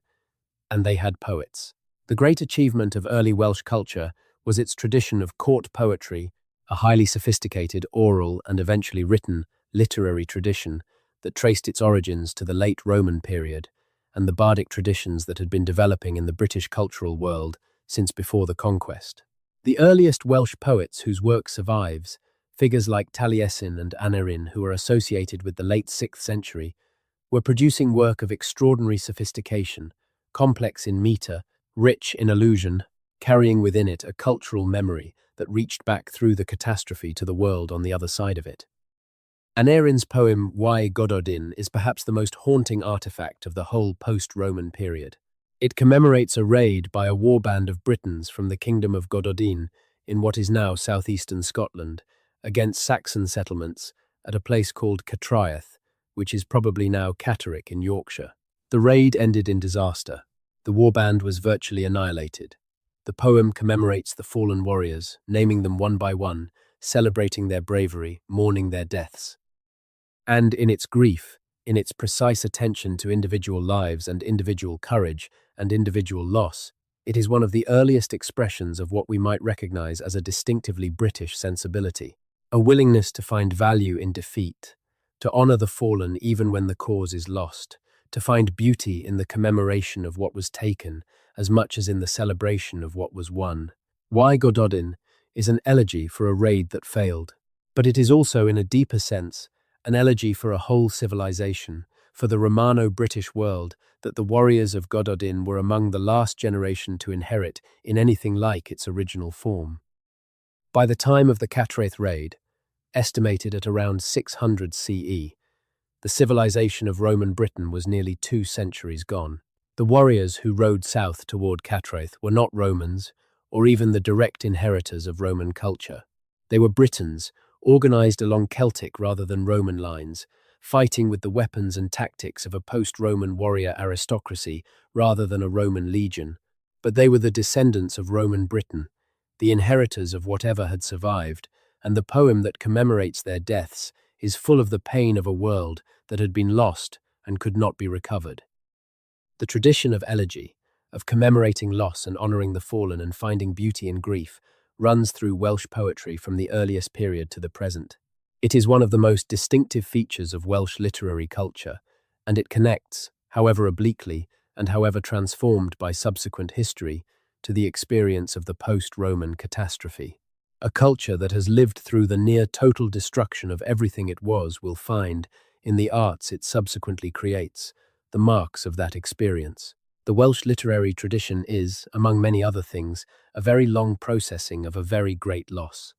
And they had poets. The great achievement of early Welsh culture was its tradition of court poetry, a highly sophisticated oral and eventually written literary tradition that traced its origins to the late Roman period and the bardic traditions that had been developing in the British cultural world since before the conquest. The earliest Welsh poets whose work survives, figures like Taliesin and Aneurin, who are associated with the late 6th century, were producing work of extraordinary sophistication, complex in metre, rich in allusion, carrying within it a cultural memory that reached back through the catastrophe to the world on the other side of it. Aneurin's poem Why Gododin is perhaps the most haunting artifact of the whole post-Roman period. It commemorates a raid by a warband of Britons from the kingdom of Gododin in what is now southeastern Scotland against Saxon settlements at a place called Catriath, which is probably now Catterick in Yorkshire. The raid ended in disaster. The warband was virtually annihilated. The poem commemorates the fallen warriors, naming them one by one, celebrating their bravery, mourning their deaths. And in its grief, in its precise attention to individual lives and individual courage and individual loss, it is one of the earliest expressions of what we might recognize as a distinctively British sensibility, a willingness to find value in defeat, to honor the fallen even when the cause is lost, to find beauty in the commemoration of what was taken as much as in the celebration of what was won. Why Gododin is an elegy for a raid that failed, but it is also, in a deeper sense, an elegy for a whole civilization, for the Romano-British world, that the warriors of Gododin were among the last generation to inherit in anything like its original form. By the time of the Cattraeth raid, estimated at around 600 CE, the civilization of Roman Britain was nearly 2 centuries gone. The warriors who rode south toward Cattraeth were not Romans, or even the direct inheritors of Roman culture. They were Britons, organized along Celtic rather than Roman lines, fighting with the weapons and tactics of a post-Roman warrior aristocracy rather than a Roman legion. But they were the descendants of Roman Britain, the inheritors of whatever had survived, and the poem that commemorates their deaths is full of the pain of a world that had been lost and could not be recovered. The tradition of elegy, of commemorating loss and honoring the fallen and finding beauty in grief, runs through Welsh poetry from the earliest period to the present. It is one of the most distinctive features of Welsh literary culture, and it connects, however obliquely and however transformed by subsequent history, to the experience of the post-Roman catastrophe. A culture that has lived through the near-total destruction of everything it was will find, in the arts it subsequently creates, the marks of that experience. The Welsh literary tradition is, among many other things, a very long processing of a very great loss.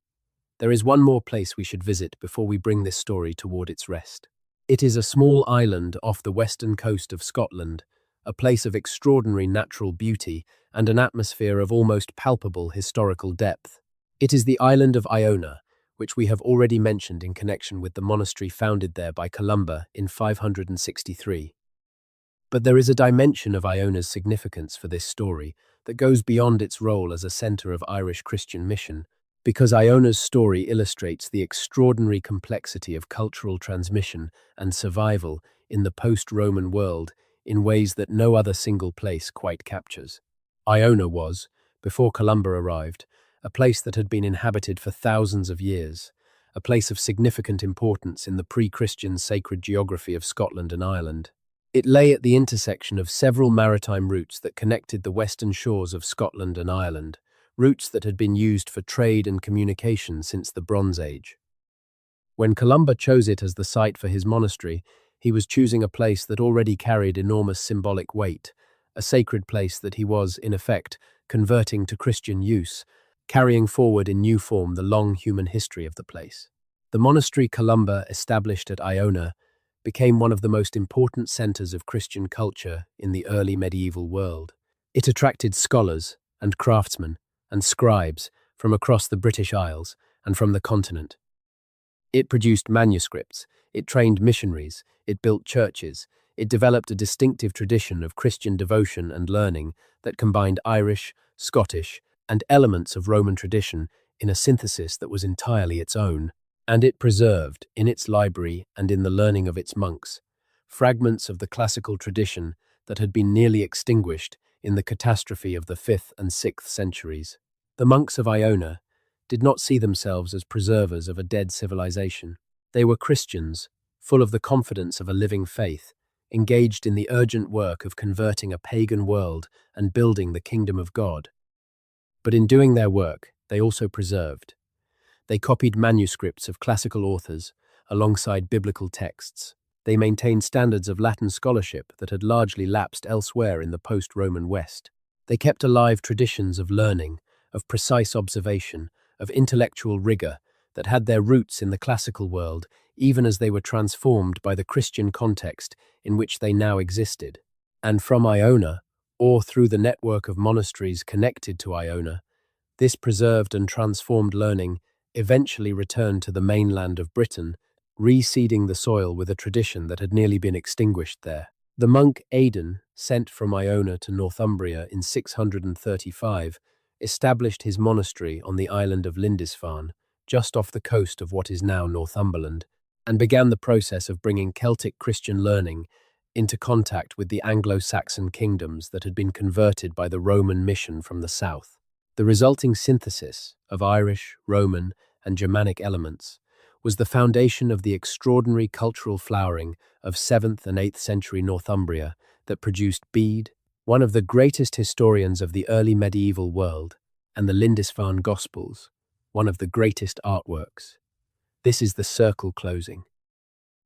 There is one more place we should visit before we bring this story toward its rest. It is a small island off the western coast of Scotland, a place of extraordinary natural beauty and an atmosphere of almost palpable historical depth. It is the island of Iona, which we have already mentioned in connection with the monastery founded there by Columba in 563. But there is a dimension of Iona's significance for this story that goes beyond its role as a centre of Irish Christian mission. Because Iona's story illustrates the extraordinary complexity of cultural transmission and survival in the post-Roman world in ways that no other single place quite captures. Iona was, before Columba arrived, a place that had been inhabited for thousands of years, a place of significant importance in the pre-Christian sacred geography of Scotland and Ireland. It lay at the intersection of several maritime routes that connected the western shores of Scotland and Ireland, routes that had been used for trade and communication since the Bronze Age. When Columba chose it as the site for his monastery, he was choosing a place that already carried enormous symbolic weight, a sacred place that he was, in effect, converting to Christian use, carrying forward in new form the long human history of the place. The monastery Columba established at Iona became one of the most important centers of Christian culture in the early medieval world. It attracted scholars and craftsmen and scribes from across the British Isles and from the continent. It produced manuscripts, it trained missionaries, it built churches, it developed a distinctive tradition of Christian devotion and learning that combined Irish, Scottish, and elements of Roman tradition in a synthesis that was entirely its own. And it preserved, in its library and in the learning of its monks, fragments of the classical tradition that had been nearly extinguished in the catastrophe of the 5th and 6th centuries. The monks of Iona did not see themselves as preservers of a dead civilization. They were Christians, full of the confidence of a living faith, engaged in the urgent work of converting a pagan world and building the kingdom of God. But in doing their work, they also preserved. They copied manuscripts of classical authors alongside biblical texts. They maintained standards of Latin scholarship that had largely lapsed elsewhere in the post-Roman West. They kept alive traditions of learning, of precise observation, of intellectual rigor that had their roots in the classical world, even as they were transformed by the Christian context in which they now existed. And from Iona, or through the network of monasteries connected to Iona, this preserved and transformed learning eventually returned to the mainland of Britain, reseeding the soil with a tradition that had nearly been extinguished there. The monk Aidan, sent from Iona to Northumbria in 635, established his monastery on the island of Lindisfarne, just off the coast of what is now Northumberland, and began the process of bringing Celtic Christian learning into contact with the Anglo-Saxon kingdoms that had been converted by the Roman mission from the south. The resulting synthesis of Irish, Roman, and Germanic elements was the foundation of the extraordinary cultural flowering of 7th and 8th century Northumbria that produced Bede, one of the greatest historians of the early medieval world, and the Lindisfarne Gospels, one of the greatest artworks. This is the circle closing.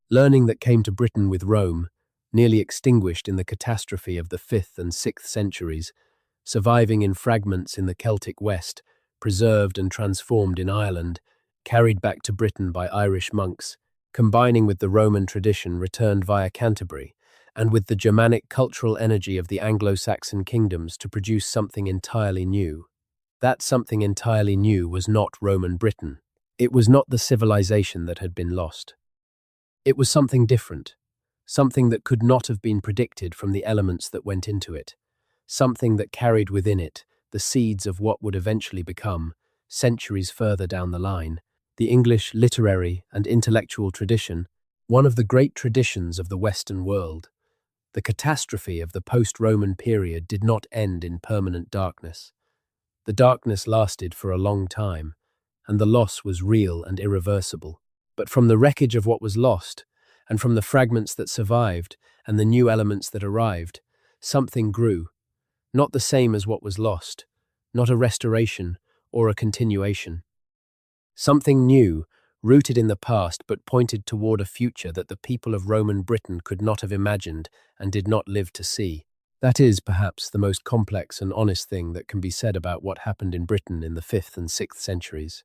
Learning that came to Britain with Rome, nearly extinguished in the catastrophe of the 5th and 6th centuries, surviving in fragments in the Celtic West, preserved and transformed in Ireland, carried back to Britain by Irish monks, combining with the Roman tradition returned via Canterbury, and with the Germanic cultural energy of the Anglo-Saxon kingdoms to produce something entirely new. That something entirely new was not Roman Britain. It was not the civilization that had been lost. It was something different, something that could not have been predicted from the elements that went into it, something that carried within it the seeds of what would eventually become, centuries further down the line, the English literary and intellectual tradition, one of the great traditions of the Western world. The catastrophe of the post-Roman period did not end in permanent darkness. The darkness lasted for a long time, and the loss was real and irreversible. But from the wreckage of what was lost, and from the fragments that survived, and the new elements that arrived, something grew, not the same as what was lost, not a restoration or a continuation. Something new, rooted in the past but pointed toward a future that the people of Roman Britain could not have imagined and did not live to see. That is, perhaps, the most complex and honest thing that can be said about what happened in Britain in the 5th and 6th centuries.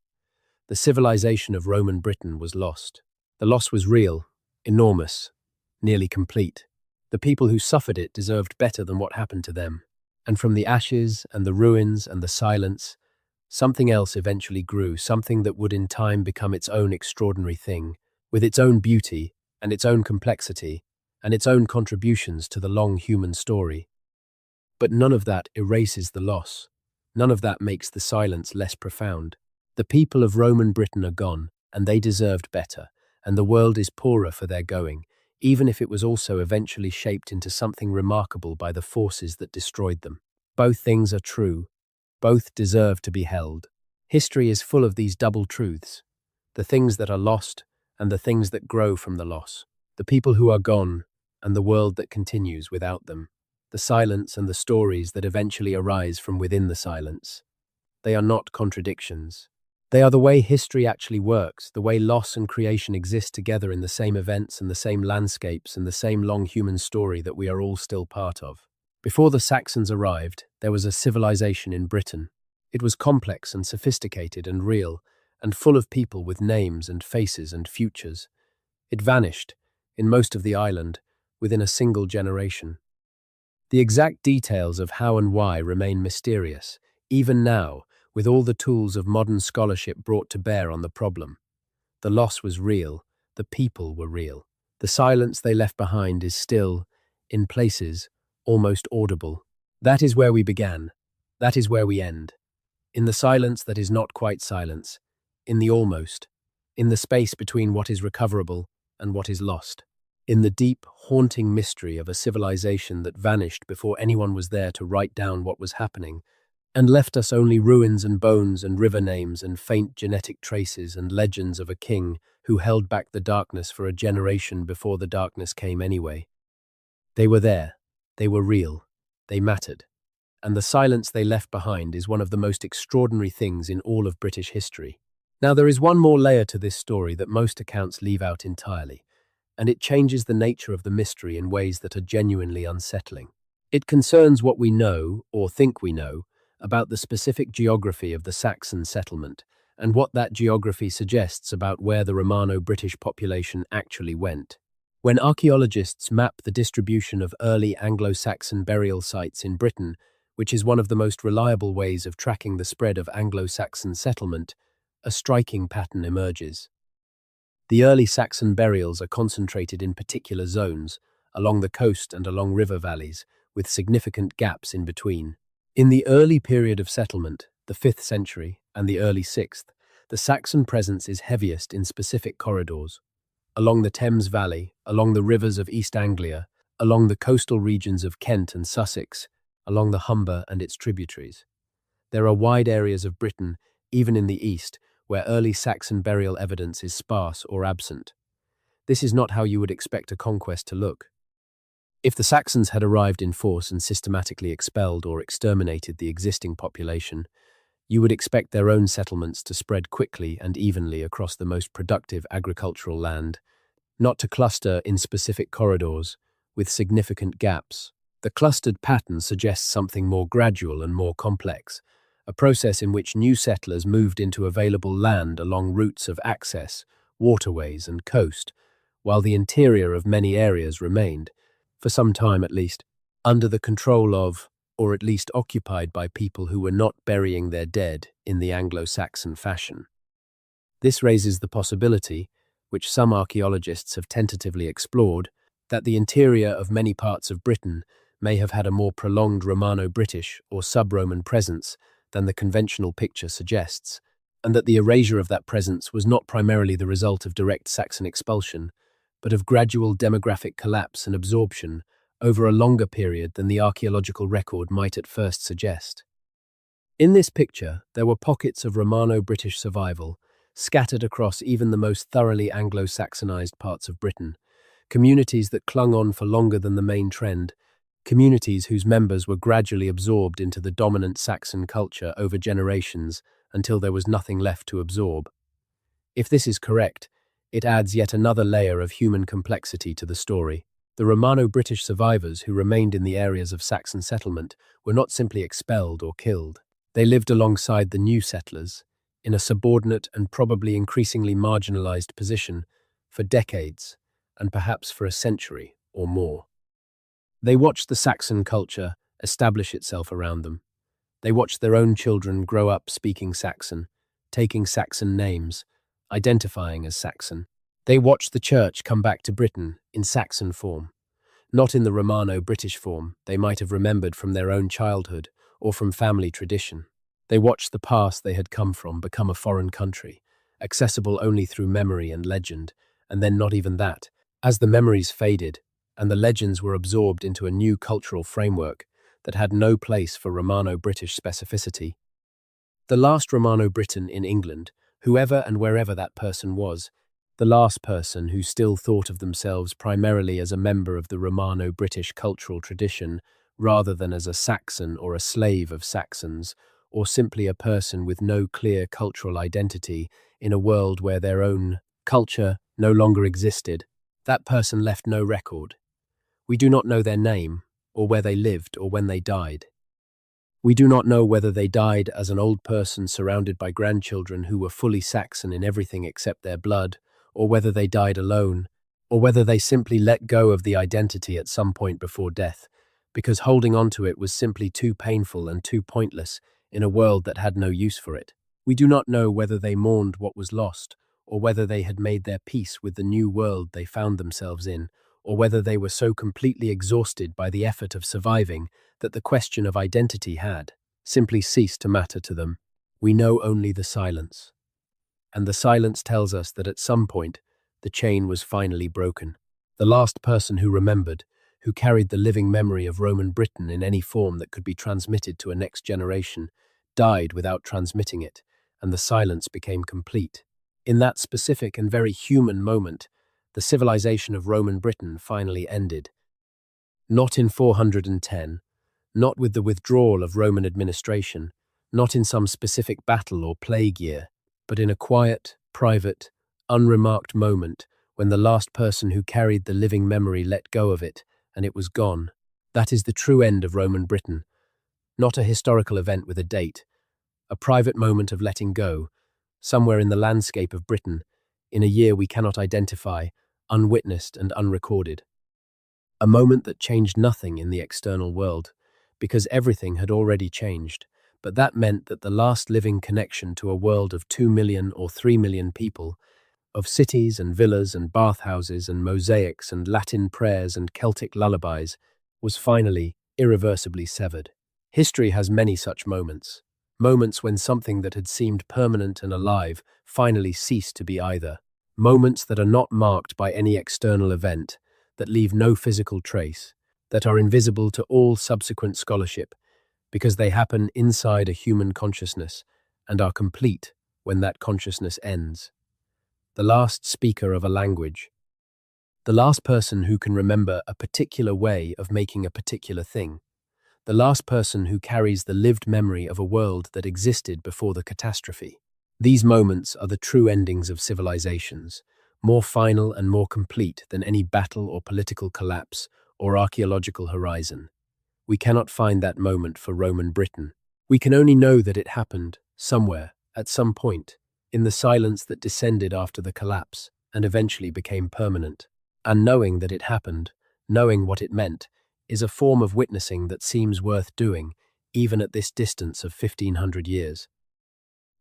The civilization of Roman Britain was lost. The loss was real, enormous, nearly complete. The people who suffered it deserved better than what happened to them. And from the ashes and the ruins and the silence, something else eventually grew, something that would in time become its own extraordinary thing, with its own beauty and its own complexity and its own contributions to the long human story. But none of that erases the loss. None of that makes the silence less profound. The people of Roman Britain are gone, and they deserved better, and the world is poorer for their going, even if it was also eventually shaped into something remarkable by the forces that destroyed them. Both things are true. Both deserve to be held. History is full of these double truths, the things that are lost and the things that grow from the loss, the people who are gone and the world that continues without them, the silence and the stories that eventually arise from within the silence. They are not contradictions. They are the way history actually works, the way loss and creation exist together in the same events and the same landscapes and the same long human story that we are all still part of. Before the Saxons arrived, there was a civilization in Britain. It was complex and sophisticated and real, and full of people with names and faces and futures. It vanished, in most of the island, within a single generation. The exact details of how and why remain mysterious, even now, with all the tools of modern scholarship brought to bear on the problem. The loss was real, the people were real. The silence they left behind is still, in places, almost audible. That is where we began. That is where we end. In the silence that is not quite silence. In the almost. In the space between what is recoverable and what is lost. In the deep, haunting mystery of a civilization that vanished before anyone was there to write down what was happening, and left us only ruins and bones and river names and faint genetic traces and legends of a king who held back the darkness for a generation before the darkness came anyway. They were there. They were real. They mattered. And the silence they left behind is one of the most extraordinary things in all of British history. Now, there is one more layer to this story that most accounts leave out entirely, and it changes the nature of the mystery in ways that are genuinely unsettling. It concerns what we know, or think we know, about the specific geography of the Saxon settlement, and what that geography suggests about where the Romano-British population actually went. When archaeologists map the distribution of early Anglo-Saxon burial sites in Britain, which is one of the most reliable ways of tracking the spread of Anglo-Saxon settlement, a striking pattern emerges. The early Saxon burials are concentrated in particular zones, along the coast and along river valleys, with significant gaps in between. In the early period of settlement, the 5th century and the early 6th, the Saxon presence is heaviest in specific corridors. Along the Thames Valley, along the rivers of East Anglia, along the coastal regions of Kent and Sussex, along the Humber and its tributaries. There are wide areas of Britain, even in the east, where early Saxon burial evidence is sparse or absent. This is not how you would expect a conquest to look. If the Saxons had arrived in force and systematically expelled or exterminated the existing population, you would expect their own settlements to spread quickly and evenly across the most productive agricultural land, not to cluster in specific corridors, with significant gaps. The clustered pattern suggests something more gradual and more complex, a process in which new settlers moved into available land along routes of access, waterways and coast, while the interior of many areas remained, for some time at least, under the control of, or at least occupied by people who were not burying their dead in the Anglo-Saxon fashion. This raises the possibility, which some archaeologists have tentatively explored, that the interior of many parts of Britain may have had a more prolonged Romano-British or sub-Roman presence than the conventional picture suggests, and that the erasure of that presence was not primarily the result of direct Saxon expulsion, but of gradual demographic collapse and absorption over a longer period than the archaeological record might at first suggest. In this picture, there were pockets of Romano-British survival, scattered across even the most thoroughly Anglo-Saxonized parts of Britain, communities that clung on for longer than the main trend, communities whose members were gradually absorbed into the dominant Saxon culture over generations until there was nothing left to absorb. If this is correct, it adds yet another layer of human complexity to the story. The Romano-British survivors who remained in the areas of Saxon settlement were not simply expelled or killed. They lived alongside the new settlers, in a subordinate and probably increasingly marginalized position, for decades, and perhaps for a century or more. They watched the Saxon culture establish itself around them. They watched their own children grow up speaking Saxon, taking Saxon names, identifying as Saxon. They watched the church come back to Britain in Saxon form, not in the Romano-British form they might have remembered from their own childhood or from family tradition. They watched the past they had come from become a foreign country, accessible only through memory and legend, and then not even that. As the memories faded, and the legends were absorbed into a new cultural framework that had no place for Romano-British specificity. The last Romano-Briton in England, whoever and wherever that person was, the last person who still thought of themselves primarily as a member of the Romano-British cultural tradition rather than as a Saxon or a slave of Saxons, or simply a person with no clear cultural identity in a world where their own culture no longer existed. That person left no record. We do not know their name, or where they lived, or when they died. We do not know whether they died as an old person surrounded by grandchildren who were fully Saxon in everything except their blood, or whether they died alone, or whether they simply let go of the identity at some point before death, because holding on to it was simply too painful and too pointless in a world that had no use for it. We do not know whether they mourned what was lost, or whether they had made their peace with the new world they found themselves in, or whether they were so completely exhausted by the effort of surviving that the question of identity had simply ceased to matter to them. We know only the silence. And the silence tells us that at some point, the chain was finally broken. The last person who remembered, who carried the living memory of Roman Britain in any form that could be transmitted to a next generation, died without transmitting it, and the silence became complete. In that specific and very human moment, the civilization of Roman Britain finally ended. Not in 410, not with the withdrawal of Roman administration, not in some specific battle or plague year, but in a quiet, private, unremarked moment when the last person who carried the living memory let go of it, and it was gone. That is the true end of Roman Britain, not a historical event with a date, a private moment of letting go, somewhere in the landscape of Britain, in a year we cannot identify, unwitnessed and unrecorded. A moment that changed nothing in the external world, because everything had already changed, but that meant that the last living connection to a world of 2 million or 3 million people, of cities and villas and bathhouses and mosaics and Latin prayers and Celtic lullabies, was finally, irreversibly severed. History has many such moments. Moments when something that had seemed permanent and alive finally ceased to be either. Moments that are not marked by any external event, that leave no physical trace, that are invisible to all subsequent scholarship, because they happen inside a human consciousness and are complete when that consciousness ends. The last speaker of a language. The last person who can remember a particular way of making a particular thing. The last person who carries the lived memory of a world that existed before the catastrophe. These moments are the true endings of civilizations, more final and more complete than any battle or political collapse or archaeological horizon. We cannot find that moment for Roman Britain. We can only know that it happened, somewhere, at some point, in the silence that descended after the collapse and eventually became permanent. And knowing that it happened, knowing what it meant, is a form of witnessing that seems worth doing, even at this distance of 1500 years.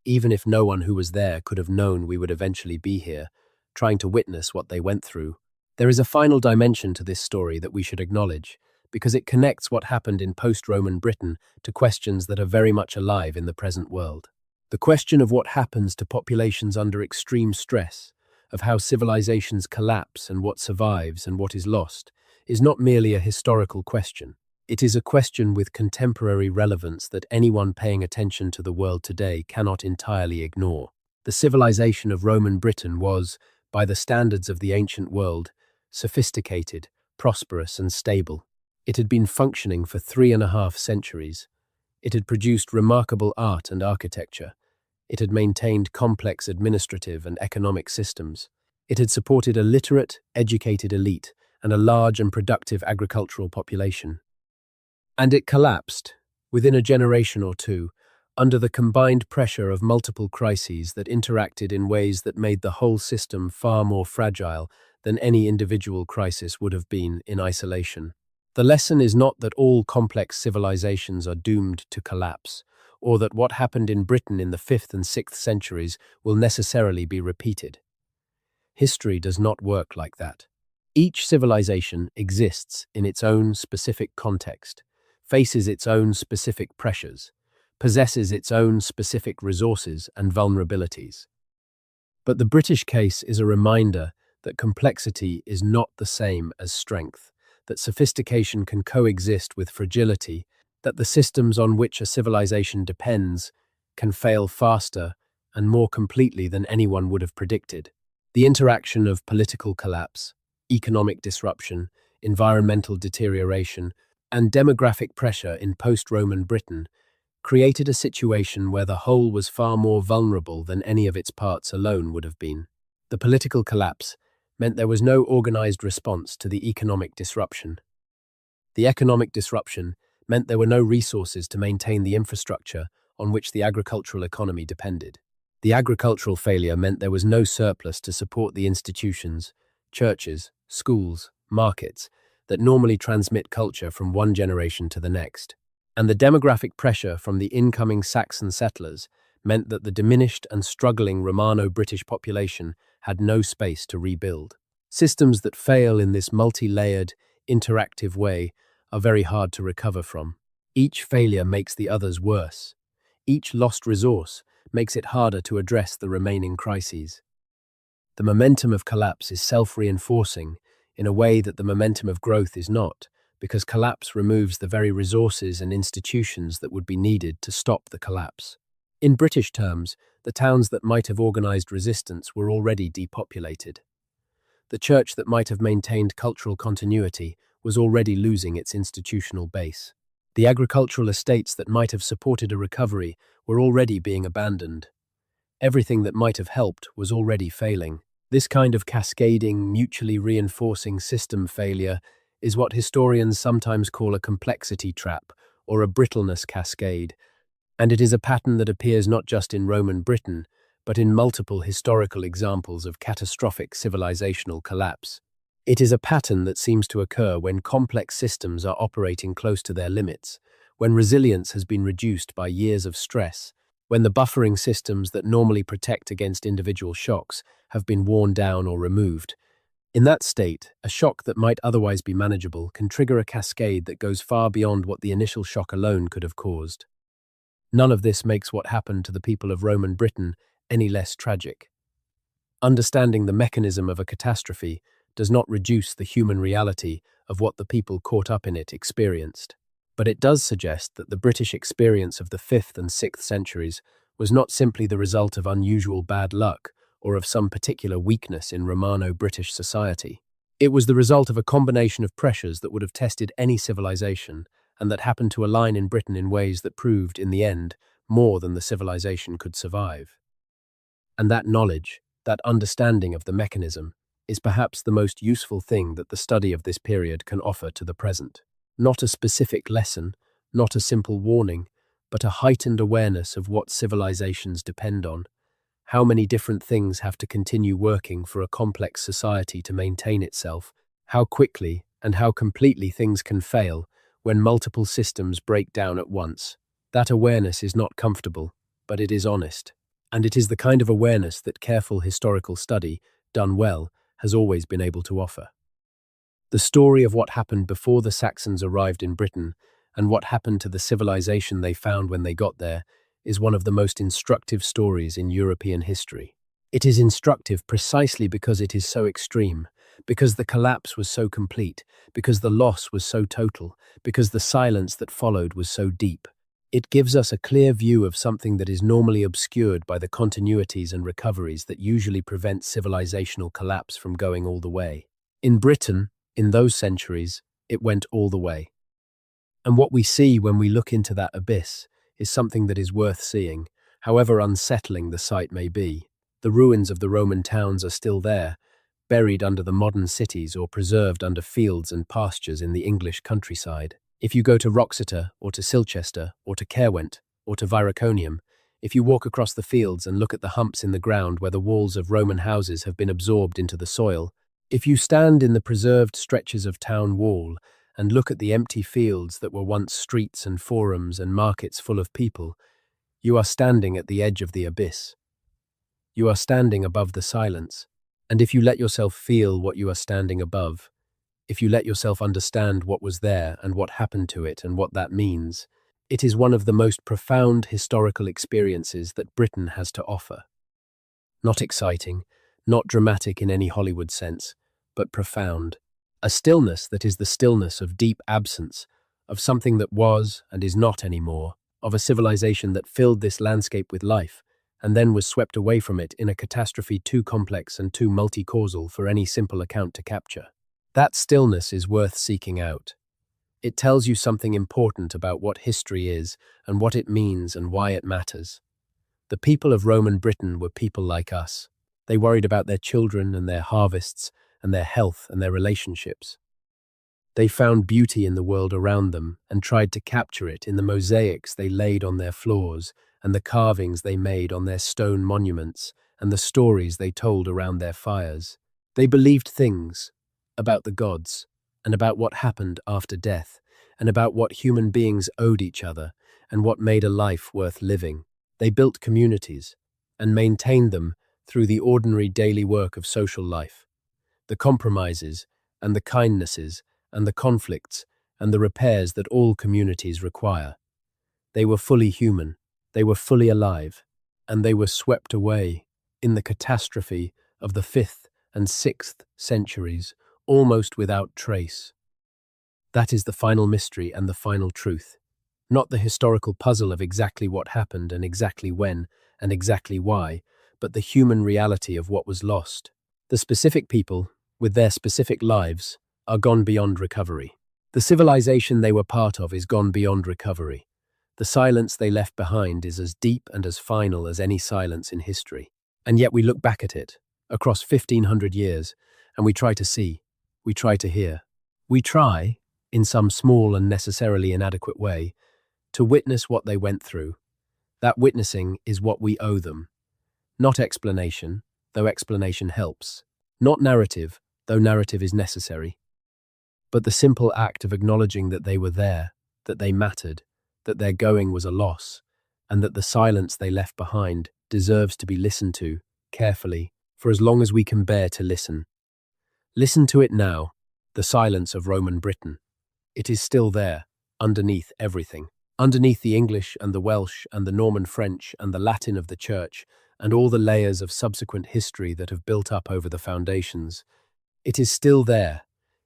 Even if no one who was there could have known we would eventually be here, trying to witness what they went through, there is a final dimension to this story that we should acknowledge, because it connects what happened in post-Roman Britain to questions that are very much alive in the present world. The question of what happens to populations under extreme stress, of how civilizations collapse and what survives and what is lost, is not merely a historical question. It is a question with contemporary relevance that anyone paying attention to the world today cannot entirely ignore. The civilization of Roman Britain was, by the standards of the ancient world, sophisticated, prosperous and stable. It had been functioning for 3.5 centuries. It had produced remarkable art and architecture. It had maintained complex administrative and economic systems. It had supported a literate, educated elite and a large and productive agricultural population. And it collapsed, within a generation or two, under the combined pressure of multiple crises that interacted in ways that made the whole system far more fragile than any individual crisis would have been in isolation. The lesson is not that all complex civilizations are doomed to collapse, or that what happened in Britain in the 5th and 6th centuries will necessarily be repeated. History does not work like that. Each civilization exists in its own specific context, faces its own specific pressures, possesses its own specific resources and vulnerabilities. But the British case is a reminder that complexity is not the same as strength, that sophistication can coexist with fragility, that the systems on which a civilization depends can fail faster and more completely than anyone would have predicted. The interaction of political collapse, economic disruption, environmental deterioration, and demographic pressure in post-Roman Britain created a situation where the whole was far more vulnerable than any of its parts alone would have been. The political collapse meant there was no organized response to the economic disruption. The economic disruption meant there were no resources to maintain the infrastructure on which the agricultural economy depended. The agricultural failure meant there was no surplus to support the institutions, churches, schools, markets that normally transmit culture from one generation to the next. And the demographic pressure from the incoming Saxon settlers meant that the diminished and struggling Romano-British population had no space to rebuild. Systems that fail in this multi-layered, interactive way are very hard to recover from. Each failure makes the others worse. Each lost resource makes it harder to address the remaining crises. The momentum of collapse is self-reinforcing in a way that the momentum of growth is not, because collapse removes the very resources and institutions that would be needed to stop the collapse. In British terms, the towns that might have organized resistance were already depopulated. The church that might have maintained cultural continuity was already losing its institutional base. The agricultural estates that might have supported a recovery were already being abandoned. Everything that might have helped was already failing. This kind of cascading, mutually reinforcing system failure is what historians sometimes call a complexity trap or a brittleness cascade, and it is a pattern that appears not just in Roman Britain, but in multiple historical examples of catastrophic civilizational collapse. It is a pattern that seems to occur when complex systems are operating close to their limits, when resilience has been reduced by years of stress, when the buffering systems that normally protect against individual shocks have been worn down or removed. In that state, a shock that might otherwise be manageable can trigger a cascade that goes far beyond what the initial shock alone could have caused. None of this makes what happened to the people of Roman Britain any less tragic. Understanding the mechanism of a catastrophe does not reduce the human reality of what the people caught up in it experienced. But it does suggest that the British experience of the 5th and 6th centuries was not simply the result of unusual bad luck or of some particular weakness in Romano-British society. It was the result of a combination of pressures that would have tested any civilization and that happened to align in Britain in ways that proved, in the end, more than the civilization could survive. And that knowledge, that understanding of the mechanism, is perhaps the most useful thing that the study of this period can offer to the present. Not a specific lesson, not a simple warning, but a heightened awareness of what civilizations depend on, how many different things have to continue working for a complex society to maintain itself, how quickly and how completely things can fail when multiple systems break down at once. That awareness is not comfortable, but it is honest. And it is the kind of awareness that careful historical study, done well, has always been able to offer. The story of what happened before the Saxons arrived in Britain and what happened to the civilization they found when they got there is one of the most instructive stories in European history. It is instructive precisely because it is so extreme, because the collapse was so complete, because the loss was so total, because the silence that followed was so deep. It gives us a clear view of something that is normally obscured by the continuities and recoveries that usually prevent civilizational collapse from going all the way. In Britain, in those centuries, it went all the way. And what we see when we look into that abyss is something that is worth seeing, however unsettling the sight may be. The ruins of the Roman towns are still there, buried under the modern cities or preserved under fields and pastures in the English countryside. If you go to Wroxeter or to Silchester or to Caerwent or to Viraconium, if you walk across the fields and look at the humps in the ground where the walls of Roman houses have been absorbed into the soil, if you stand in the preserved stretches of town wall and look at the empty fields that were once streets and forums and markets full of people, you are standing at the edge of the abyss. You are standing above the silence, and if you let yourself feel what you are standing above, if you let yourself understand what was there and what happened to it and what that means, It is one of the most profound historical experiences that Britain has to offer. Not exciting, not dramatic in any Hollywood sense, but profound. A stillness that is the stillness of deep absence, of something that was and is not anymore, of a civilization that filled this landscape with life, and then was swept away from it in a catastrophe too complex and too multi-causal for any simple account to capture. That stillness is worth seeking out. It tells you something important about what history is and what it means and why it matters. The people of Roman Britain were people like us. They worried about their children and their harvests and their health and their relationships. They found beauty in the world around them and tried to capture it in the mosaics they laid on their floors and the carvings they made on their stone monuments and the stories they told around their fires. They believed things about the gods and about what happened after death and about what human beings owed each other and what made a life worth living. They built communities and maintained them through the ordinary daily work of social life, the compromises and the kindnesses and the conflicts and the repairs that all communities require. They were fully human, they were fully alive, and they were swept away in the catastrophe of the 5th and 6th centuries, almost without trace. That is the final mystery and the final truth. Not the historical puzzle of exactly what happened and exactly when and exactly why, but the human reality of what was lost. The specific people, with their specific lives, are gone beyond recovery. The civilization they were part of is gone beyond recovery. The silence they left behind is as deep and as final as any silence in history. And yet we look back at it, across 1500 years, and we try to see, we try to hear. We try, in some small and necessarily inadequate way, to witness what they went through. That witnessing is what we owe them. Not explanation, though explanation helps. Not narrative, though narrative is necessary. But the simple act of acknowledging that they were there, that they mattered, that their going was a loss, and that the silence they left behind deserves to be listened to, carefully, for as long as we can bear to listen. Listen to it now, the silence of Roman Britain. It is still there, underneath everything. Underneath the English and the Welsh and the Norman French and the Latin of the Church and all the layers of subsequent history that have built up over the foundations. It is still there,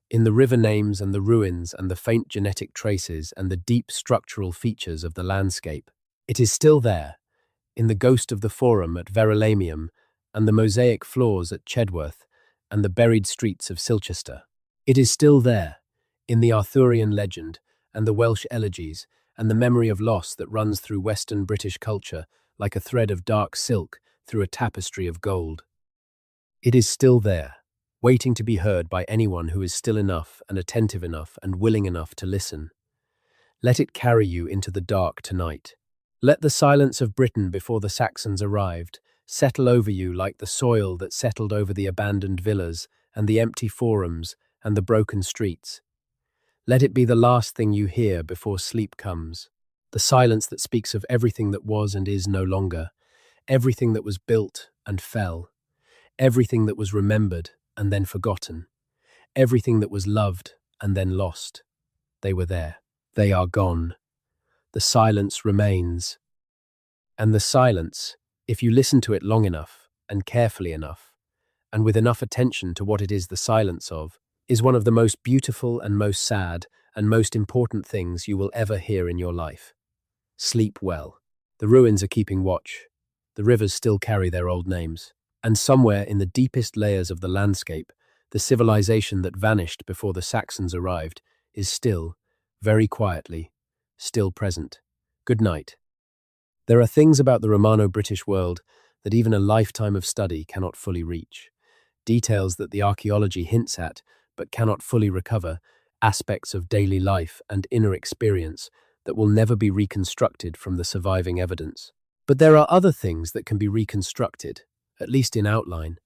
in the river names and the ruins and the faint genetic traces and the deep structural features of the landscape. It is still there, in the ghost of the Forum at Verulamium and the mosaic floors at Chedworth and the buried streets of Silchester. It is still there, in the Arthurian legend and the Welsh elegies and the memory of loss that runs through Western British culture like a thread of dark silk through a tapestry of gold. It is still there, waiting to be heard by anyone who is still enough and attentive enough and willing enough to listen. Let it carry you into the dark tonight. Let the silence of Britain before the Saxons arrived settle over you like the soil that settled over the abandoned villas and the empty forums and the broken streets. Let it be the last thing you hear before sleep comes. The silence that speaks of everything that was and is no longer, everything that was built and fell, everything that was remembered and then forgotten, everything that was loved and then lost. They were there. They are gone. The silence remains. And the silence, if you listen to it long enough and carefully enough, and with enough attention to what it is the silence of, is one of the most beautiful and most sad and most important things you will ever hear in your life. Sleep well. The ruins are keeping watch. The rivers still carry their old names. And somewhere in the deepest layers of the landscape, the civilization that vanished before the Saxons arrived is still, very quietly, still present. Good night. There are things about the Romano-British world that even a lifetime of study cannot fully reach. Details that the archaeology hints at, but cannot fully recover, aspects of daily life and inner experience that will never be reconstructed from the surviving evidence. But there are other things that can be reconstructed, at least in outline,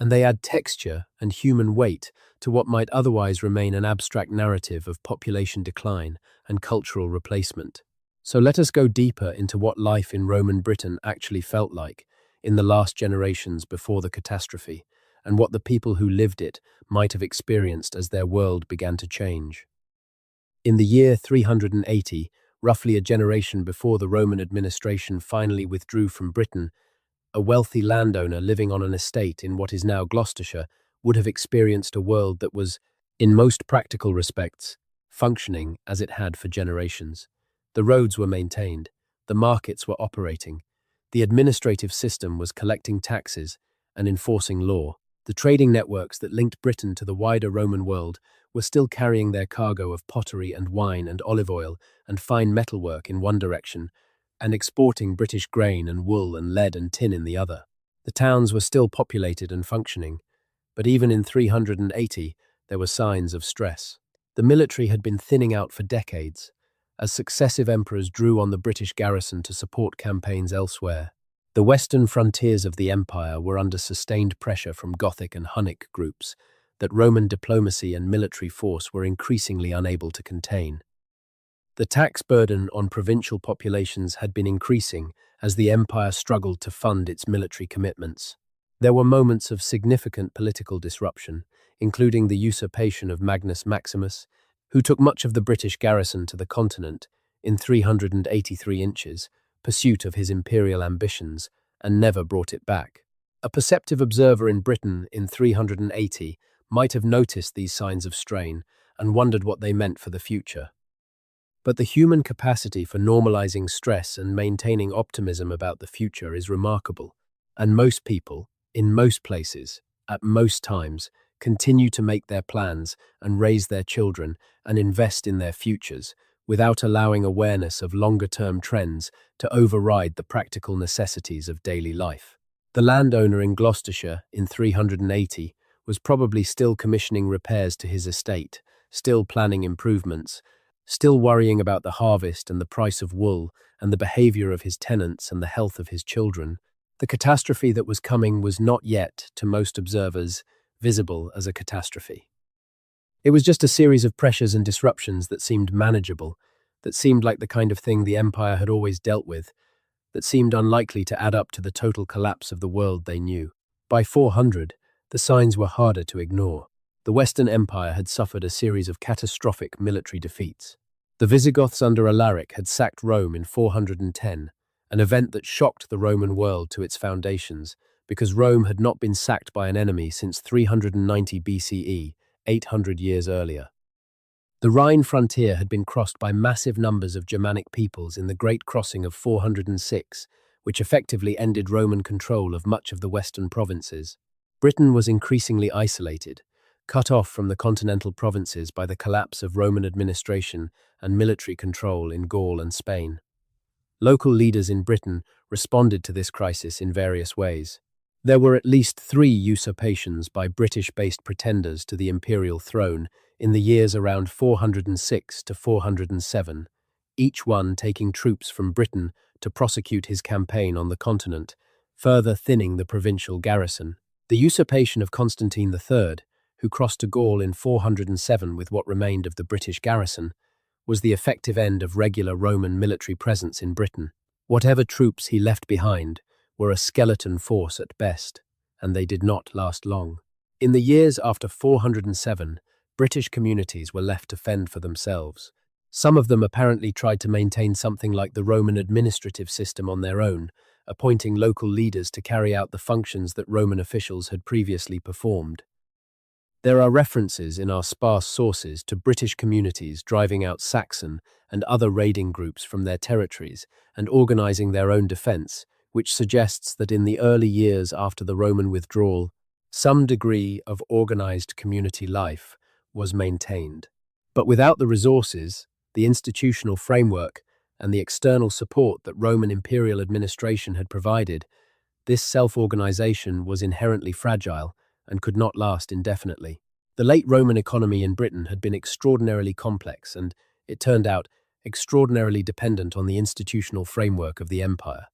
and they add texture and human weight to what might otherwise remain an abstract narrative of population decline and cultural replacement. So let us go deeper into what life in Roman Britain actually felt like in the last generations before the catastrophe, and what the people who lived it might have experienced as their world began to change. In the year 380, roughly a generation before the Roman administration finally withdrew from Britain, a wealthy landowner living on an estate in what is now Gloucestershire would have experienced a world that was, in most practical respects, functioning as it had for generations. The roads were maintained, the markets were operating, the administrative system was collecting taxes and enforcing law. The trading networks that linked Britain to the wider Roman world were still carrying their cargo of pottery and wine and olive oil and fine metalwork in one direction, and exporting British grain and wool and lead and tin in the other. The towns were still populated and functioning, but even in 380 there were signs of stress. The military had been thinning out for decades, as successive emperors drew on the British garrison to support campaigns elsewhere. The western frontiers of the empire were under sustained pressure from Gothic and Hunnic groups that Roman diplomacy and military force were increasingly unable to contain. The tax burden on provincial populations had been increasing as the empire struggled to fund its military commitments. There were moments of significant political disruption, including the usurpation of Magnus Maximus, who took much of the British garrison to the continent in 383 inches, pursuit of his imperial ambitions, and never brought it back. A perceptive observer in Britain in 380 might have noticed these signs of strain and wondered what they meant for the future. But the human capacity for normalizing stress and maintaining optimism about the future is remarkable, and most people, in most places, at most times, continue to make their plans and raise their children and invest in their futures without allowing awareness of longer-term trends to override the practical necessities of daily life. The landowner in Gloucestershire in 380 was probably still commissioning repairs to his estate, still planning improvements, still worrying about the harvest and the price of wool and the behavior of his tenants and the health of his children. The catastrophe that was coming was not yet, to most observers, visible as a catastrophe. It was just a series of pressures and disruptions that seemed manageable, that seemed like the kind of thing the empire had always dealt with, that seemed unlikely to add up to the total collapse of the world they knew. By 400, the signs were harder to ignore. The Western Empire had suffered a series of catastrophic military defeats. The Visigoths under Alaric had sacked Rome in 410, an event that shocked the Roman world to its foundations, because Rome had not been sacked by an enemy since 390 BCE, 800 years earlier. The Rhine frontier had been crossed by massive numbers of Germanic peoples in the Great Crossing of 406, which effectively ended Roman control of much of the western provinces. Britain was increasingly isolated, cut off from the continental provinces by the collapse of Roman administration and military control in Gaul and Spain. Local leaders in Britain responded to this crisis in various ways. There were at least 3 usurpations by British-based pretenders to the imperial throne in the years around 406 to 407, each one taking troops from Britain to prosecute his campaign on the continent, further thinning the provincial garrison. The usurpation of Constantine III, who crossed to Gaul in 407 with what remained of the British garrison, was the effective end of regular Roman military presence in Britain. Whatever troops he left behind were a skeleton force at best, and they did not last long. In the years after 407, British communities were left to fend for themselves. Some of them apparently tried to maintain something like the Roman administrative system on their own, appointing local leaders to carry out the functions that Roman officials had previously performed. There are references in our sparse sources to British communities driving out Saxon and other raiding groups from their territories and organizing their own defense, which suggests that in the early years after the Roman withdrawal, some degree of organized community life was maintained. But without the resources, the institutional framework, and the external support that Roman imperial administration had provided, this self-organization was inherently fragile and could not last indefinitely. The late Roman economy in Britain had been extraordinarily complex and, it turned out, extraordinarily dependent on the institutional framework of the empire.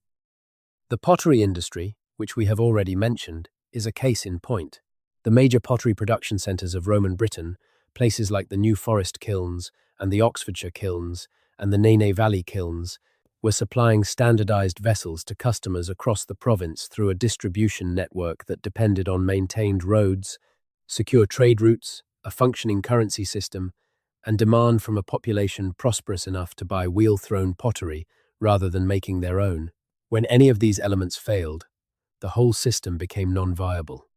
The pottery industry, which we have already mentioned, is a case in point. The major pottery production centres of Roman Britain, places like the New Forest kilns and the Oxfordshire kilns and the Nene Valley kilns, were supplying standardized vessels to customers across the province through a distribution network that depended on maintained roads, secure trade routes, a functioning currency system, and demand from a population prosperous enough to buy wheel-thrown pottery rather than making their own. When any of these elements failed, the whole system became non-viable.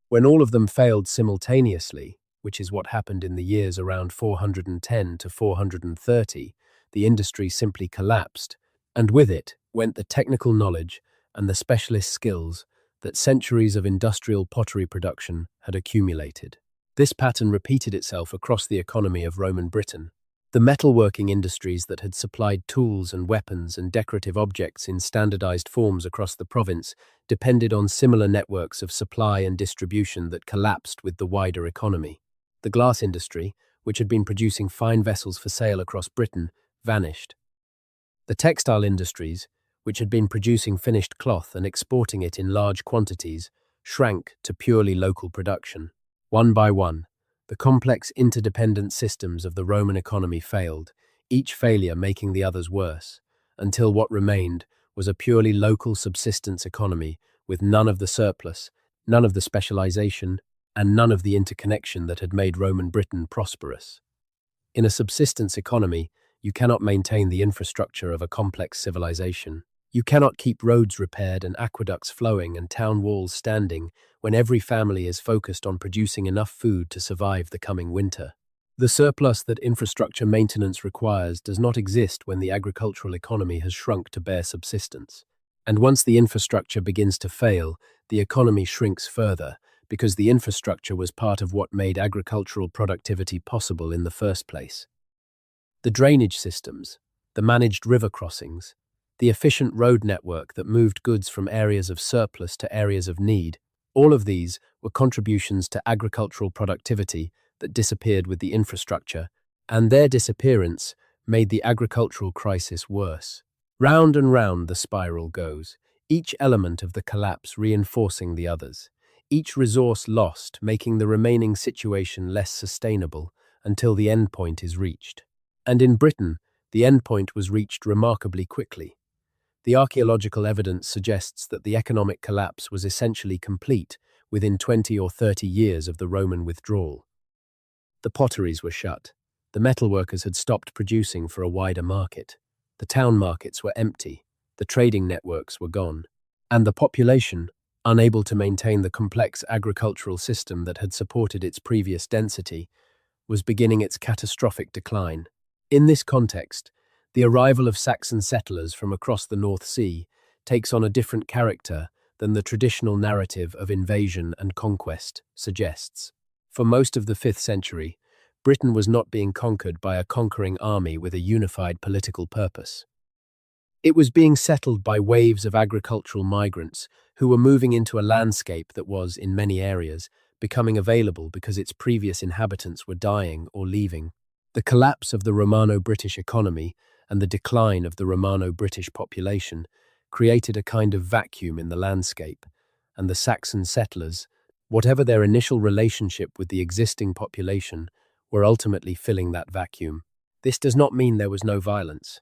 When all of them failed simultaneously, which is what happened in the years around 410 to 430, the industry simply collapsed, and with it went the technical knowledge and the specialist skills that centuries of industrial pottery production had accumulated. This pattern repeated itself across the economy of Roman Britain. The metalworking industries that had supplied tools and weapons and decorative objects in standardized forms across the province depended on similar networks of supply and distribution that collapsed with the wider economy. The glass industry, which had been producing fine vessels for sale across Britain, vanished. The textile industries, which had been producing finished cloth and exporting it in large quantities, shrank to purely local production. One by one, the complex interdependent systems of the Roman economy failed, each failure making the others worse, until what remained was a purely local subsistence economy with none of the surplus, none of the specialization, and none of the interconnection that had made Roman Britain prosperous. In a subsistence economy, you cannot maintain the infrastructure of a complex civilization. You cannot keep roads repaired and aqueducts flowing and town walls standing when every family is focused on producing enough food to survive the coming winter. The surplus that infrastructure maintenance requires does not exist when the agricultural economy has shrunk to bare subsistence. And once the infrastructure begins to fail, the economy shrinks further, because the infrastructure was part of what made agricultural productivity possible in the first place. The drainage systems, the managed river crossings, the efficient road network that moved goods from areas of surplus to areas of need, all of these were contributions to agricultural productivity that disappeared with the infrastructure, and their disappearance made the agricultural crisis worse. Round and round the spiral goes, each element of the collapse reinforcing the others, each resource lost making the remaining situation less sustainable until the endpoint is reached. And in Britain, the endpoint was reached remarkably quickly. The archaeological evidence suggests that the economic collapse was essentially complete within 20 or 30 years of the Roman withdrawal. The potteries were shut. The metalworkers had stopped producing for a wider market. The town markets were empty. The trading networks were gone. And the population, unable to maintain the complex agricultural system that had supported its previous density, was beginning its catastrophic decline. In this context, the arrival of Saxon settlers from across the North Sea takes on a different character than the traditional narrative of invasion and conquest suggests. For most of the 5th century, Britain was not being conquered by a conquering army with a unified political purpose. It was being settled by waves of agricultural migrants who were moving into a landscape that was, in many areas, becoming available because its previous inhabitants were dying or leaving. The collapse of the Romano-British economy and the decline of the Romano-British population created a kind of vacuum in the landscape, and the Saxon settlers, whatever their initial relationship with the existing population, were ultimately filling that vacuum. This does not mean there was no violence.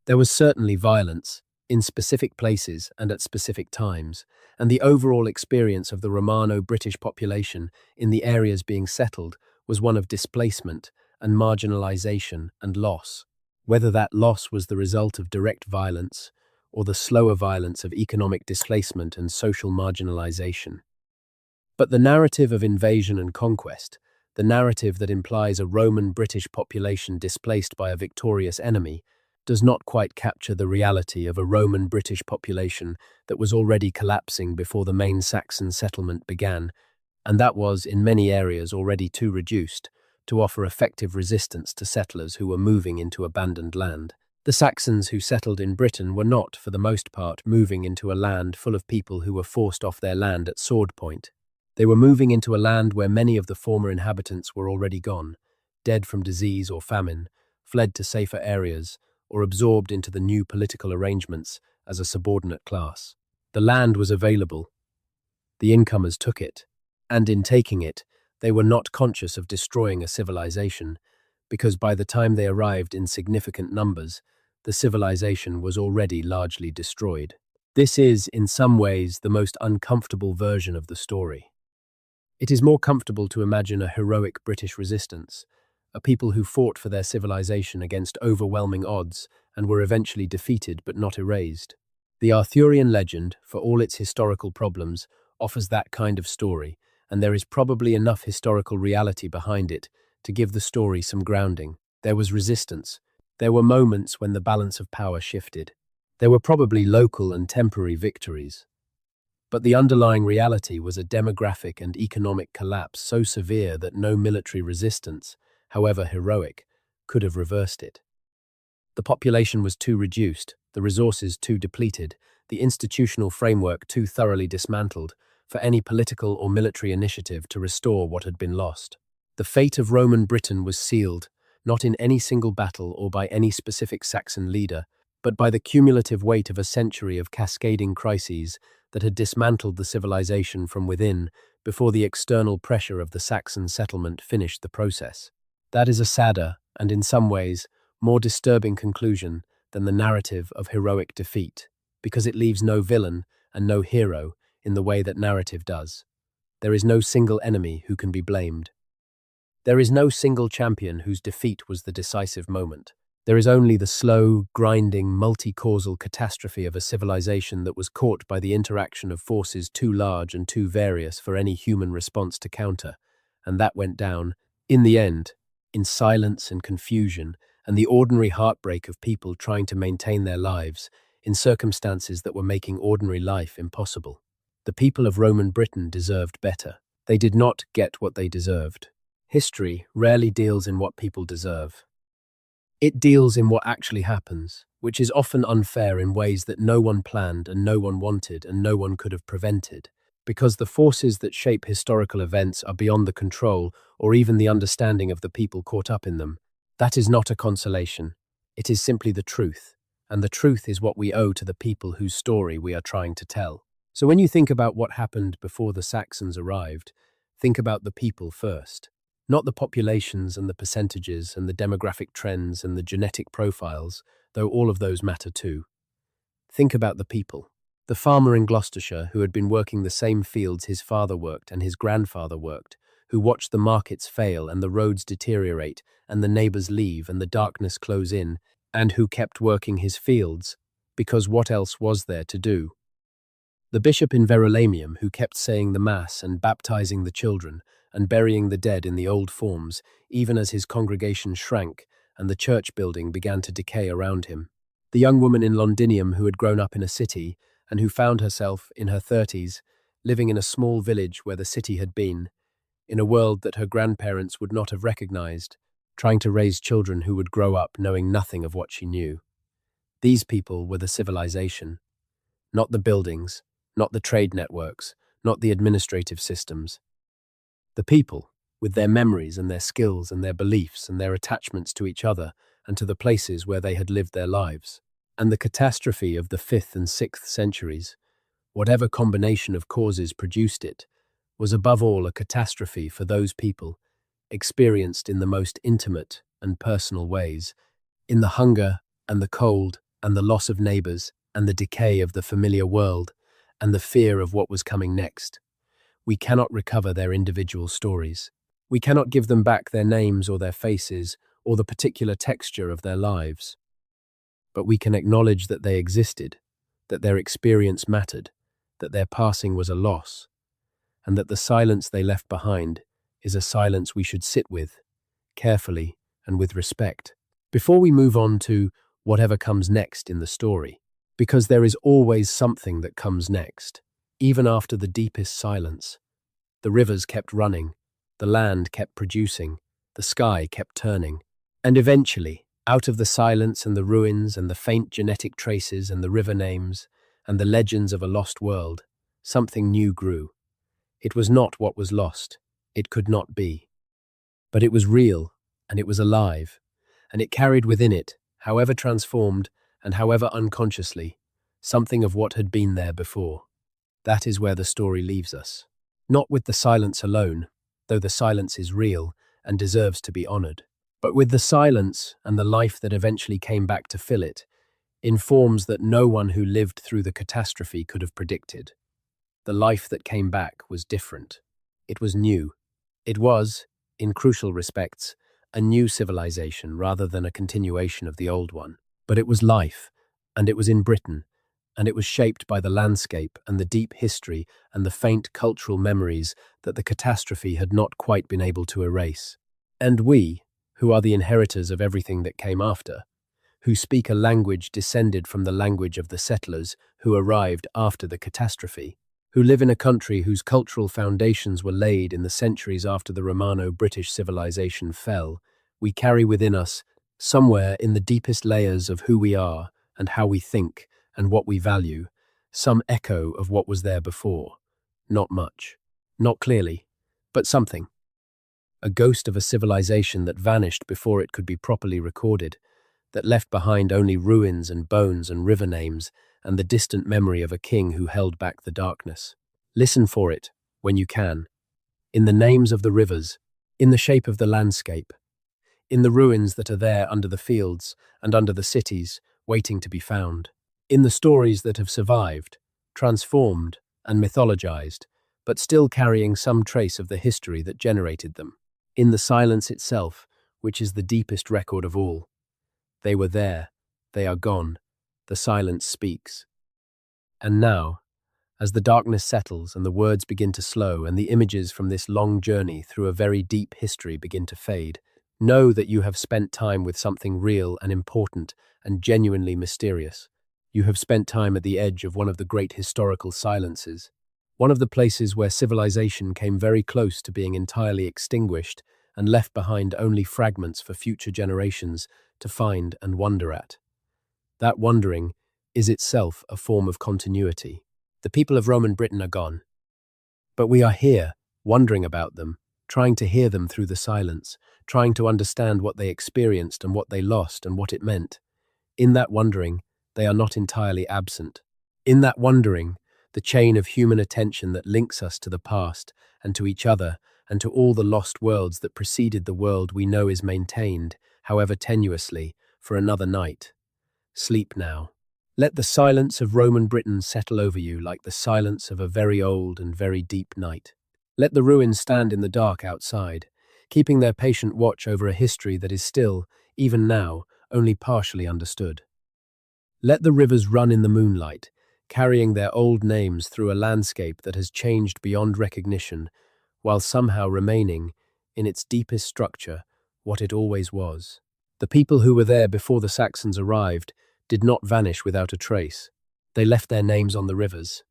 There was certainly violence, in specific places and at specific times, and the overall experience of the Romano-British population in the areas being settled was one of displacement and marginalization and loss. Whether that loss was the result of direct violence or the slower violence of economic displacement and social marginalization. But the narrative of invasion and conquest, the narrative that implies a Roman-British population displaced by a victorious enemy, does not quite capture the reality of a Roman-British population that was already collapsing before the main Saxon settlement began, and that was, in many areas, already too reduced to offer effective resistance to settlers who were moving into abandoned land. The Saxons who settled in Britain were not, for the most part, moving into a land full of people who were forced off their land at sword point. They were moving into a land where many of the former inhabitants were already gone, dead from disease or famine, fled to safer areas, or absorbed into the new political arrangements as a subordinate class. The land was available. The incomers took it, and in taking it, they were not conscious of destroying a civilization, because by the time they arrived in significant numbers, the civilization was already largely destroyed. This is, in some ways, the most uncomfortable version of the story. It is more comfortable to imagine a heroic British resistance, a people who fought for their civilization against overwhelming odds and were eventually defeated but not erased. The Arthurian legend, for all its historical problems, offers that kind of story, and there is probably enough historical reality behind it to give the story some grounding. There was resistance. There were moments when the balance of power shifted. There were probably local and temporary victories. But the underlying reality was a demographic and economic collapse so severe that no military resistance, however heroic, could have reversed it. The population was too reduced, the resources too depleted, the institutional framework too thoroughly dismantled for any political or military initiative to restore what had been lost. The fate of Roman Britain was sealed, not in any single battle or by any specific Saxon leader, but by the cumulative weight of a century of cascading crises that had dismantled the civilization from within before the external pressure of the Saxon settlement finished the process. That is a sadder, and in some ways, more disturbing conclusion than the narrative of heroic defeat, because it leaves no villain and no hero in the way that narrative does. There is no single enemy who can be blamed. There is no single champion whose defeat was the decisive moment. There is only the slow, grinding, multi-causal catastrophe of a civilization that was caught by the interaction of forces too large and too various for any human response to counter, and that went down, in the end, in silence and confusion, and the ordinary heartbreak of people trying to maintain their lives in circumstances that were making ordinary life impossible. The people of Roman Britain deserved better. They did not get what they deserved. History rarely deals in what people deserve. It deals in what actually happens, which is often unfair in ways that no one planned and no one wanted and no one could have prevented, because the forces that shape historical events are beyond the control or even the understanding of the people caught up in them. That is not a consolation. It is simply the truth, and the truth is what we owe to the people whose story we are trying to tell. So when you think about what happened before the Saxons arrived, think about the people first. Not the populations and the percentages and the demographic trends and the genetic profiles, though all of those matter too. Think about the people. The farmer in Gloucestershire who had been working the same fields his father worked and his grandfather worked, who watched the markets fail and the roads deteriorate and the neighbours leave and the darkness close in, and who kept working his fields, because what else was there to do? The bishop in Verulamium who kept saying the Mass and baptizing the children and burying the dead in the old forms, even as his congregation shrank and the church building began to decay around him. The young woman in Londinium who had grown up in a city and who found herself, in her 30s, living in a small village where the city had been, in a world that her grandparents would not have recognized, trying to raise children who would grow up knowing nothing of what she knew. These people were the civilization, not the buildings, not the trade networks, not the administrative systems. The people, with their memories and their skills and their beliefs and their attachments to each other and to the places where they had lived their lives. And the catastrophe of the 5th and 6th centuries, whatever combination of causes produced it, was above all a catastrophe for those people, experienced in the most intimate and personal ways, in the hunger and the cold and the loss of neighbours and the decay of the familiar world and the fear of what was coming next. We cannot recover their individual stories. We cannot give them back their names or their faces or the particular texture of their lives. But we can acknowledge that they existed, that their experience mattered, that their passing was a loss, and that the silence they left behind is a silence we should sit with, carefully and with respect, before we move on to whatever comes next in the story. Because there is always something that comes next, even after the deepest silence. The rivers kept running, the land kept producing, the sky kept turning. And eventually, out of the silence and the ruins and the faint genetic traces and the river names and the legends of a lost world, something new grew. It was not what was lost. It could not be. But it was real, and it was alive, and it carried within it, however transformed and however unconsciously, something of what had been there before. That is where the story leaves us. Not with the silence alone, though the silence is real and deserves to be honored, but with the silence and the life that eventually came back to fill it, in forms that no one who lived through the catastrophe could have predicted. The life that came back was different. It was new. It was, in crucial respects, a new civilization rather than a continuation of the old one. But it was life, and it was in Britain, and it was shaped by the landscape and the deep history and the faint cultural memories that the catastrophe had not quite been able to erase. And we, who are the inheritors of everything that came after, who speak a language descended from the language of the settlers who arrived after the catastrophe, who live in a country whose cultural foundations were laid in the centuries after the Romano-British civilization fell, we carry within us, somewhere in the deepest layers of who we are and how we think and what we value, some echo of what was there before. Not much, not clearly, but something. A ghost of a civilization that vanished before it could be properly recorded, that left behind only ruins and bones and river names and the distant memory of a king who held back the darkness. Listen for it, when you can, in the names of the rivers, in the shape of the landscape, in the ruins that are there under the fields and under the cities, waiting to be found, in the stories that have survived, transformed and mythologized, but still carrying some trace of the history that generated them, in the silence itself, which is the deepest record of all. They were there, they are gone, the silence speaks. And now, as the darkness settles and the words begin to slow and the images from this long journey through a very deep history begin to fade, know that you have spent time with something real and important and genuinely mysterious. You have spent time at the edge of one of the great historical silences, one of the places where civilization came very close to being entirely extinguished and left behind only fragments for future generations to find and wonder at. That wondering is itself a form of continuity. The people of Roman Britain are gone, but we are here, wondering about them, trying to hear them through the silence, trying to understand what they experienced and what they lost and what it meant. In that wondering, they are not entirely absent. In that wondering, the chain of human attention that links us to the past and to each other and to all the lost worlds that preceded the world we know is maintained, however tenuously, for another night. Sleep now. Let the silence of Roman Britain settle over you like the silence of a very old and very deep night. Let the ruins stand in the dark outside, keeping their patient watch over a history that is still, even now, only partially understood. Let the rivers run in the moonlight, carrying their old names through a landscape that has changed beyond recognition, while somehow remaining, in its deepest structure, what it always was. The people who were there before the Saxons arrived did not vanish without a trace. They left their names on the rivers.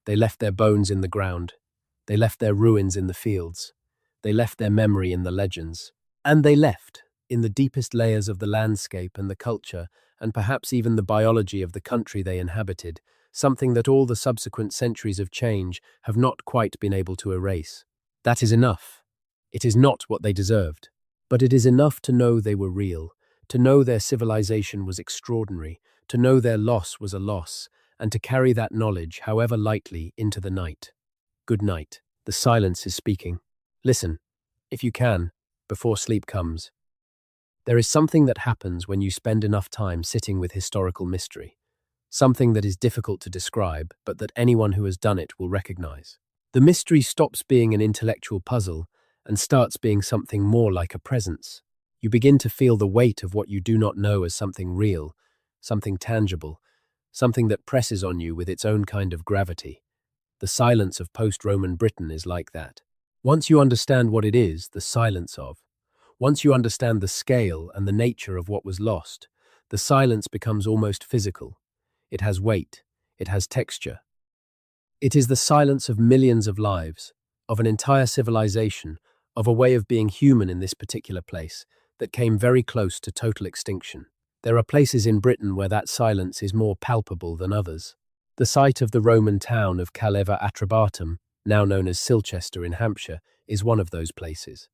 They left their bones in the ground. They left their ruins in the fields. They left their memory in the legends. And they left, in the deepest layers of the landscape and the culture, and perhaps even the biology of the country they inhabited, something that all the subsequent centuries of change have not quite been able to erase. That is enough. It is not what they deserved, but it is enough to know they were real, to know their civilization was extraordinary, to know their loss was a loss, and to carry that knowledge, however lightly, into the night. Good night. The silence is speaking. Listen, if you can, before sleep comes. There is something that happens when you spend enough time sitting with historical mystery, something that is difficult to describe, but that anyone who has done it will recognize. The mystery stops being an intellectual puzzle and starts being something more like a presence. You begin to feel the weight of what you do not know as something real, something tangible, something that presses on you with its own kind of gravity. The silence of post-Roman Britain is like that. Once you understand what it is, the silence of, once you understand the scale and the nature of what was lost, the silence becomes almost physical. It has weight, it has texture. It is the silence of millions of lives, of an entire civilization, of a way of being human in this particular place, that came very close to total extinction. There are places in Britain where that silence is more palpable than others. The site of the Roman town of Caleva Atrebatum, now known as Silchester in Hampshire, is one of those places.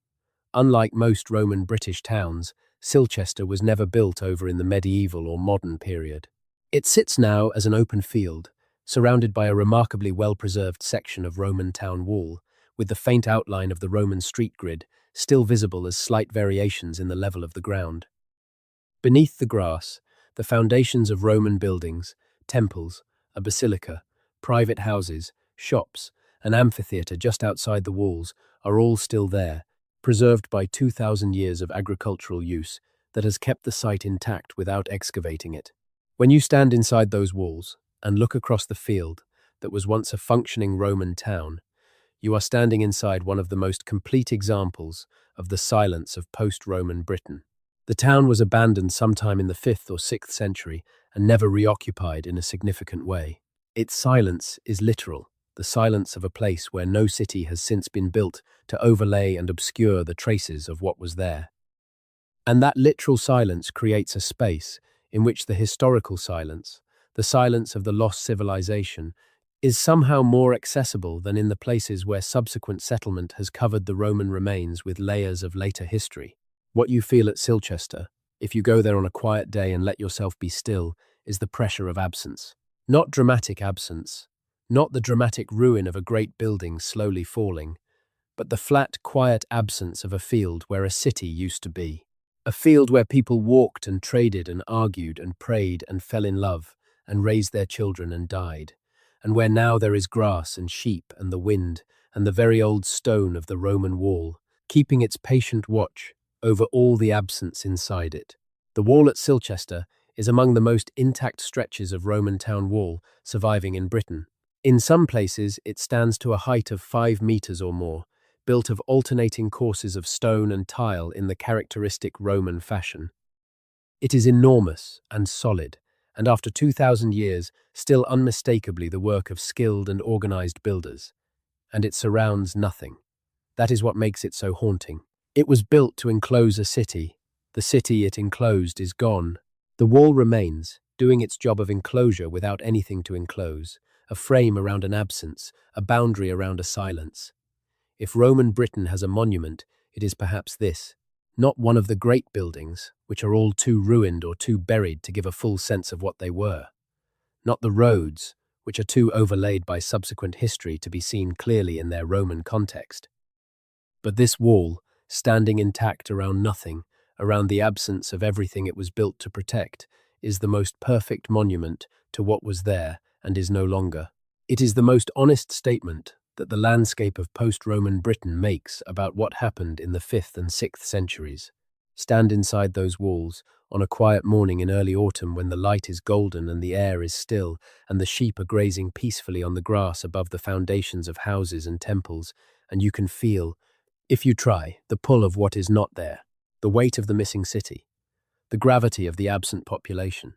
Unlike most Roman British towns, Silchester was never built over in the medieval or modern period. It sits now as an open field, surrounded by a remarkably well-preserved section of Roman town wall, with the faint outline of the Roman street grid still visible as slight variations in the level of the ground. Beneath the grass, the foundations of Roman buildings, temples, a basilica, private houses, shops, an amphitheatre just outside the walls are all still there, preserved by 2,000 years of agricultural use that has kept the site intact without excavating it. When you stand inside those walls and look across the field that was once a functioning Roman town, you are standing inside one of the most complete examples of the silence of post-Roman Britain. The town was abandoned sometime in the 5th or 6th century and never reoccupied in a significant way. Its silence is literal, the silence of a place where no city has since been built to overlay and obscure the traces of what was there. And that literal silence creates a space in which the historical silence, the silence of the lost civilization, is somehow more accessible than in the places where subsequent settlement has covered the Roman remains with layers of later history. What you feel at Silchester, if you go there on a quiet day and let yourself be still, is the pressure of absence. Not dramatic absence, not the dramatic ruin of a great building slowly falling, but the flat, quiet absence of a field where a city used to be. A field where people walked and traded and argued and prayed and fell in love and raised their children and died, and where now there is grass and sheep and the wind and the very old stone of the Roman wall, keeping its patient watch over all the absence inside it. The wall at Silchester is among the most intact stretches of Roman town wall surviving in Britain. In some places, it stands to a height of 5 meters or more, built of alternating courses of stone and tile in the characteristic Roman fashion. It is enormous and solid, and after 2,000 years, still unmistakably the work of skilled and organized builders. And it surrounds nothing. That is what makes it so haunting. It was built to enclose a city. The city it enclosed is gone. The wall remains, doing its job of enclosure without anything to enclose, a frame around an absence, a boundary around a silence. If Roman Britain has a monument, it is perhaps this, not one of the great buildings, which are all too ruined or too buried to give a full sense of what they were. Not the roads, which are too overlaid by subsequent history to be seen clearly in their Roman context. But this wall, standing intact around nothing, around the absence of everything it was built to protect, is the most perfect monument to what was there and is no longer. It is the most honest statement that the landscape of post-Roman Britain makes about what happened in the 5th and 6th centuries. Stand inside those walls on a quiet morning in early autumn when the light is golden and the air is still and the sheep are grazing peacefully on the grass above the foundations of houses and temples, and you can feel, if you try, the pull of what is not there, the weight of the missing city, the gravity of the absent population,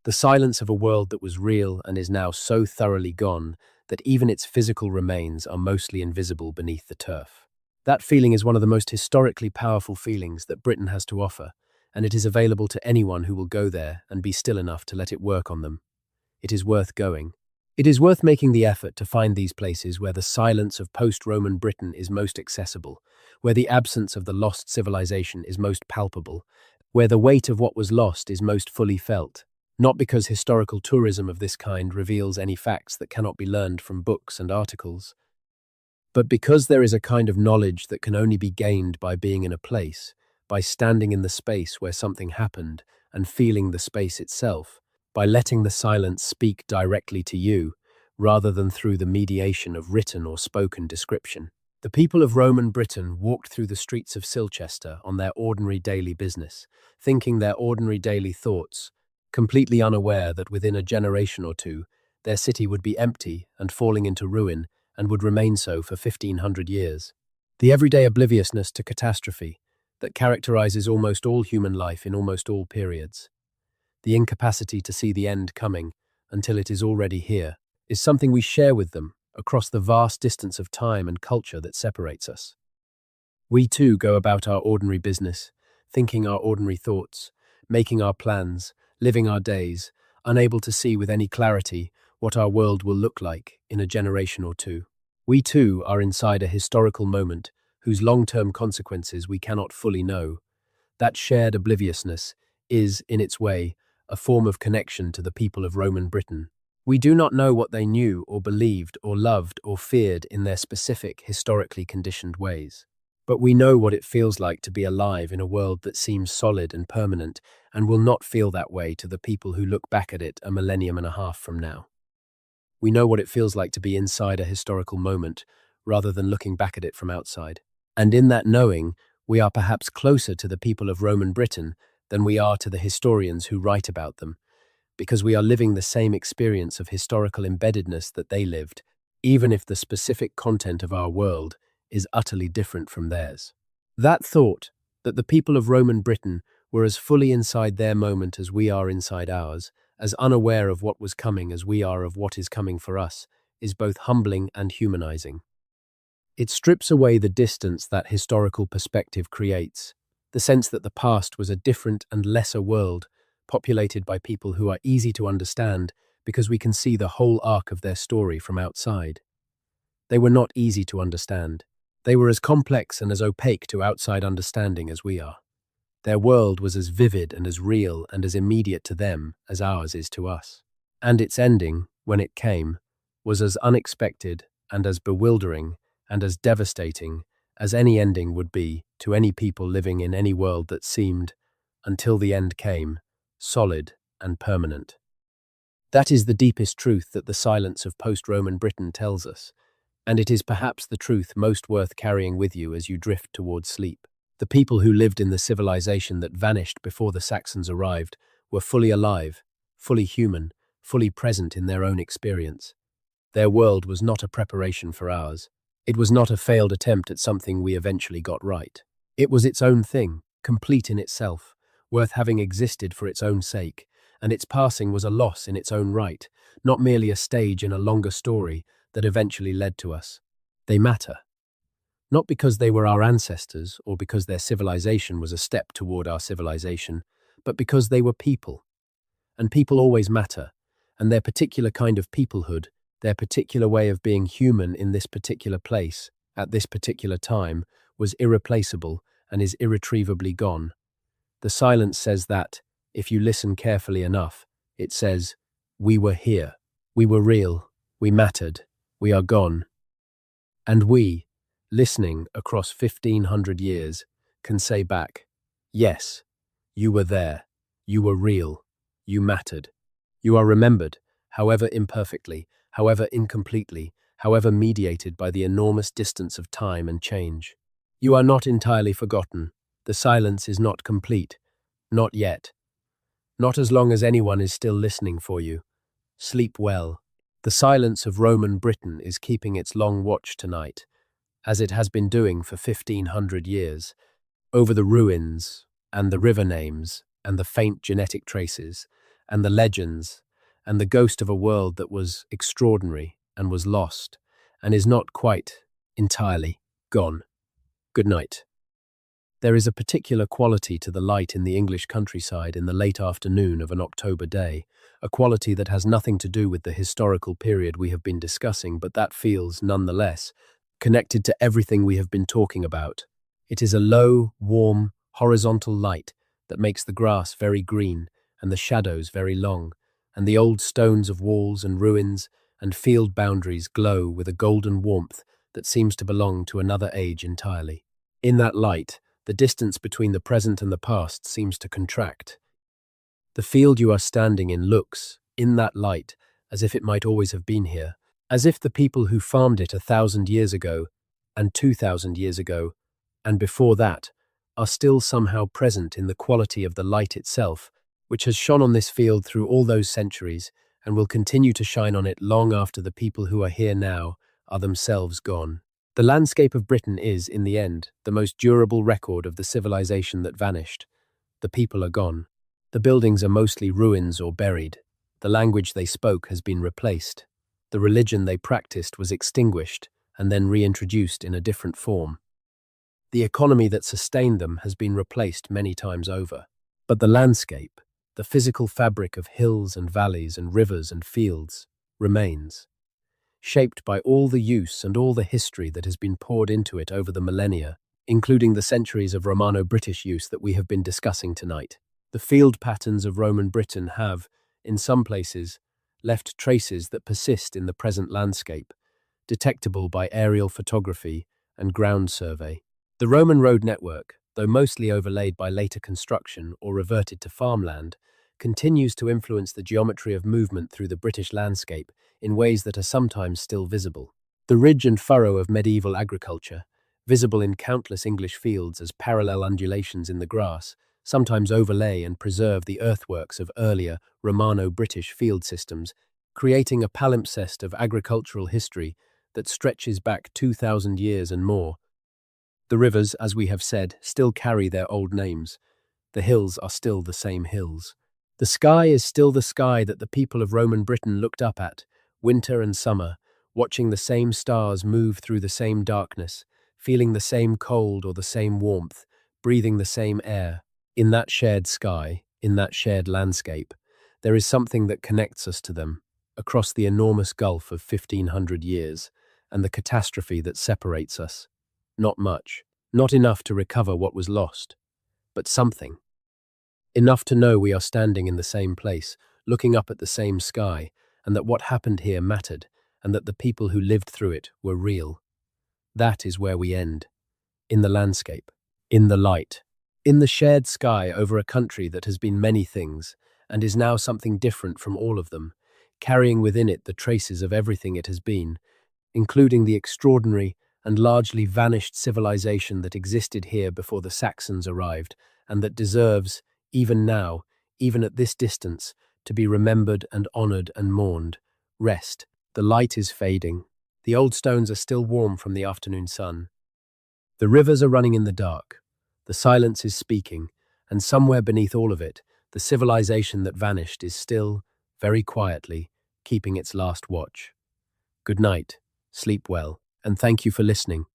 the silence of a world that was real and is now so thoroughly gone that even its physical remains are mostly invisible beneath the turf. That feeling is one of the most historically powerful feelings that Britain has to offer, and it is available to anyone who will go there and be still enough to let it work on them. It is worth going. It is worth making the effort to find these places where the silence of post-Roman Britain is most accessible, where the absence of the lost civilization is most palpable, where the weight of what was lost is most fully felt. Not because historical tourism of this kind reveals any facts that cannot be learned from books and articles, but because there is a kind of knowledge that can only be gained by being in a place, by standing in the space where something happened and feeling the space itself, by letting the silence speak directly to you, rather than through the mediation of written or spoken description. The people of Roman Britain walked through the streets of Silchester on their ordinary daily business, thinking their ordinary daily thoughts, completely unaware that within a generation or two, their city would be empty and falling into ruin and would remain so for 1,500 years. The everyday obliviousness to catastrophe that characterizes almost all human life in almost all periods. The incapacity to see the end coming until it is already here is something we share with them across the vast distance of time and culture that separates us. We too go about our ordinary business, thinking our ordinary thoughts, making our plans, living our days, unable to see with any clarity what our world will look like in a generation or two. We too are inside a historical moment whose long-term consequences we cannot fully know. That shared obliviousness is, in its way, a form of connection to the people of Roman Britain. We do not know what they knew or believed or loved or feared in their specific, historically conditioned ways. But we know what it feels like to be alive in a world that seems solid and permanent and will not feel that way to the people who look back at it a millennium and a half from now. We know what it feels like to be inside a historical moment rather than looking back at it from outside. And in that knowing, we are perhaps closer to the people of Roman Britain than we are to the historians who write about them, because we are living the same experience of historical embeddedness that they lived, even if the specific content of our world is utterly different from theirs. That thought, that the people of Roman Britain were as fully inside their moment as we are inside ours, as unaware of what was coming as we are of what is coming for us, is both humbling and humanizing. It strips away the distance that historical perspective creates, the sense that the past was a different and lesser world, populated by people who are easy to understand because we can see the whole arc of their story from outside. They were not easy to understand. They were as complex and as opaque to outside understanding as we are. Their world was as vivid and as real and as immediate to them as ours is to us. And its ending, when it came, was as unexpected and as bewildering and as devastating as any ending would be to any people living in any world that seemed, until the end came, solid and permanent. That is the deepest truth that the silence of post-Roman Britain tells us, and it is perhaps the truth most worth carrying with you as you drift towards sleep. The people who lived in the civilization that vanished before the Saxons arrived were fully alive, fully human, fully present in their own experience. Their world was not a preparation for ours. It was not a failed attempt at something we eventually got right. It was its own thing, complete in itself, worth having existed for its own sake, and its passing was a loss in its own right, not merely a stage in a longer story that eventually led to us. They matter. Not because they were our ancestors or because their civilization was a step toward our civilization, but because they were people. And people always matter, and their particular kind of peoplehood, their particular way of being human in this particular place, at this particular time, was irreplaceable and is irretrievably gone. The silence says that, if you listen carefully enough, it says, we were here, we were real, we mattered, we are gone. And we, listening across 1500 years, can say back, yes, you were there, you were real, you mattered. You are remembered, however imperfectly, however incompletely, however mediated by the enormous distance of time and change. You are not entirely forgotten. The silence is not complete. Not yet. Not as long as anyone is still listening for you. Sleep well. The silence of Roman Britain is keeping its long watch tonight, as it has been doing for 1500 years, over the ruins, and the river names, and the faint genetic traces, and the legends, and the ghost of a world that was extraordinary and was lost, and is not quite, entirely, gone. Good night. There is a particular quality to the light in the English countryside in the late afternoon of an October day, a quality that has nothing to do with the historical period we have been discussing, but that feels, nonetheless, connected to everything we have been talking about. It is a low, warm, horizontal light that makes the grass very green and the shadows very long, and the old stones of walls and ruins and field boundaries glow with a golden warmth that seems to belong to another age entirely. In that light, the distance between the present and the past seems to contract. The field you are standing in looks, in that light, as if it might always have been here, as if the people who farmed it 1,000 years ago, and 2,000 years ago, and before that, are still somehow present in the quality of the light itself, which has shone on this field through all those centuries and will continue to shine on it long after the people who are here now are themselves gone. The landscape of Britain is, in the end, the most durable record of the civilization that vanished. The people are gone. The buildings are mostly ruins or buried. The language they spoke has been replaced. The religion they practiced was extinguished and then reintroduced in a different form. The economy that sustained them has been replaced many times over. But the landscape, the physical fabric of hills and valleys and rivers and fields, remains, shaped by all the use and all the history that has been poured into it over the millennia, including the centuries of Romano-British use that we have been discussing tonight. The field patterns of Roman Britain have, in some places, left traces that persist in the present landscape, detectable by aerial photography and ground survey. The Roman road network, though mostly overlaid by later construction or reverted to farmland, continues to influence the geometry of movement through the British landscape in ways that are sometimes still visible. The ridge and furrow of medieval agriculture, visible in countless English fields as parallel undulations in the grass, sometimes overlay and preserve the earthworks of earlier Romano-British field systems, creating a palimpsest of agricultural history that stretches back 2,000 years and more. The rivers, as we have said, still carry their old names. The hills are still the same hills. The sky is still the sky that the people of Roman Britain looked up at, winter and summer, watching the same stars move through the same darkness, feeling the same cold or the same warmth, breathing the same air. In that shared sky, in that shared landscape, there is something that connects us to them, across the enormous gulf of 1,500 years, and the catastrophe that separates us. Not much, not enough to recover what was lost, but something. Enough to know we are standing in the same place, looking up at the same sky, and that what happened here mattered, and that the people who lived through it were real. That is where we end. In the landscape, in the light, in the shared sky over a country that has been many things, and is now something different from all of them, carrying within it the traces of everything it has been, including the extraordinary and largely vanished civilization that existed here before the Saxons arrived, and that deserves, even now, even at this distance, to be remembered and honoured and mourned. Rest. The light is fading. The old stones are still warm from the afternoon sun. The rivers are running in the dark. The silence is speaking, and somewhere beneath all of it, the civilization that vanished is still, very quietly, keeping its last watch. Good night, sleep well, and thank you for listening.